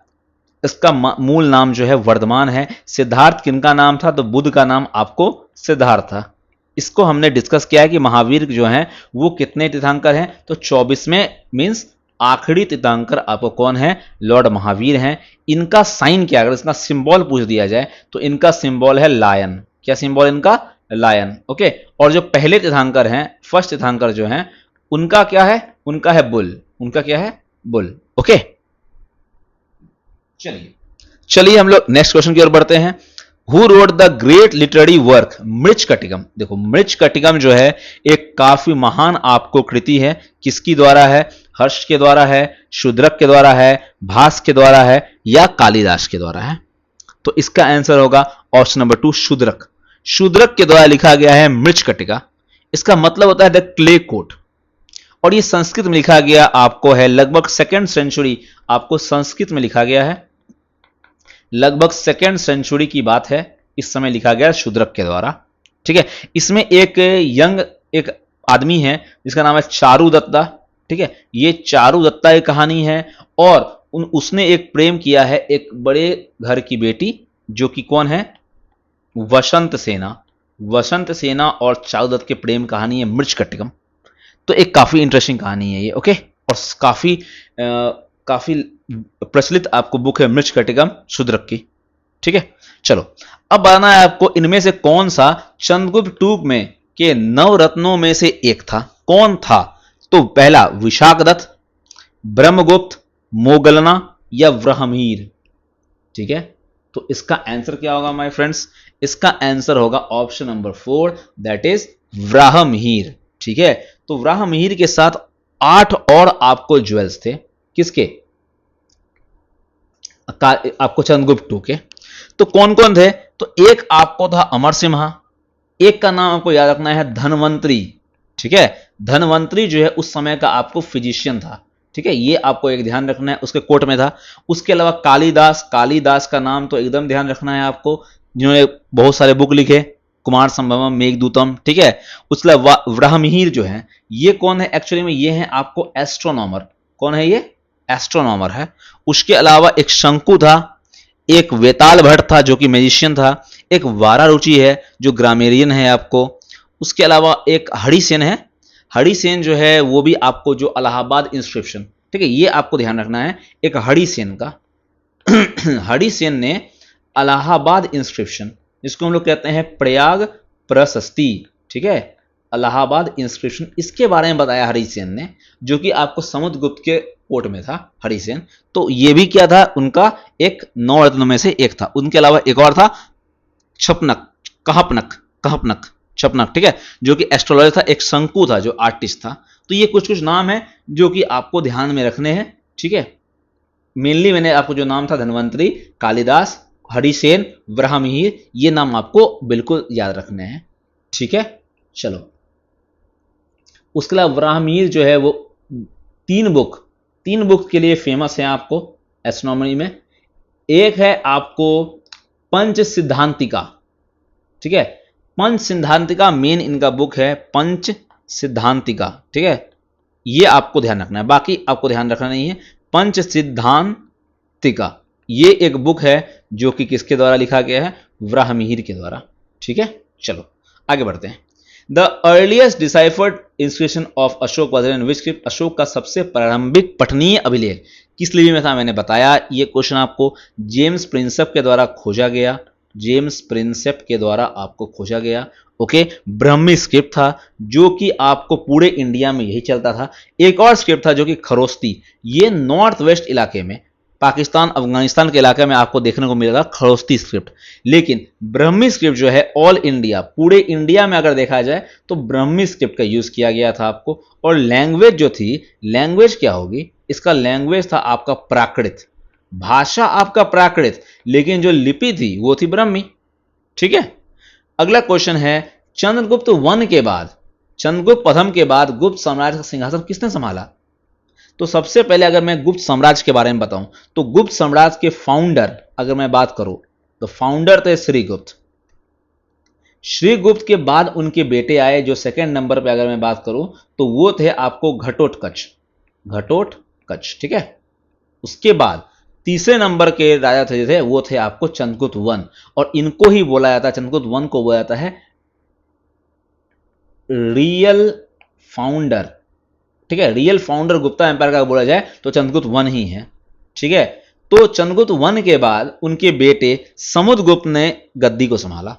इसका मूल नाम जो है वर्धमान है। सिद्धार्थ किनका नाम था, तो बुद्ध का नाम आपको सिद्धार्थ था। इसको हमने डिस्कस किया है कि महावीर जो हैं वो कितने तीर्थंकर हैं, तो 24वें मीन्स आखिरी तीर्थंकर आपको कौन है, लॉर्ड महावीर हैं। इनका साइन क्या, अगर इसका सिंबल पूछ दिया जाए तो इनका सिंबल है लायन। क्या सिंबल इनका, लायन। ओके, और जो पहले तीर्थंकर हैं, फर्स्ट तीर्थंकर जो हैं, उनका क्या है, उनका है बुल। उनका क्या है, बुल। ओके, चलिए हम लोग नेक्स्ट क्वेश्चन की ओर बढ़ते हैं। Who wrote the great literary work Mrichchhakatikam. देखो मृच्छकटिकम जो है एक काफी महान आपको कृति है, किसकी द्वारा है? हर्ष के द्वारा है, शूद्रक के द्वारा है, भास के द्वारा है, या कालिदास के द्वारा है? तो इसका आंसर होगा ऑप्शन नंबर 2 शूद्रक। शूद्रक के द्वारा लिखा गया है मृच्छकटिका। इसका मतलब होता है द क्ले कोट, और ये संस्कृत में लिखा गया आपको है लगभग 2nd सेंचुरी, आपको संस्कृत में लिखा गया है, लगभग 2nd सेंचुरी की बात है, इस समय लिखा गया शूद्रक के द्वारा। ठीक है, इसमें एक आदमी है जिसका नाम है चारुदत्ता। ठीक है, ये चारुदत्ता की कहानी है, और उसने एक प्रेम किया है एक बड़े घर की बेटी, जो कि कौन है? वसंत सेना। वसंत सेना और चारुदत्त के प्रेम कहानी है मृच्छकटिकम। तो एक काफी इंटरेस्टिंग कहानी है ये, ओके, और काफी प्रचलित आपको बुक है मृच्छकटिकम शूद्रक की। ठीक है, चलो अब बताना है आपको इनमें से कौन सा चंद्रगुप्त टूक में के नवरत्नों में से एक था। कौन था? तो पहला विशाखदत्त, ब्रह्मगुप्त, मोगलना, या व्रहमीर। ठीक है, तो इसका आंसर क्या होगा माय फ्रेंड्स? इसका आंसर होगा ऑप्शन नंबर 4, दैट इज व्राहमिहिर। ठीक है, तो व्राहमिहिर के साथ 8 और आपको ज्वेल्स थे, किसके? आपको चंद्रगुप्त टू के। तो कौन कौन थे? तो एक आपको था अमर सिम्हा, एक का नाम आपको याद रखना है धनवंतरी। ठीक है, धनवंतरी जो है उस समय का आपको फिजिशियन था। ठीक है, ये आपको एक ध्यान रखना है, उसके कोर्ट में था। उसके अलावा कालिदास, कालिदास का नाम तो एकदम ध्यान रखना है आपको, जिन्होंने बहुत सारे बुक लिखे, कुमार संभवम, मेघदूतम। ठीक है, उसके अलावा व्राहमिहिर जो है, ये कौन है? एक्चुअली में ये है आपको एस्ट्रोनॉमर। कौन है ये? एस्ट्रोनॉमर है। उसके अलावा एक शंकु था, एक वेताल भट्ट था जो कि मैजिशियन था, एक वारारुचि है जो ग्रामेरियन है आपको। उसके अलावा एक हरिसेन है। हरिसेन जो है वो भी आपको जो इलाहाबाद इंस्क्रिप्शन, ठीक है, ये आपको ध्यान रखना है, एक हरिसेन का हरिसेन ने इलाहाबाद इंस्क्रिप्शन, जिसको हम लोग कहते हैं प्रयाग प्रशस्ति, ठीक है, इलाहाबाद इंस्क्रिप्शन, इसके बारे में बताया हरिसेन ने, जो कि आपको समुद्रगुप्त के कोर्ट में था हरिसेन। तो ये भी क्या था? उनका एक 9 रत्नों में से एक था। उनके अलावा एक और था छपनक, कहपनक छपनक, ठीक है, जो कि एस्ट्रोलॉजर था। एक शंकु था जो आर्टिस्ट था। तो ये कुछ कुछ नाम है जो कि आपको ध्यान में रखने हैं। ठीक है, मेनली मैंने आपको जो नाम था धनवंतरी, कालिदास, हरिसेन, व्राहमिहिर, ये नाम आपको बिल्कुल याद रखने हैं। ठीक है, चलो उसके अलावा व्राहमिहिर जो है वो 3 बुक के लिए फेमस है आपको एस्ट्रोनॉमी में। एक है आपको पंच सिद्धांतिका। ठीक है, पंच सिद्धांतिका मेन इनका बुक है, पंच सिद्धांतिका। ठीक है, ये आपको ध्यान रखना है, बाकी आपको ध्यान रखना नहीं है। पंच सिद्धांतिका ये एक बुक है जो कि किसके द्वारा लिखा गया है? व्राहमिहिर के द्वारा। ठीक है, चलो आगे बढ़ते हैं। The earliest deciphered inscription of Ashok was in which script? Ashok का सबसे प्रारंभिक पठनीय अभिलेख किस लिपि में था? मैंने बताया ये क्वेश्चन आपको जेम्स प्रिंसेप के द्वारा खोजा गया, जेम्स प्रिंसेप के द्वारा आपको खोजा गया। ओके, ब्रह्मी स्क्रिप्ट था जो कि आपको पूरे इंडिया में यही चलता था। एक और स्क्रिप्ट था जो कि खरोस्ती, ये नॉर्थ वेस्ट इलाके में, पाकिस्तान अफगानिस्तान के इलाके में आपको देखने को मिलेगा खरोस्ती स्क्रिप्ट। लेकिन ब्रह्मी स्क्रिप्ट जो है ऑल इंडिया, पूरे इंडिया में अगर देखा जाए तो ब्रह्मी स्क्रिप्ट का यूज किया गया था आपको। और लैंग्वेज जो थी, लैंग्वेज क्या होगी? इसका लैंग्वेज था आपका प्राकृत, भाषा आपका प्राकृत, लेकिन जो लिपि थी वो थी ब्रह्मी। ठीक है, अगला क्वेश्चन है, चंद्रगुप्त वन के बाद, चंद्रगुप्त प्रथम के बाद गुप्त साम्राज्य का सिंहासन किसने संभाला? तो सबसे पहले अगर मैं गुप्त साम्राज्य के बारे में बताऊं तो गुप्त साम्राज्य के फाउंडर अगर मैं बात करूं तो फाउंडर थे श्रीगुप्त। श्रीगुप्त के बाद उनके बेटे आए, जो 2nd नंबर पे अगर मैं बात करूं तो वो थे आपको घटोत्कच, घटोत्कच। ठीक है, उसके बाद तीसरे नंबर के राजा थे वो थे आपको चंद्रगुप्त वन, और इनको ही बोला जाता है, चंद्रगुप्त वन को बोला जाता है रियल फाउंडर। ठीक है, रियल फाउंडर गुप्ता एम्पायर का बोला जाए तो चंद्रगुप्त वन ही है। ठीक है, तो चंद्रगुप्त वन के बाद उनके बेटे समुद्रगुप्त ने गद्दी को संभाला।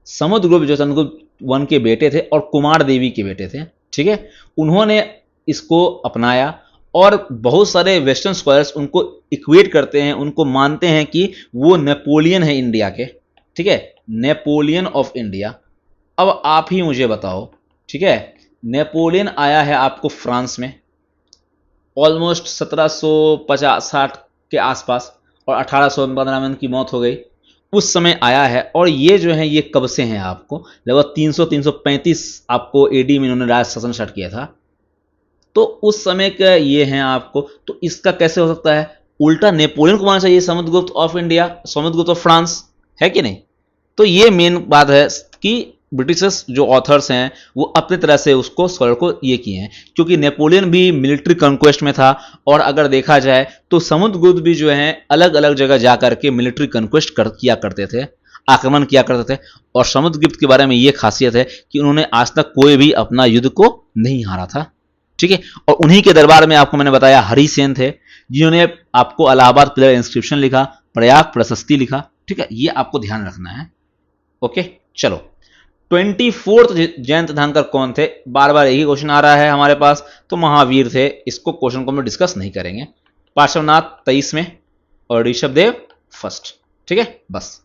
समुद्रगुप्त जो चंद्रगुप्त वन के बेटे थे और कुमार देवी के बेटे थे। ठीक है, उन्होंने इसको अपनाया, और बहुत सारे वेस्टर्न स्कॉलर्स उनको इक्वेट करते हैं, उनको मानते हैं कि वो नेपोलियन है इंडिया के। ठीक है, नेपोलियन ऑफ इंडिया। अब आप ही मुझे बताओ, ठीक है, नेपोलियन आया है आपको फ्रांस में ऑलमोस्ट 1750-60 के आसपास, और 1815 में उनकी मौत हो गई। उस समय आया है, और ये जो है ये कब से हैं आपको, लगभग 300-335 आपको एडी में इन्होंने राज शासन स्टार्ट किया था। तो उस समय का ये हैं आपको, तो इसका कैसे हो सकता है, उल्टा नेपोलियन को मानना चाहिए Samudragupta of India, Samudragupta of France, है कि नहीं। तो ये मेन बात है कि ब्रिटिशर्स जो ऑथर्स हैं वो अपने तरह से उसको स्कॉलर को ये किए हैं, क्योंकि नेपोलियन भी मिलिट्री कंक्वेस्ट में था, और अगर देखा जाए तो समुद्रगुप्त भी जो है अलग अलग जगह जा करके मिलिट्री कंक्वेस्ट किया करते थे, आक्रमण किया करते थे। और समुद्रगुप्त के बारे में ये खासियत है कि उन्होंने आज तक कोई भी अपना युद्ध को नहीं हारा था, ठीक है। और उन्हीं के दरबार में आपको मैंने बताया हरिसेन थे, जिन्होंने आपको इलाहाबाद पिलर इंस्क्रिप्शन लिखा, प्रयाग प्रशस्ति लिखा, ठीक है, ये आपको ध्यान रखना है। ओके, चलो 24th जैन तीर्थंकर कौन थे, बार बार यही क्वेश्चन आ रहा है हमारे पास, तो महावीर थे। इसको क्वेश्चन को हम डिस्कस नहीं करेंगे। पार्श्वनाथ 23 में और ऋषभदेव फर्स्ट, ठीक है। बस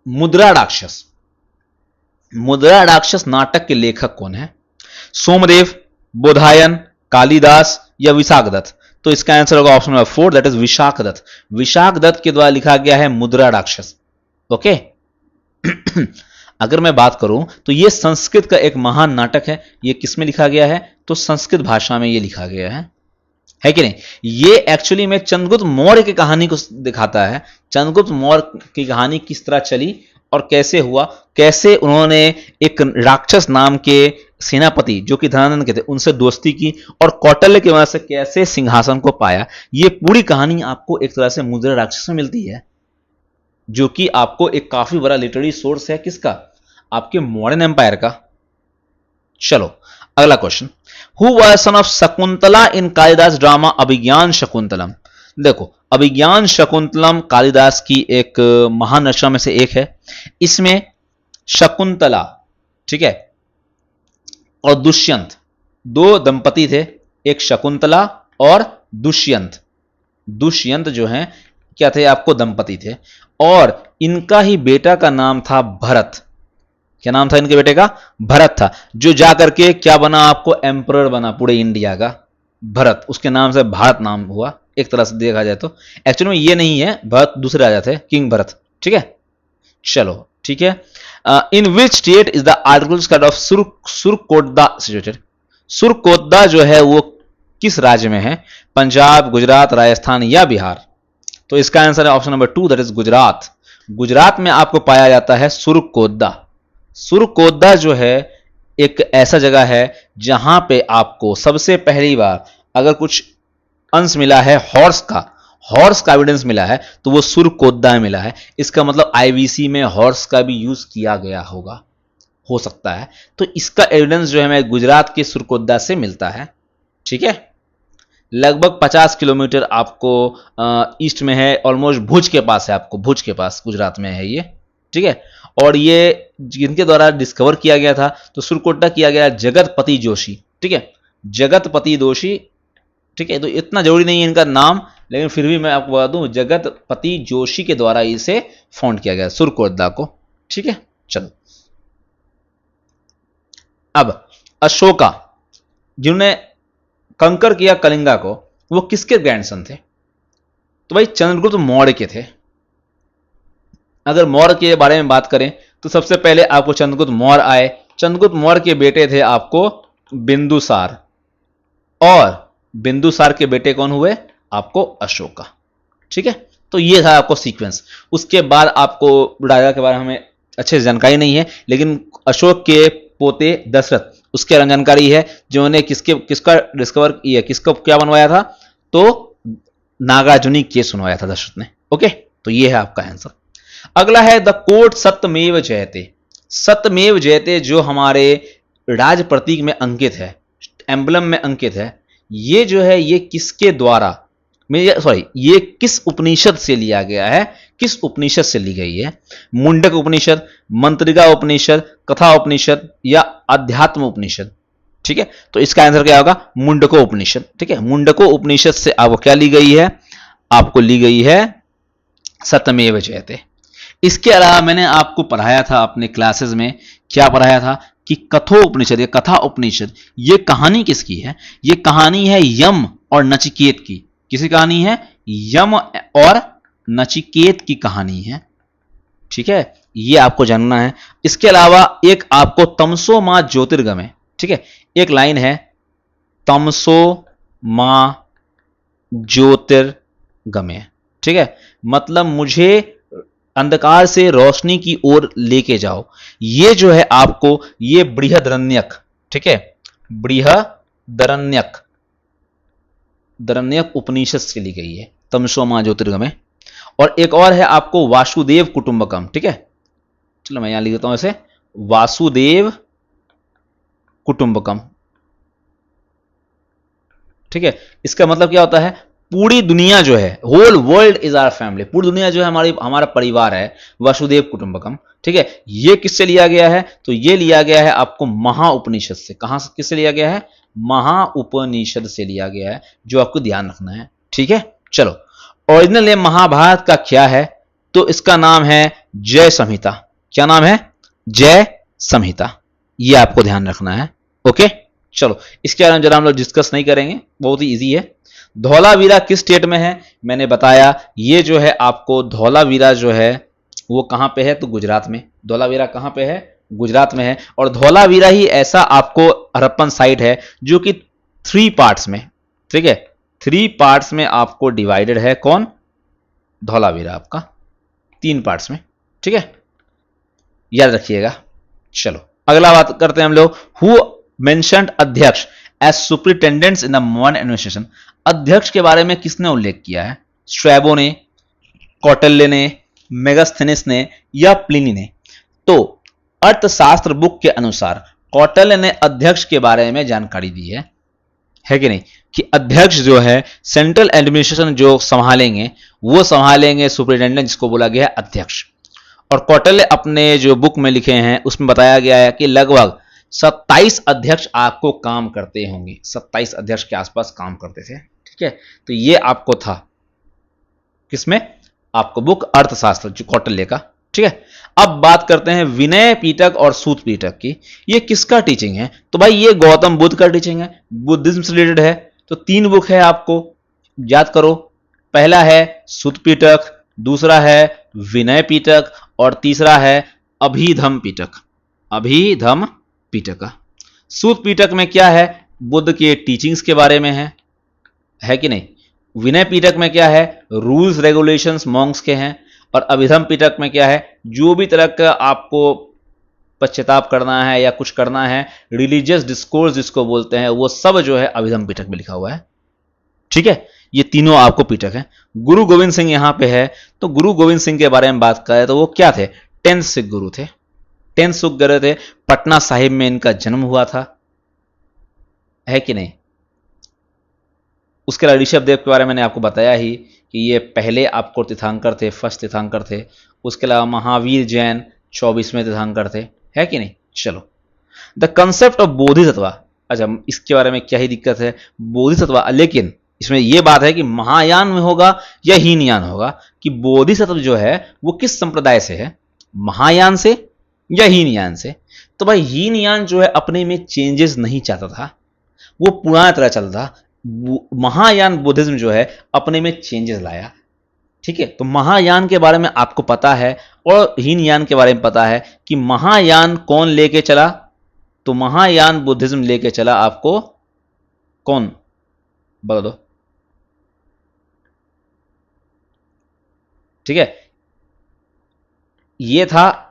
मुद्रा राक्षस, मुद्रा राक्षस नाटक के लेखक कौन है, सोमदेव, बोधायन, कालिदास या विशाखदत्त। तो इसका आंसर होगा option number 4, that is Vishakhadatta. Vishakhadatta के द्वारा लिखा गया है मुद्रा राक्षस। ओके अगर मैं बात करूं तो यह संस्कृत का एक महान नाटक है। यह किसमें लिखा गया है, तो संस्कृत भाषा में यह लिखा गया है कि नहीं। यह एक्चुअली में चंद्रगुप्त मौर्य की कहानी को दिखाता है। चंद्रगुप्त मौर्य की कहानी किस तरह चली और कैसे हुआ, कैसे उन्होंने एक राक्षस नाम के सेनापति जो कि धनानंद के थे उनसे दोस्ती की, और कौटल्य की वजह से कैसे सिंहासन को पाया। यह पूरी कहानी आपको एक तरह से मुद्रा राक्षस में मिलती है, जो कि आपको एक काफी बड़ा लिटरेरी सोर्स है किसका, आपके मॉडर्न एम्पायर का। चलो अगला question, who was son of Shakuntala in Kalidas drama Abhijnana Shakuntalam. देखो अभिज्ञान शकुंतलम कालिदास की एक महान रचना में से एक है। इसमें शकुंतला, ठीक है, और दुष्यंत दो दंपति थे, एक शकुंतला और दुष्यंत। दुष्यंत जो हैं क्या थे, आपको दंपति थे, और इनका ही बेटा का नाम था भरत। क्या नाम था इनके बेटे का, भरत था, जो जाकर के क्या बना, आपको एम्परर बना पूरे इंडिया का, भरत। उसके नाम से भारत नाम हुआ एक तरह से देखा जाए तो। एक्चुअली में ये नहीं है, भरत दूसरे राजा थे, किंग भरत, ठीक है। चलो ठीक है, in which state is the article of Surkotada situated. Surkotada जो है वो किस राज्य में है, पंजाब, गुजरात, राजस्थान या बिहार। तो इसका आंसर है option number 2, that is Gujarat. Gujarat में आपको पाया जाता है सुरकोटदा। सुरकोटदा जो है एक ऐसा जगह है जहां पे आपको सबसे पहली बार अगर कुछ अंश मिला है हॉर्स का एविडेंस मिला है, तो वो सुरकोटदा में मिला है। इसका मतलब आईवीसी में हॉर्स का भी यूज किया गया होगा, हो सकता है। तो इसका एविडेंस जो है हमें गुजरात के सुरकोटदा से मिलता है, ठीक है। लगभग 50 किलोमीटर आपको ईस्ट में है, ऑलमोस्ट भुज के पास है, आपको भुज के पास गुजरात में है ये, ठीक है। और ये जिनके द्वारा डिस्कवर किया गया था, तो सुरकोटदा किया गया जगतपति जोशी, ठीक है, जगतपति जोशी, ठीक है। तो इतना जरूरी नहीं है इनका नाम, लेकिन फिर भी मैं आपको बता दूं जगतपति जोशी के द्वारा इसे फाउंड किया गया सुरकोटदा को, ठीक है। चलो अब अशोका जिन्होंने कंकर किया कलिंगा को, वो किसके ग्रैंडसन थे, तो भाई चंद्रगुप्त मौर्य के थे। अगर मौर्य के बारे में बात करें तो सबसे पहले आपको चंद्रगुप्त मौर्य आए। चंद्रगुप्त मौर्य के बेटे थे आपको बिंदुसार, और बिंदुसार के बेटे कौन हुए, आपको अशोका, ठीक है। तो ये था आपको सीक्वेंस। उसके बाद आपको राजा के बारे में हमें अच्छे से जानकारी नहीं है, लेकिन अशोक के पोते दशरथ उसके बारे में जानकारी है, जिन्होंने किसका डिस्कवर किया, किसका क्या बनवाया था, तो नागार्जुनी केस सुनवाया था दशरथ ने। ओके, तो ये है आपका आंसर। अगला है द कोट सत्यमेव जयते। सत्यमेव जयते जो हमारे राज प्रतीक में अंकित है, एम्बलम में अंकित है, ये जो है ये किसके द्वारा, ये किस उपनिषद से लिया गया है, किस उपनिषद से ली गई है, मुंडक उपनिषद, मंत्रिका उपनिषद, कथा उपनिषद या अध्यात्म उपनिषद, ठीक है। तो इसका आंसर क्या होगा, मुंडको उपनिषद, ठीक है। मुंडको उपनिषद से आपको क्या ली गई है, आपको ली गई है सत्यमेव जयते। इसके अलावा मैंने आपको पढ़ाया था अपने क्लासेस में, क्या पढ़ाया था कि कथोपनिषद या कथा उपनिषद, ये कहानी किसकी है? ये कहानी है यम और नचिकेत की। किसकी कहानी है? यम और नचिकेत की कहानी है। ठीक है, ये आपको जानना है। इसके अलावा एक आपको तमसो मां ज्योतिर्गमय, ठीक है, एक लाइन है तमसो मां ज्योतिर्गमय, ठीक है, मतलब मुझे अंधकार से रोशनी की ओर लेके जाओ। ये जो है आपको, ये बृहदरण्यक, ठीक है, बृहदरण्यक दरण्यक उपनिषद से ली गई है, तमसो मां ज्योतिर्गमय। और एक और है आपको वासुदेव कुटुंबकम, ठीक है, चलो मैं यहां लिख देता हूं इसे, वासुदेव कुटुंबकम, ठीक है। इसका मतलब क्या होता है? पूरी दुनिया जो है, whole world is our family, पूरी दुनिया जो है हमारा परिवार है, वसुदेव कुटुंबकम, ठीक है। ये किससे लिया गया है? तो ये लिया गया है आपको महा उपनिषद से। कहां से, किससे लिया गया है? महा उपनिषद से लिया गया है, जो आपको ध्यान रखना है, ठीक है। चलो, ओरिजिनल नेम महाभारत का क्या है? तो इसका नाम है जय संहिता। क्या नाम है? जय संहिता। ये आपको ध्यान रखना है, ओके। चलो, इसके बारे में जरा हम लोग डिस्कस नहीं करेंगे, बहुत ही इजी है। धौलावीरा किस स्टेट में है? मैंने बताया, ये जो है आपको धौलावीरा जो है वो कहां पे है? तो गुजरात में। धौलावीरा कहां पे है? गुजरात में है। और धौलावीरा ही ऐसा आपको हड़प्पन साइट है जो कि 3 पार्ट्स में, ठीक है, 3 पार्ट्स में आपको डिवाइडेड है। कौन? धौलावीरा आपका 3 पार्ट्स में, ठीक है, याद रखिएगा। चलो, अगला बात करते हैं हम लोग। Who mentioned adhyaksha as superintendents in the modern administration? अध्यक्ष के बारे में किसने उल्लेख किया है? स्ट्रैबो ने, कौटिल्य ने, मेगास्थेनिस ने या प्लिनी ने? तो अर्थशास्त्र बुक के अनुसार कौटिल्य ने अध्यक्ष के बारे में जानकारी दी है कि नहीं, कि अध्यक्ष जो है सेंट्रल एडमिनिस्ट्रेशन जो संभालेंगे वो संभालेंगे सुपरिटेंडेंट, जिसको बोला गया है अध्यक्ष। और कौटिल्य अपने जो बुक में लिखे हैं उसमें बताया गया है कि लगभग 27 अध्यक्ष आपको काम करते होंगे, 27 अध्यक्ष के आसपास काम करते थे, ठीक है। तो ये आपको था किसमें? आपको बुक अर्थशास्त्र जो कौटिल्य का, ठीक है। अब बात करते हैं विनय पिटक और सूत पिटक की। ये किसका टीचिंग है? तो भाई ये गौतम बुद्ध का टीचिंग है, बुद्धिज्म से रिलेटेड है। तो 3 बुक है, आपको याद करो। पहला है सूत पिटक, दूसरा है विनय पिटक और तीसरा है अभिधम पिटक। अभिधम पिटक। सूत पिटक में क्या है? बुद्ध के टीचिंग्स के बारे में है कि नहीं। विनय पिटक में क्या है? रूल्स रेगुलेशंस मॉन्क्स के हैं। और अभिधम पिटक में क्या है? जो भी तरह का आपको पश्चाताप करना है या कुछ करना है, रिलीजियस डिस्कोर्स जिसको बोलते हैं, वो सब जो है अभिधम पिटक में लिखा हुआ है, ठीक है। ये तीनों आपको पिटक है। गुरु गोविंद सिंह यहां पे है, तो गुरु गोविंद सिंह के बारे में बात करें तो वो क्या थे? 10th सिख गुरु थे, 10th सिख गुरु थे। पटना साहिब में इनका जन्म हुआ था, है कि नहीं। उसके अलावा ऋषभ देव के बारे में मैंने आपको बताया ही कि ये पहले आपको तीर्थंकर थे, फर्स्ट तीर्थंकर थे। उसके अलावा महावीर जैन 24वें तीर्थंकर थे, है कि नहीं। चलो, द कंसेप्ट ऑफ बोधिसत्व। अच्छा, इसके बारे में क्या ही दिक्कत है, बोधिसत्व, लेकिन इसमें यह बात है कि महायान में होगा या हीनयान होगा, कि बोधिसत्व जो है वो किस संप्रदाय से है, महायान से या हीनयान से। तो भाई हीनयान जो है अपने में चेंजेस नहीं चाहता था, वो पुराना तरह चलता था। महायान बुद्धिज्म जो है अपने में चेंजेस लाया, ठीक है। तो महायान के बारे में आपको पता है और हीनयान के बारे में पता है कि महायान कौन लेके चला। तो महायान बुद्धिज्म लेके चला आपको कौन, बता दो, ठीक है। ये था,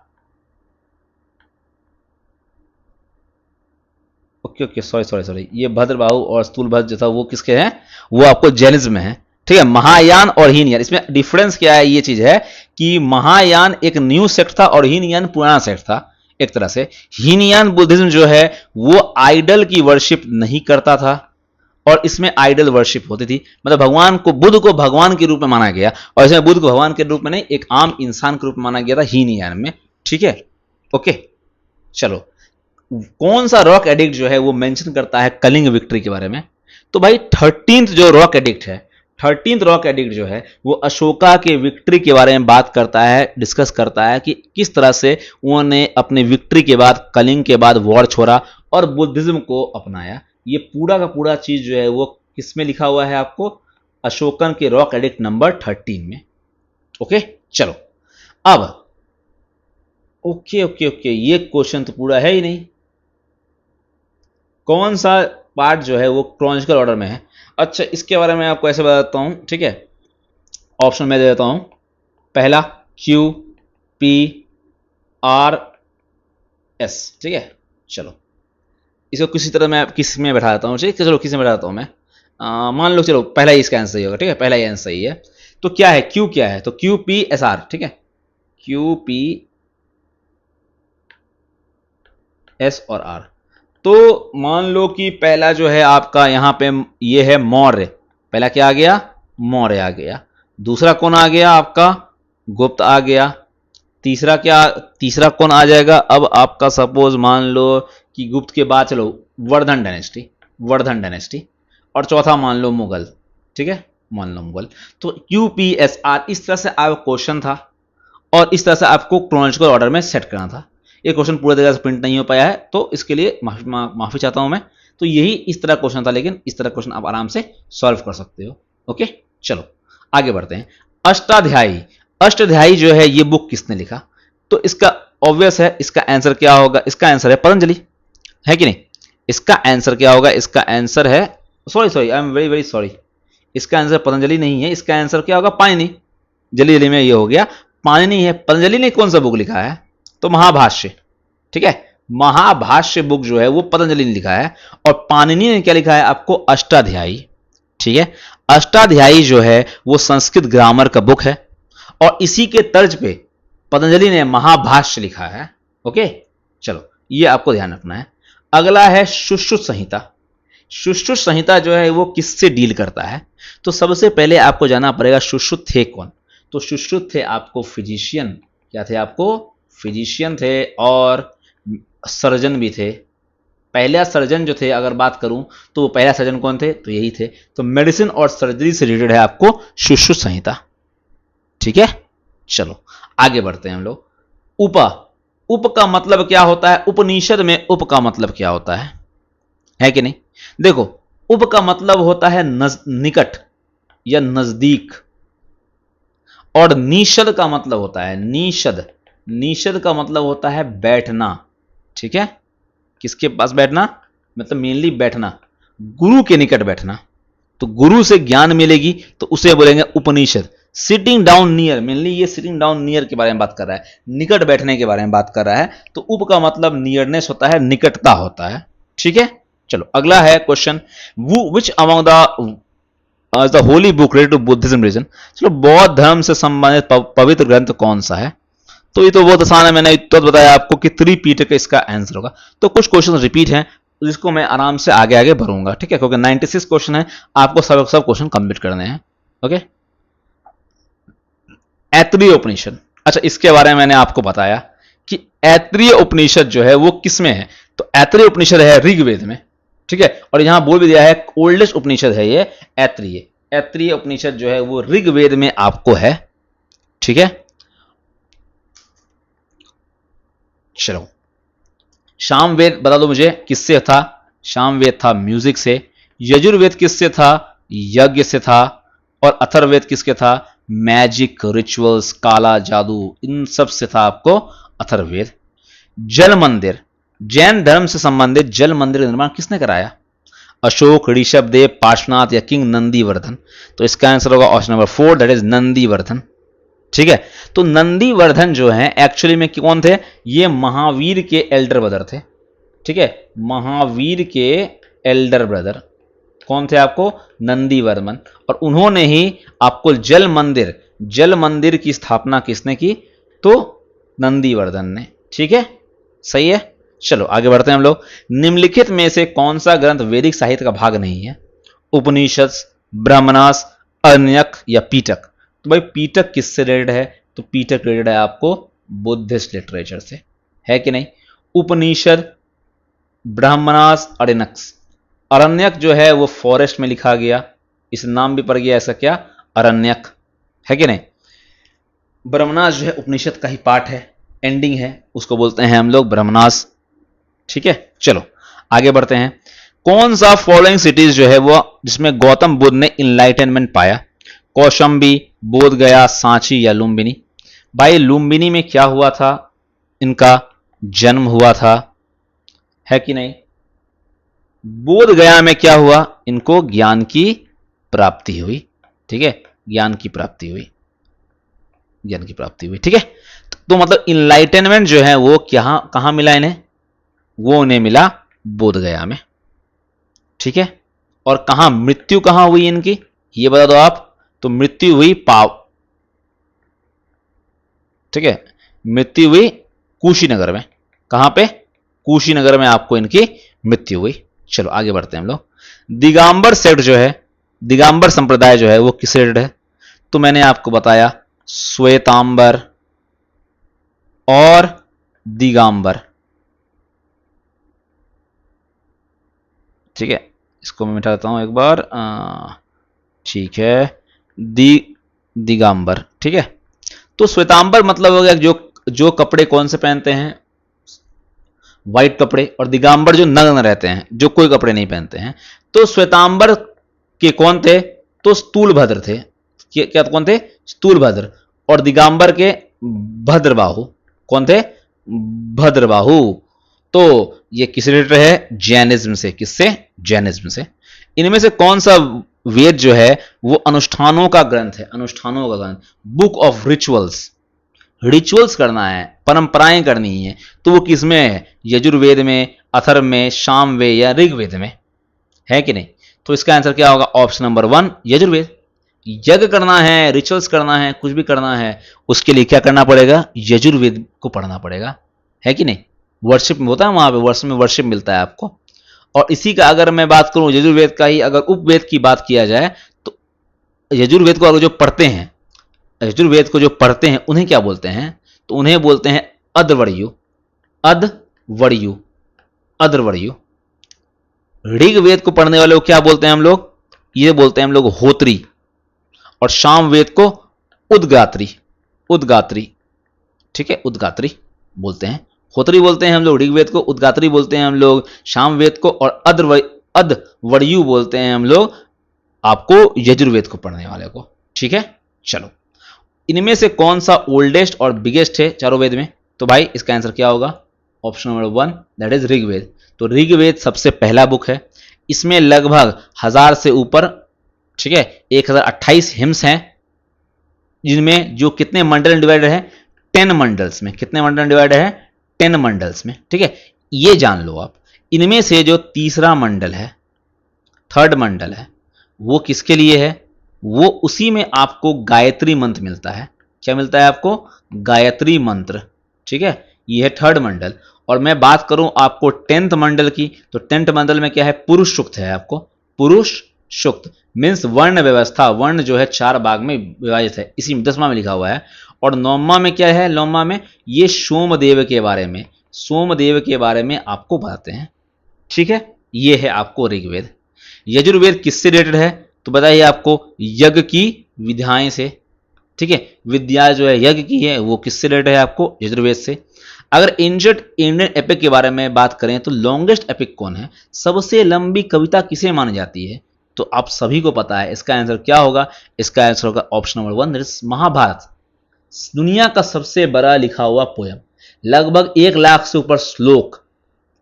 ओके, सॉरी, ये भद्रबाहु और स्थूलभद्र जो था वो किसके हैं? वो आपको जैनिज्म में है, ठीक है। महायान और हीनयान, इसमें डिफरेंस क्या है? ये चीज है कि महायान एक न्यू सेक्ट था और हीनयान पुराना सेक्ट था एक तरह से। हीनयान बुद्धिज्म जो है वो आइडल की वर्शिप नहीं करता था, और इसमें आइडल वर्शिप होती थी, मतलब भगवान को, बुद्ध को भगवान के रूप में माना गया, और इसमें बुद्ध को भगवान के रूप में नहीं, एक आम इंसान के रूप में माना गया था हीनयान में, ठीक है, ओके। चलो, कौन सा रॉक एडिक्ट जो है वो मेंशन करता है कलिंग विक्ट्री के बारे में? तो भाई 13th जो रॉक एडिक्ट है, 13th रॉक एडिक्ट जो है वो अशोका के विक्ट्री के बारे में बात करता है, डिस्कस करता है कि किस तरह से उन्होंने अपने विक्ट्री के बाद, कलिंग के बाद वॉर छोड़ा और बुद्धिज्म को अपनाया। ये पूरा का पूरा चीज जो है वो किस में लिखा हुआ है आपको? अशोकन के रॉक एडिक्ट नंबर 13 में। ओके, चलो अब ओके, ये क्वेश्चन तो पूरा है ही नहीं। कौन सा पार्ट जो है वो क्रोनॉलॉजिकल ऑर्डर में है? अच्छा, इसके बारे में आपको ऐसे बताता हूं, ठीक है। ऑप्शन मैं दे देता हूं। पहला क्यू पी आर एस, ठीक है। चलो इसको किसी तरह मैं किसी में बैठा देता हूं, ठीक है। चलो किसी में बैठा देता हूं मैं। मान लो, चलो पहला ही इसका आंसर सही होगा, ठीक है। पहला ही आंसर सही है। तो क्या है क्यू? क्या है? तो क्यू पी एस आर, ठीक है। क्यू पी एस और आर। तो मान लो कि पहला जो है आपका यहां पे ये है मौर्य। पहला क्या आ गया? मौर्य आ गया। दूसरा कौन आ गया आपका? गुप्त आ गया। तीसरा क्या? तीसरा कौन आ जाएगा? अब आपका सपोज मान लो कि गुप्त के बाद चलो वर्धन डायनेस्टी, वर्धन डायनेस्टी। और चौथा मान लो मुगल, ठीक है। मान लो मुगल। तो यूपीएसआर इस तरह से आपका क्वेश्चन था और इस तरह से आपको क्रोनोलॉजिकल ऑर्डर में सेट करना था। ये क्वेश्चन पूरी तरह से प्रिंट नहीं हो पाया है तो इसके लिए माफी चाहता हूं मैं। तो यही इस तरह क्वेश्चन था, लेकिन इस तरह क्वेश्चन आप आराम से सॉल्व कर सकते हो। ओके, चलो आगे बढ़ते हैं। अष्टाध्यायी, अष्टाध्यायी जो है ये बुक किसने लिखा? तो इसका ऑब्वियस है, इसका आंसर क्या होगा? इसका आंसर है पतंजलि, है कि नहीं? इसका आंसर क्या होगा? इसका आंसर है, sorry I am very very sorry, इसका आंसर पतंजलि नहीं है। इसका आंसर क्या होगा? पाणिनि। जल्दी जल्दी में ये हो गया, पाणिनि है। पतंजलि ने कौन सा बुक लिखा है? तो महाभाष्य, ठीक है। महाभाष्य बुक जो है वो पतंजलि ने लिखा है। और पाणिनि ने क्या लिखा है आपको? अष्टाध्यायी, ठीक है। अष्टाध्यायी जो है वो संस्कृत ग्रामर का बुक है और इसी के तर्ज पे पतंजलि ने महाभाष्य लिखा है। ओके, चलो ये आपको ध्यान रखना है। अगला है सुश्रुत संहिता। सुश्रुत संहिता जो है वो किससे डील करता है? तो सबसे पहले आपको जानना पड़ेगा सुश्रुत थे कौन। तो सुश्रुत थे आपको फिजिशियन, क्या थे आपको? फिजिशियन थे और सर्जन भी थे। पहला सर्जन जो थे अगर बात करूं तो वो पहला सर्जन कौन थे? तो यही थे। तो मेडिसिन और सर्जरी से रिलेटेड है आपको सुश्रुत संहिता, ठीक है। चलो आगे बढ़ते हैं हम लोग। उप का मतलब क्या होता है? उपनिषद में उप का मतलब क्या होता है कि नहीं? देखो, उप का मतलब होता है निकट या नजदीक। और निषद का मतलब होता है, निषद का मतलब होता है बैठना, ठीक है। किसके पास बैठना? मतलब मेनली बैठना, गुरु के निकट बैठना। तो गुरु से ज्ञान मिलेगी तो उसे बोलेंगे उपनिषद। सिटिंग डाउन नियर, मेनली ये सिटिंग डाउन नियर के बारे में बात कर रहा है, निकट बैठने के बारे में बात कर रहा है। तो उप का मतलब नियरनेस होता है, निकटता होता है, ठीक है। चलो अगला है question, which among the holy book related to Buddhism region. चलो बौद्ध धर्म से संबंधित पवित्र ग्रंथ कौन सा है? तो ये तो बहुत आसान है, मैंने तो बताया आपको कि त्रिपीटक इसका आंसर होगा। तो कुछ क्वेश्चन रिपीट हैं जिसको मैं आराम से आगे आगे भरूंगा, ठीक है, क्योंकि 96 क्वेश्चन है, आपको सब क्वेश्चन कंप्लीट करने हैं। ओके, ऐत्रेय उपनिषद। अच्छा, इसके बारे में मैंने आपको बताया कि ऐत्रेय उपनिषद जो है वो किसमें है? तो ऐत्रेय उपनिषद है ऋग्वेद में, ठीक है। और यहां बोल भी दिया है ओल्डेस्ट उपनिषद है ये ऐत्रेय। ऐत्रेय उपनिषद जो है वो ऋग्वेद में आपको है, ठीक है। चलो सामवेद बता दो मुझे किससे था? सामवेद था म्यूजिक से। यजुर्वेद किससे था? यज्ञ से था। और अथर्ववेद किसके था? मैजिक, रिचुअल्स, काला जादू, इन सब से था आपको अथर्ववेद। जल मंदिर, जैन धर्म से संबंधित जल मंदिर का निर्माण किसने कराया? अशोक, ऋषभदेव, पार्श्वनाथ या किंग नंदीवर्धन। तो इसका आंसर होगा option number 4, that is Nandivardhan, ठीक है। तो नंदीवर्धन जो है एक्चुअली में कौन थे? ये महावीर के एल्डर ब्रदर थे, ठीक है। महावीर के एल्डर ब्रदर कौन थे आपको? नंदीवर्मन। और उन्होंने ही आपको जल मंदिर की स्थापना किसने की? तो नंदीवर्धन ने, ठीक है, सही है। चलो आगे बढ़ते हैं हम लोग। निम्नलिखित में से कौन सा ग्रंथ वैदिक साहित्य का भाग नहीं है? उपनिषद, ब्रह्मणास, अरण्यक या पीटक। तो भाई पीटक किससे रिलेटेड है? तो पीटक रिलेटेड है आपको बुद्धिस्ट लिटरेचर से, है कि नहीं। उपनिषद, ब्राह्मणास, अरण्यक। अरण्यक जो है वो फॉरेस्ट में लिखा गया, इस नाम भी पड़ गया ऐसा क्या, अरण्यक, है कि नहीं। ब्रह्मनास जो है उपनिषद का ही पार्ट है, एंडिंग है, उसको बोलते हैं हम लोग ब्रह्मनास। ठीक है, चलो आगे बढ़ते हैं। कौन सा फॉलोइंग सिटीज जो है वो जिसमें गौतम बुद्ध ने इनलाइटनमेंट पाया, कौशंबी, बोध गया, सांची या लुम्बिनी। भाई लुम्बिनी में क्या हुआ था, इनका जन्म हुआ था, है कि नहीं। बोध गया में क्या हुआ, इनको ज्ञान की प्राप्ति हुई। ठीक है, ज्ञान की प्राप्ति हुई, ज्ञान की प्राप्ति हुई। ठीक है, तो मतलब इनलाइटनमेंट जो है वो क्या कहां मिला इन्हें, वो उन्हें मिला बोध गया में। ठीक है, और कहां मृत्यु कहां हुई इनकी, ये बता दो आप। तो मृत्यु हुई ठीक है, मृत्यु हुई कुशीनगर में। कहां पे, कुशीनगर में आपको इनकी मृत्यु हुई। चलो आगे बढ़ते हैं हम लोग। दिगंबर सेक्ट जो है, दिगंबर संप्रदाय जो है वो किस रिलेटेड है, तो मैंने आपको बताया श्वेतांबर और दिगंबर। ठीक है, इसको मैं मिटा देता हूं एक बार। ठीक है, दिगंबर। ठीक है, तो श्वेतांबर मतलब हो गया जो जो कपड़े कौन से पहनते हैं, व्हाइट कपड़े, और दिगंबर जो नग्न रहते हैं, जो कोई कपड़े नहीं पहनते हैं। तो श्वेतांबर के कौन थे, तो स्थूलभद्र थे। क्या कौन थे, स्थूलभद्र। और दिगंबर के भद्रबाहु। कौन थे, भद्रबाहु। तो ये किस रिलेटेड है, जैनिज्म से। किससे, जैनिज्म से। इनमें से कौन सा वेद जो है वो अनुष्ठानों का ग्रंथ है, अनुष्ठानों का ग्रंथ, बुक ऑफ रिचुअल्स। रिचुअल्स करना है, परंपराएं करनी है, तो वो किसमें है, यजुर्वेद में, अथर्व में, सामवेद या ऋग्वेद में, है कि नहीं। तो इसका आंसर क्या होगा, ऑप्शन नंबर 1 यजुर्वेद। यज्ञ करना है, रिचुअल्स करना है, कुछ भी करना है, उसके लिए क्या करना पड़ेगा, यजुर्वेद को पढ़ना पड़ेगा, है कि नहीं। वर्शिप में होता है, वहां पे वर्ष में वर्शिप मिलता है आपको। और इसी का अगर मैं बात करूं यजुर्वेद का ही, अगर उपवेद की बात किया जाए तो यजुर्वेद को अगर जो पढ़ते हैं, यजुर्वेद को जो पढ़ते हैं उन्हें क्या बोलते हैं, तो उन्हें बोलते हैं अधवर्यु, अधवर्यु, अधवर्यु। ऋग्वेद को पढ़ने वाले को क्या बोलते हैं हम लोग, ये बोलते हैं हम लोग होत्री। और सामवेद को उद्गात्री, उद्गात्री। ठीक है, उद्गात्री बोलते हैं, होत्री बोलते हैं हम लोग ऋग्वेद को, उद्गात्री बोलते हैं हम लोग सामवेद को, और अधवर्यु बोलते हैं हम लोग आपको यजुर्वेद को पढ़ने वाले को। ठीक है, चलो इनमें से कौन सा ओल्डेस्ट और बिगेस्ट है चारों वेद में, तो भाई इसका आंसर क्या होगा, option number 1 that is Rigveda. तो ऋग्वेद सबसे पहला बुक है, इसमें लगभग 1000 से ऊपर, ठीक है, 1028 हिम्स हैं, जिनमें जो कितने मंडल डिवाइडेड है, 10 मंडल्स में। कितने मंडल डिवाइडेड है, 10 मंडल्स में। ठीक है, ये जान लो आप। इनमें से जो तीसरा मंडल है, थर्ड मंडल है, वो किसके लिए है, वो उसी में आपको गायत्री मंत्र मिलता है। क्या मिलता है आपको, गायत्री मंत्र। ठीक है, ये है थर्ड मंडल। और मैं बात करूं आपको 10th मंडल की, तो 10th मंडल में क्या है, पुरुष सूक्त है आपको, पुरुष सूक्त मीन्स वर्ण व्यवस्था। वर्ण जो है 4 भाग में विभाजित है, इसी 10वां में लिखा हुआ है। और 9वां में क्या है, 9वां में ये सोमदेव के बारे में, सोमदेव के बारे में आपको बताते हैं। ठीक है, ये है आपको ऋग्वेद। यजुर्वेद किससे रिलेटेड है, तो बताइए आपको, यज्ञ की विधाएं से। ठीक है, विद्या जो है यज्ञ की है वो किससे रिलेटेड है आपको, यजुर्वेद से। अगर एंशिएंट इंडियन एपिक के बारे में बात करें तो लॉन्गेस्ट एपिक कौन है, सबसे लंबी कविता किसे मानी जाती है, तो आप सभी को पता है इसका आंसर क्या होगा, इसका आंसर होगा option number 1 that is Mahabharata. दुनिया का सबसे बड़ा लिखा हुआ पोयम, लगभग 1 लाख से ऊपर श्लोक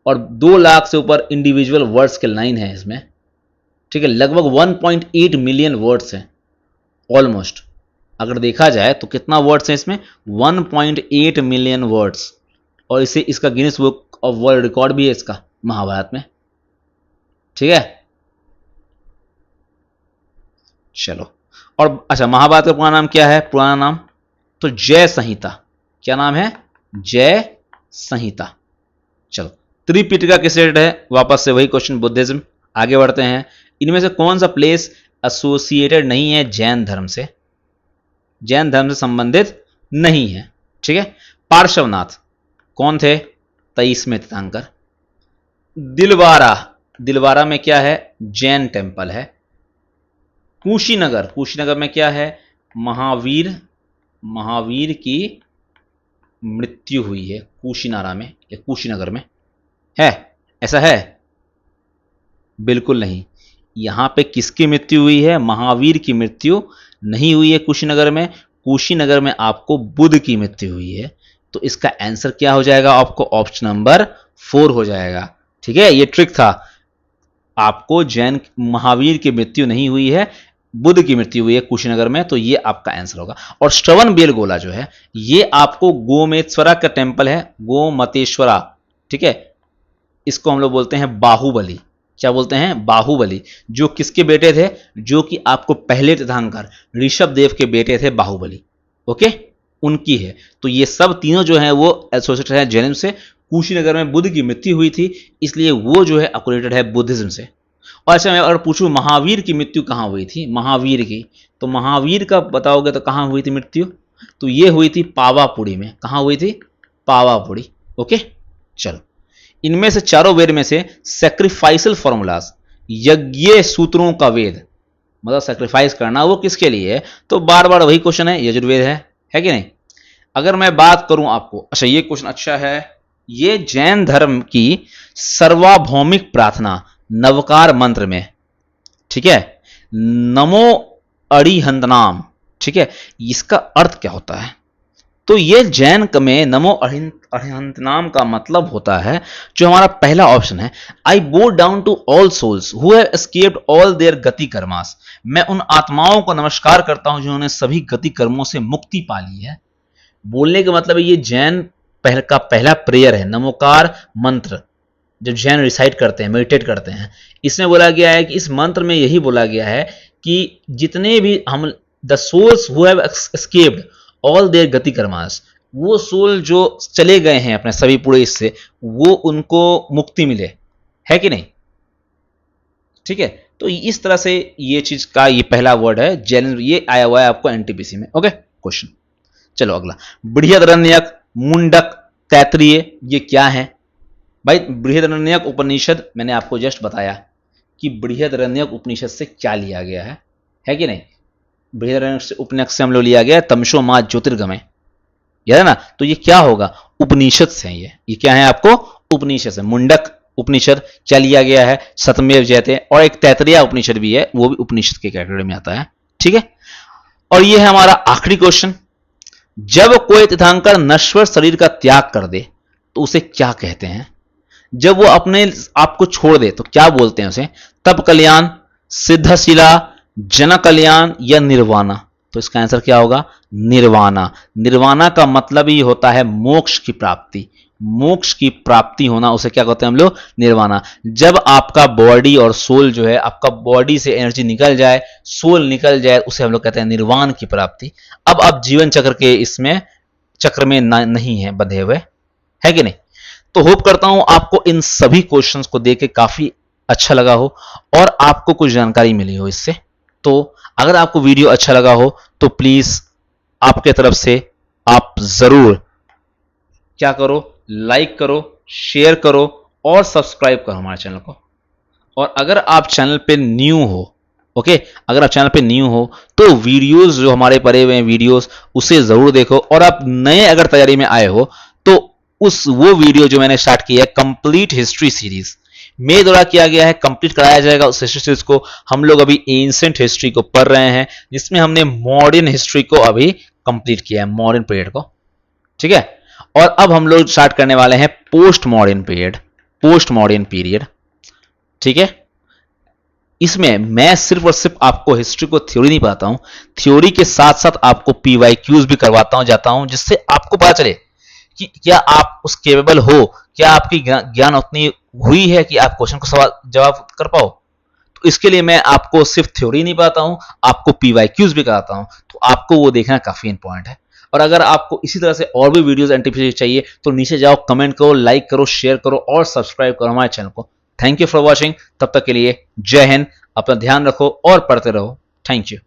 और 2 लाख से ऊपर इंडिविजुअल वर्ड्स के लाइन है इसमें। ठीक है, लगभग 1.8 मिलियन वर्ड्स हैं ऑलमोस्ट। अगर देखा जाए तो कितना वर्ड्स हैं इसमें, 1.8 मिलियन वर्ड्स। और इसे इसका Guinness book of world record भी है इसका, महाभारत में। ठीक है, चलो। और अच्छा, महाभारत का पुराना नाम क्या है, पुराना नाम, तो जय संहिता। क्या नाम है, जय संहिता। चलो, त्रिपिटका किस रिलेटेड है, वापस से वही क्वेश्चन, बुद्धिज्म। आगे बढ़ते हैं। इनमें से कौन सा प्लेस एसोसिएटेड नहीं है जैन धर्म से, जैन धर्म से संबंधित नहीं है। ठीक है, पार्श्वनाथ कौन थे, 23वें तीर्थंकर। दिलवारा, दिलवारा में क्या है, जैन टेम्पल है। कुशीनगर, कुशीनगर में क्या है, महावीर की मृत्यु हुई है कुशीनारा में या कुशीनगर में, है ऐसा है? बिल्कुल नहीं। यहां पे किसकी मृत्यु हुई है? महावीर की मृत्यु नहीं हुई है कुशीनगर में। कुशीनगर में आपको बुद्ध की मृत्यु हुई है। तो इसका आंसर क्या हो जाएगा? आपको ऑप्शन नंबर 4 हो जाएगा। ठीक है, ये ट्रिक था। आपको जैन महावीर की मृत्यु नहीं हुई है, बुद्ध की मृत्यु हुई है कुशीनगर में, तो ये आपका आंसर होगा। और श्रवण बेलगोला जो है ये आपको गोमेश्वरा का टेम्पल है, गोमतेश्वरा। ठीक है, इसको हम लोग बोलते हैं बाहुबली। क्या बोलते हैं? बाहुबली। जो किसके बेटे थे? जो कि आपको पहले तीर्थंकर ऋषभ देव के बेटे थे बाहुबली। ओके, उनकी है। तो ये सब तीनों जो है वो एसोसिएटेड है जैनिज्म से। कुशीनगर में बुद्ध की मृत्यु हुई थी, इसलिए वो जो है एकोलेटेड है बुद्धिज्म से। और अच्छा, मैं अगर पूछूं महावीर की मृत्यु कहाँ हुई थी, महावीर की, तो महावीर का बताओगे तो कहाँ हुई थी मृत्यु? तो ये हुई थी पावापुरी में। कहाँ हुई थी? पावापुरी। ओके, चलो। इनमें से चारों वेद में से सैक्रिफाइसल फॉर्मूलाज, यज्ञ सूत्रों का वेद, मतलब सैक्रिफाइस करना, वो किसके लिए है? तो बार बार वही क्वेश्चन है, यजुर्वेद है कि नहीं? अगर मैं बात करूं आपको, अच्छा ये क्वेश्चन अच्छा है, ये जैन धर्म की सर्वभौमिक प्रार्थना नवकार मंत्र में, ठीक है, नमो अरिहंतनाम, ठीक है, इसका अर्थ क्या होता है? तो ये जैन में नमो अरिहंतनाम का मतलब होता है, जो हमारा पहला ऑप्शन है, I bow down to all souls who have escaped all their gati karmas. मैं उन आत्माओं को नमस्कार करता हूं जिन्होंने सभी गति कर्मों से मुक्ति पा ली है। बोलने का मतलब है ये जैन का पहला प्रेयर है, नमोकार मंत्र, जब जैन रिसाइट करते हैं, मेडिटेट करते हैं। इसमें बोला गया है कि इस मंत्र में यही बोला गया है कि जितने भी हम the souls who have escaped all their gati karmas, वो सोल जो चले गए हैं अपने सभी पूरे इससे, वो उनको मुक्ति मिले, है कि नहीं? ठीक है, तो इस तरह से ये चीज का ये पहला वर्ड है जैन, ये आया हुआ है आपको एनटीपीसी में। Okay, question. चलो अगला, बृहदारण्यक, मुंडक, तैत्तिरीय, ये क्या है भाई? बृहदारण्यक उपनिषद मैंने आपको जस्ट बताया कि बृहदारण्यक उपनिषद से क्या लिया गया है कि नहीं? बृहदारण्यक उपनिषद से हम लोग लिया गया तमसो मा ज्योतिर्गमय, याद है ना? तो ये क्या होगा? उपनिषद से। ये क्या है आपको? उपनिषद से। मुंडक उपनिषद क्या लिया गया है? सत्यमेव जयते। और एक तैत्तिरीय उपनिषद भी है, वो भी उपनिषद के कैटेगरी में आता है। ठीक है, और ये है हमारा आखिरी क्वेश्चन, जब कोई तीर्थंकर नश्वर शरीर का त्याग कर दे तो उसे क्या कहते हैं? जब वो अपने आप को छोड़ दे तो क्या बोलते हैं उसे? तप कल्याण, सिद्धशिला, जन कल्याण या निर्वाणा? तो इसका आंसर क्या होगा? निर्वाणा। निर्वाणा का मतलब ही होता है मोक्ष की प्राप्ति। मोक्ष की प्राप्ति होना, उसे क्या कहते हैं हम लोग? निर्वाणा। जब आपका बॉडी और सोल जो है, आपका बॉडी से एनर्जी निकल जाए, सोल निकल जाए, उसे हम लोग कहते हैं निर्वाण की प्राप्ति। अब आप जीवन चक्र के इसमें चक्र में नहीं है बंधे हुए, है कि नहीं? तो होप करता हूं आपको इन सभी क्वेश्चंस को देख के काफी अच्छा लगा हो और आपको कुछ जानकारी मिली हो इससे। तो अगर आपको वीडियो अच्छा लगा हो तो प्लीज आपके तरफ से आप जरूर क्या करो? लाइक करो, शेयर करो और सब्सक्राइब करो हमारे चैनल को। और अगर आप चैनल पे न्यू हो, ओके, अगर आप चैनल पे न्यू हो तो वीडियोस जो हमारे पड़े हुए हैं वीडियोस, उसे जरूर देखो। और आप नए अगर तैयारी में आए हो तो वो वीडियो जो मैंने स्टार्ट किया है कंप्लीट हिस्ट्री सीरीज, मेरे द्वारा किया गया है, कंप्लीट कराया जाएगा उस हिस्ट्री सीरीज को। हम लोग अभी एंशिएंट हिस्ट्री को पढ़ रहे हैं, जिसमें हमने मॉडर्न हिस्ट्री को अभी कंप्लीट किया है, मॉडर्न पीरियड को। ठीक है, और अब हम लोग स्टार्ट करने वाले हैं post modern period, post modern period. ठीक है, इसमें मैं सिर्फ और सिर्फ आपको हिस्ट्री को थ्योरी नहीं पढ़ाता हूं, थ्योरी के साथ साथ आपको पीवाईक्यूज भी करवाता हूं जाता हूं, जिससे आपको पता चले कि क्या आप उस केपेबल हो, क्या आपकी ज्ञान उतनी हुई है कि आप क्वेश्चन को सवाल जवाब कर पाओ। तो इसके लिए मैं आपको सिर्फ थ्योरी नहीं पढ़ाता हूं, आपको पीवाईक्यूज भी कराता हूं, तो आपको वो देखना काफी इंपॉर्टेंट है। और अगर आपको इसी तरह से और भी वीडियोस एनटीपीसी चाहिए तो नीचे जाओ, कमेंट करो, लाइक करो, शेयर करो और सब्सक्राइब करो हमारे चैनल को। Thank you for watching. तब तक के लिए जय हिंद, अपना ध्यान रखो और पढ़ते रहो। Thank you.